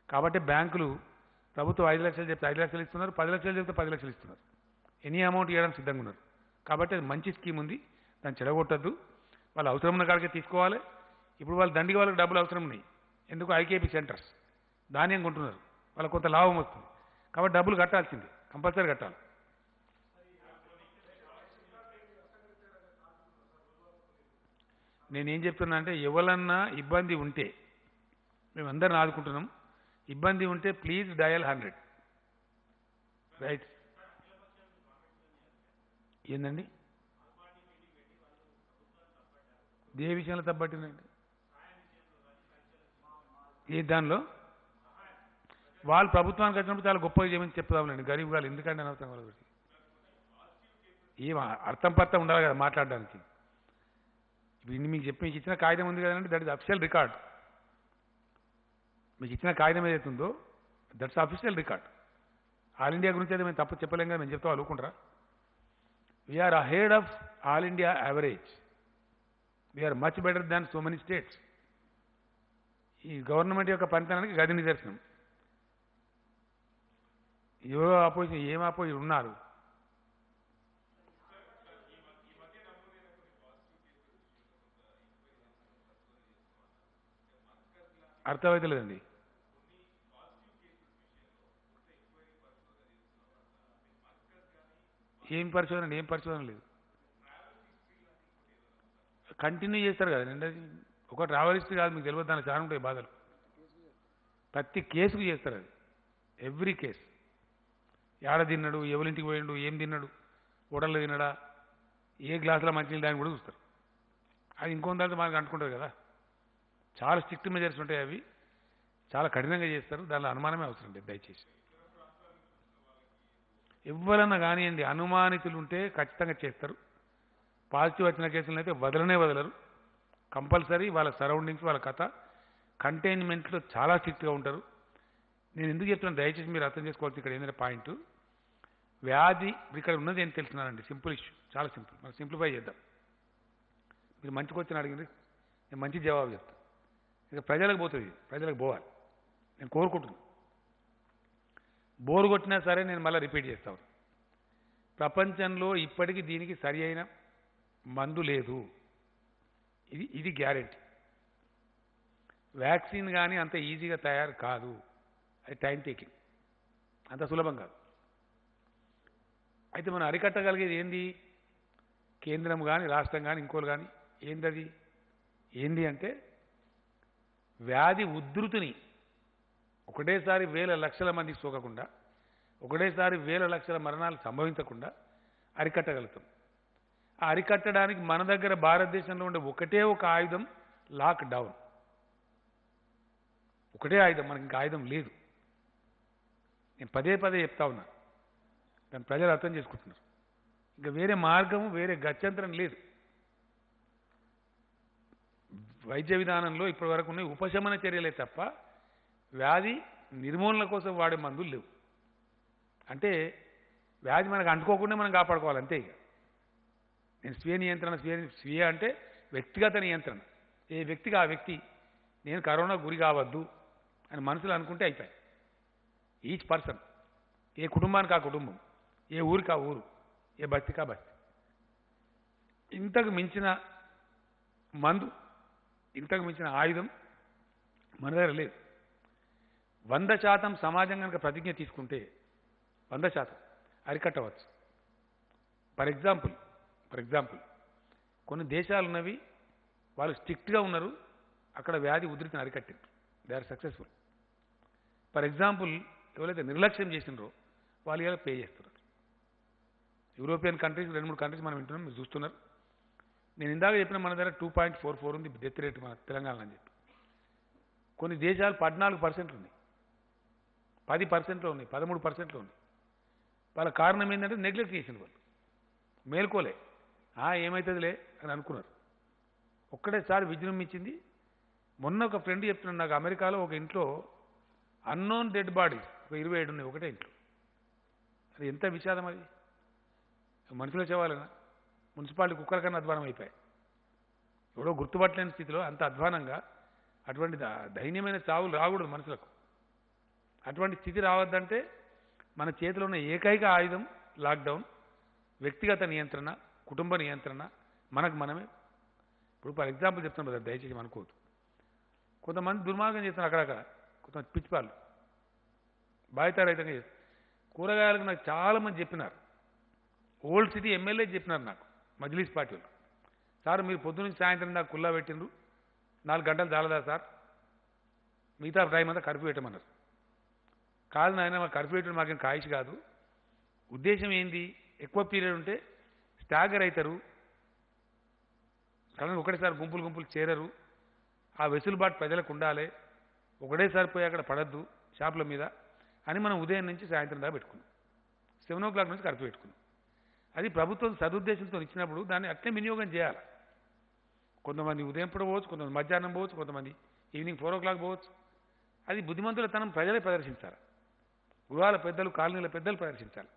కాబట్టి బ్యాంకులు ప్రభుత్వం 5 లక్షలు చెప్తే 5 లక్షలు ఇస్తున్నారు, 10 లక్షలు చెప్తే 10 లక్షలు ఇస్తున్నారు. ఎనీ అమౌంట్ ఇవ్వడం సిద్ధంగా ఉన్నారు. కాబట్టి అది మంచి స్కీమ్ ఉంది, దాన్ని చెడగొట్టద్దు. వాళ్ళు అవసరం ఉన్న కాడికే తీసుకోవాలి. ఇప్పుడు వాళ్ళు దండిగా వాళ్ళకి డబ్బులు అవసరం ఉన్నాయి. ఎందుకు? ఐకేపీ సెంటర్స్ ధాన్యం కొంటున్నారు, వాళ్ళకి కొంత లాభం వస్తుంది. కాబట్టి డబ్బులు కట్టాల్సిందే, కంపల్సరీ కట్టాలి. నేనేం చెప్తున్నా అంటే ఎవరన్నా ఇబ్బంది ఉంటే, మేమందరిని ఆదుకుంటున్నాం. ఇబ్బంది ఉంటే ప్లీజ్ డయల్ 100. రైట్? ఏందండి ఏ విషయంలో తప్పట్టిందండి? ఏ దానిలో? వాళ్ళు ప్రభుత్వానికి వచ్చినప్పుడు చాలా గొప్పగా చేయమని చెప్తామండి. గరీబ్ వాళ్ళు ఎందుకంటే అనవసరం వాళ్ళకి ఏం అర్థం పర్థం ఉండాలి కదా మాట్లాడడానికి. ఇప్పుడు మీకు చెప్పి మీకు ఇచ్చిన కాగితం ఉంది కదండి, దట్ ఇస్ అఫిషియల్ రికార్డ్. మీకు ఇచ్చిన కాగితం ఏదైతే ఉందో that's official record. All India గురించి అయితే మేము తప్పు చెప్పలేం కదా, మేము చెప్తాం అనుకుంటారా? We are ahead of all India average. We are much better than so many states. ఈ గవర్నమెంట్ యొక్క పనితనానికి గది నిదర్శనం. ఎవరో ఆపోజిషన్ ఏం ఆపోజిషన్ ఉన్నారు. అర్థమవుతలేదండి. ఏం పరిశోధన లేదు. కంటిన్యూ చేస్తారు కదండి. అది ఒక ట్రావెలిస్ట్ కాదు, మీకు తెలియదు, దానికి చాలా ఉంటాయి బాధలు. ప్రతి కేసుకు చేస్తారు అది. Every case. ఏడ తిన్నాడు, ఎవరింటికి పోయిండు, ఏం తిన్నాడు, హోటల్లో తిన్నాడా, ఏ గ్లాసులో మంచినీళ్ళు దాన్ని కూడా చూస్తారు. అది ఇంకొంత మనకు అంటుకుంటారు కదా. చాలా స్ట్రిక్ట్ మెజర్స్ ఉంటాయి, అవి చాలా కఠినంగా చేస్తారు. దానిలో అనుమానమే అవసరం లేదు దయచేసి. ఎవరన్నా కానివ్వండి, అనుమానితులు ఉంటే ఖచ్చితంగా చేస్తారు. పాజిటివ్ వచ్చిన కేసులను అయితే వదలరు. కంపల్సరీ వాళ్ళ సరౌండింగ్స్, వాళ్ళ కథ, కంటైన్మెంట్లో చాలా స్ట్రిక్ట్గా ఉంటారు. నేను ఎందుకు చెప్తున్నాను దయచేసి మీరు అర్థం చేసుకోవాల్సి ఇక్కడ ఏంటంటే పాయింట్, వ్యాధి ఇక్కడ ఉన్నది ఏం తెలుసున్నానండి. సింపుల్ ఇష్యూ, చాలా సింపుల్. మనం సింప్లిఫై చేద్దాం. మీరు మంచికి వచ్చిన అడిగింది, నేను మంచి జవాబు చెప్తాను. ఇక ప్రజలకు పోతుంది, ప్రజలకు పోవాలి. నేను కోరుకుంటున్నాను. బోరు కొట్టినా సరే నేను మళ్ళీ రిపీట్ చేస్తాను. ప్రపంచంలో ఇప్పటికీ దీనికి సరి అయిన మందు లేదు. ఇది గ్యారెంటీ. వ్యాక్సిన్ కానీ అంత ఈజీగా తయారు కాదు. అది టైం టేకింగ్, అంత సులభం కాదు. అయితే మనం అరికట్టగలిగేది ఏంది? కేంద్రం కానీ రాష్ట్రం కానీ ఇంకోలు కానీ ఏంది అంటే వ్యాధి ఉధృతిని ఒకటేసారి వేల లక్షల మందికి సోకకుండా, ఒకటేసారి వేల లక్షల మరణాలు సంభవించకుండా అరికట్టగలుగుతాం. ఆ అరికట్టడానికి మన దగ్గర భారతదేశంలో ఉండే ఒకటే ఒక ఆయుధం లాక్డౌన్. ఒకటే ఆయుధం, మనకి ఇంకా ఆయుధం లేదు. నేను పదే చెప్తా ఉన్నా, దాన్ని ప్రజలు అర్థం చేసుకుంటున్నారు. ఇంకా వేరే మార్గము, వేరే గత్యంతరం లేదు. వైద్య విధానంలో ఇప్పటి వరకు ఉన్న ఉపశమన చర్యలే తప్ప వ్యాధి నిర్మూలన కోసం వాడే మందులు లేవు. అంటే వ్యాధి మనకు అంటుకోకుండా మనం కాపాడుకోవాలి అంతే. ఇక నేను స్వీయ నియంత్రణ, స్వీయ అంటే వ్యక్తిగత నియంత్రణ. ఏ వ్యక్తికి ఆ వ్యక్తి నేను కరోనా గురి కావద్దు అని మనసులో అనుకుంటే అయిపోయాయి. ఈచ్ పర్సన్, ఏ కుటుంబానికి ఆ కుటుంబం, ఏ ఊరికి ఆ ఊరు, ఏ బస్తికి ఆ బస్తి. ఇంతకు మించిన మందు, ఇంతకు మించిన ఆయుధం మన దగ్గర లేదు. 100% సమాజం కనుక ప్రతిజ్ఞ తీసుకుంటే 100% అరికట్టవచ్చు. ఫర్ ఎగ్జాంపుల్ కొన్ని దేశాలు ఉన్నవి, వాళ్ళు స్ట్రిక్ట్గా ఉన్నారు, అక్కడ వ్యాధి ఉధృతిని అరికట్టారు. They are successful. For example ఎవరైతే నిర్లక్ష్యం చేసినారో వాళ్ళు ఇలా పే చేస్తున్నారు. యూరోపియన్ కంట్రీస్ 2-3 కంట్రీస్ మనం వింటున్నాం, మీరు చూస్తున్నారు. నేను ఇందాక చెప్పిన మన దగ్గర 2.44 ఉంది డెత్ రేట్ మన తెలంగాణ అని చెప్పి. కొన్ని దేశాలు 14% ఉన్నాయి, 10%లో ఉన్నాయి, 13%లో ఉన్నాయి. వాళ్ళ కారణం ఏంటంటే నెగ్లెక్ట్ చేసిన వాళ్ళు, మేల్కోలే, ఏమవుతుందిలే అని అనుకున్నారు. ఒక్కడేసారి విజృంభించింది. మొన్న ఒక ఫ్రెండ్ చెప్తున్నాడు నాకు, అమెరికాలో ఒక ఇంట్లో అన్నోన్ డెడ్ బాడీస్ ఒక 27 ఉన్నాయి ఒకటే ఇంట్లో. అది ఎంత విషాదం! అది మనుషుల శవాలనా? మున్సిపాలిటీ కుక్కల కన్నా అధ్వానం అయిపోయాయి. ఎవడో గుర్తుపట్టలేని స్థితిలో అంత అధ్వానంగా, అటువంటి దైన్యమైన చావులు రాకూడదు మనుషులకు. అటువంటి స్థితి రావద్దంటే మన చేతిలో ఉన్న ఏకైక ఆయుధం లాక్డౌన్, వ్యక్తిగత నియంత్రణ, కుటుంబ నియంత్రణ, మనకు మనమే. ఇప్పుడు ఫర్ ఎగ్జాంపుల్ చెప్తాను కదా, దయచేసి అనుకోవద్దు. కొంతమంది దుర్మార్గం చేస్తున్నారు అక్కడక్కడ, కొంతమంది పిచ్చిపాళ్ళు బాధితారహితంగా చేస్తారు. కూరగాయలకు నాకు చాలామంది చెప్పినారు, ఓల్డ్ సిటీ ఎమ్మెల్యే చెప్పినారు నాకు, మజ్లీస్ పార్టీలో, సార్ మీరు పొద్దు నుంచి సాయంత్రం దాకా కుల్లా పెట్టిండ్రు, 4 గంటలు చాలదా సార్, మిగతా టైం అంతా కర్ఫ్యూ పెట్టమన్నారు. కాదు నాయన, మా కర్ఫ్యూ పెట్టడం మాకేం కాయిష్ కాదు. ఉద్దేశం ఏంది? ఎక్కువ పీరియడ్ ఉంటే స్టాగర్ అవుతారు, కానీ ఒకటేసారి గుంపులు చేరరు. ఆ వెసులుబాటు ప్రజలకు ఉండాలి. ఒకటేసారి పోయి అక్కడ పడద్దు షాపుల మీద అని మనం ఉదయం నుంచి సాయంత్రం దాకా పెట్టుకున్నాం. 7 o'clock నుంచి కర్ఫ్యూ పెట్టుకున్నాం. అది ప్రభుత్వం సదుద్దేశంతో ఇచ్చినప్పుడు దాన్ని అట్లే వినియోగం చేయాలి. కొంతమంది ఉదయం పూట పోవచ్చు, కొంతమంది మధ్యాహ్నం పోవచ్చు, కొంతమంది ఈవినింగ్ 4 o'clock పోవచ్చు. అది బుద్ధిమంతులతనం ప్రజలే ప్రదర్శించాలి. గృహాల పెద్దలు, కాలనీల పెద్దలు ప్రదర్శించాలి.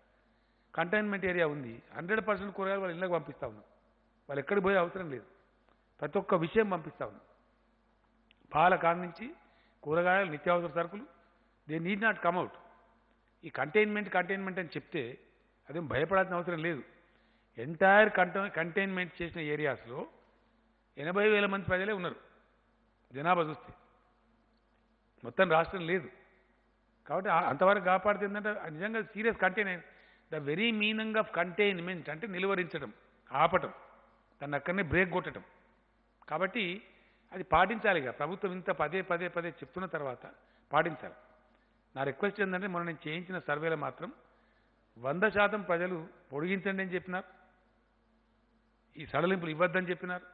కంటైన్మెంట్ ఏరియా ఉంది, 100% కూరగాయలు వాళ్ళ ఇళ్ళకి పంపిస్తూ ఉన్నాం. వాళ్ళు ఎక్కడికి పోయే అవసరం లేదు. ప్రతి ఒక్క విషయం పంపిస్తా ఉన్నాం. పాల కాడ నుంచి కూరగాయలు, నిత్యావసర సరుకులు, దే నీడ్ నాట్ కమ్అవుట్. ఈ కంటైన్మెంట్ అని చెప్తే అదేం భయపడాల్సిన అవసరం లేదు. ఎంటైర్ కంటైన్మెంట్ చేసిన ఏరియాస్లో 80,000 మంది ప్రజలే ఉన్నారు జనాభా చూస్తే, మొత్తం రాష్ట్రం లేదు. కాబట్టి అంతవరకు కాపాడితే ఏంటంటే నిజంగా serious the very meaning of containment అంటే నిలువరించడం, ఆపటం, దాన్ని అక్కడనే బ్రేక్ కొట్టడం. కాబట్టి అది పాటించాలి. ఇక ప్రభుత్వం ఇంత పదే చెప్తున్న తర్వాత పాటించాలి. నా రిక్వెస్ట్ ఏంటంటే మొన్న నేను చేయించిన సర్వేలో మాత్రం 100% ప్రజలు పొడిగించండి అని చెప్పినారు, ఈ సడలింపులు ఇవ్వద్దని చెప్పినారు.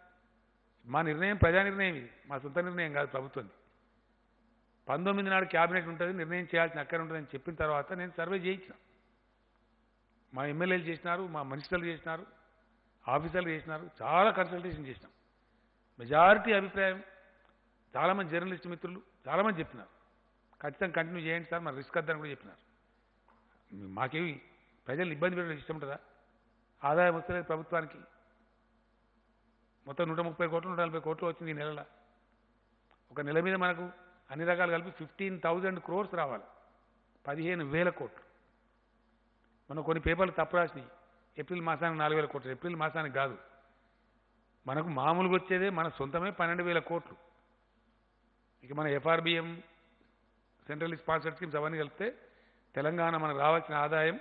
మా నిర్ణయం ప్రజా నిర్ణయం, ఇది మా సొంత నిర్ణయం కాదు ప్రభుత్వంది. 19 నాడు క్యాబినెట్ ఉంటుంది, నిర్ణయం చేయాల్సిన అక్కడ ఉంటుందని చెప్పిన తర్వాత నేను సర్వే చేయించిన. మా ఎమ్మెల్యేలు చేసినారు, మా మినిస్టర్లు చేసినారు, ఆఫీసర్లు చేసినారు, చాలా కన్సల్టేషన్ చేసినాం. మెజారిటీ అభిప్రాయం, చాలామంది జర్నలిస్ట్ మిత్రులు చాలామంది చెప్పినారు ఖచ్చితంగా కంటిన్యూ చేయండి సార్, మరి రిస్క్ వద్దని కూడా చెప్పినారు. మాకేమి ప్రజలు ఇబ్బంది పెట్టడం ఇష్టం ఉంటుందా? ఆదాయం వస్తలేదు ప్రభుత్వానికి, మొత్తం 130 కోట్లు 140 కోట్లు వచ్చింది ఈ నెలలో. ఒక నెల మీద మనకు అన్ని రకాలు కలిపి 15,000 crores రావాలి, 15,000 కోట్లు. మనం కొన్ని పేపర్లు తప్పు రాసినాయి, ఏప్రిల్ మాసానికి 4,000 కోట్లు, ఏప్రిల్ మాసానికి కాదు. మనకు మామూలుగా వచ్చేదే మన సొంతమే 12,000 కోట్లు. ఇక మన FRBM, సెంట్రల్ స్పాన్సర్డ్ స్కీమ్స్ అవన్నీ కలిపితే తెలంగాణ మనకు రావాల్సిన ఆదాయం,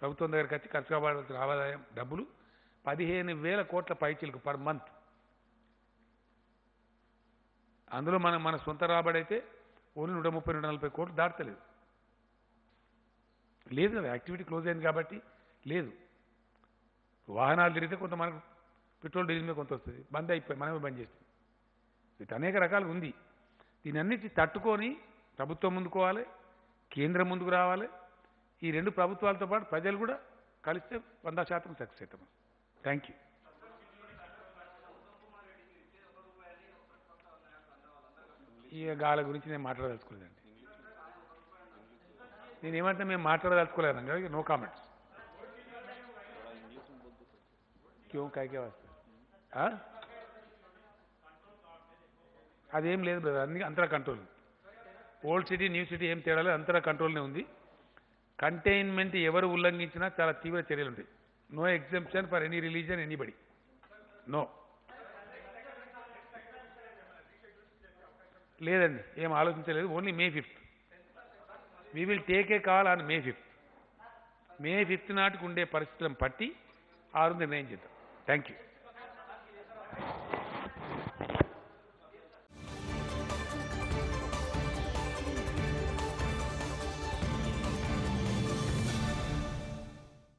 ప్రభుత్వం దగ్గరికి వచ్చి ఖర్చు కావాల్సిన ఆదాయం డబ్బులు 15,000 కోట్ల పైచీలకు పర్ మంత్. అందులో మన సొంత రాబడి అయితే ఓన్లీ 130-140 కోట్లు దాటలేదు. లేదు కదా, యాక్టివిటీ క్లోజ్ అయింది కాబట్టి లేదు. వాహనాలు తిరిగితే కొంత మనకు పెట్రోల్ డీజిల్ మీద కొంత వస్తుంది, బంద్ అయిపోయి మనమే బంద్ చేస్తాం. ఇది అనేక రకాలుగా ఉంది. దీని అన్నిటి తట్టుకొని ప్రభుత్వం ముందుకోవాలి, కేంద్రం ముందుకు రావాలి. ఈ రెండు ప్రభుత్వాలతో పాటు ప్రజలు కూడా కలిస్తే 100% సక్సెస్ అవుతాం. Thank you. ఈ గాల గురించి నేను మాట్లాడదలుచుకోలేదండి. నేనేమంటే మేము మాట్లాడదలుచుకోలేదండి, నో కామెంట్స్. క్యూ కాయకే వస్తుంది అదేం లేదు బ్రదర్, అన్ని అంతరా control. Old city new city ఏం తేడా లేదు, అంతరా కంట్రోల్నే ఉంది. కంటైన్మెంట్ ఎవరు ఉల్లంఘించినా చాలా తీవ్ర చర్యలు ఉంటాయి. No exemption for any religion, anybody, no. లేదండి, ఏం ఆలోచించలేదు. Only May 5th we will take a call on May 5th. May 5th నాటికి ఉండే పరిస్థితులను పట్టి ఆ రోజు నిర్ణయం చేద్దాం. Thank you.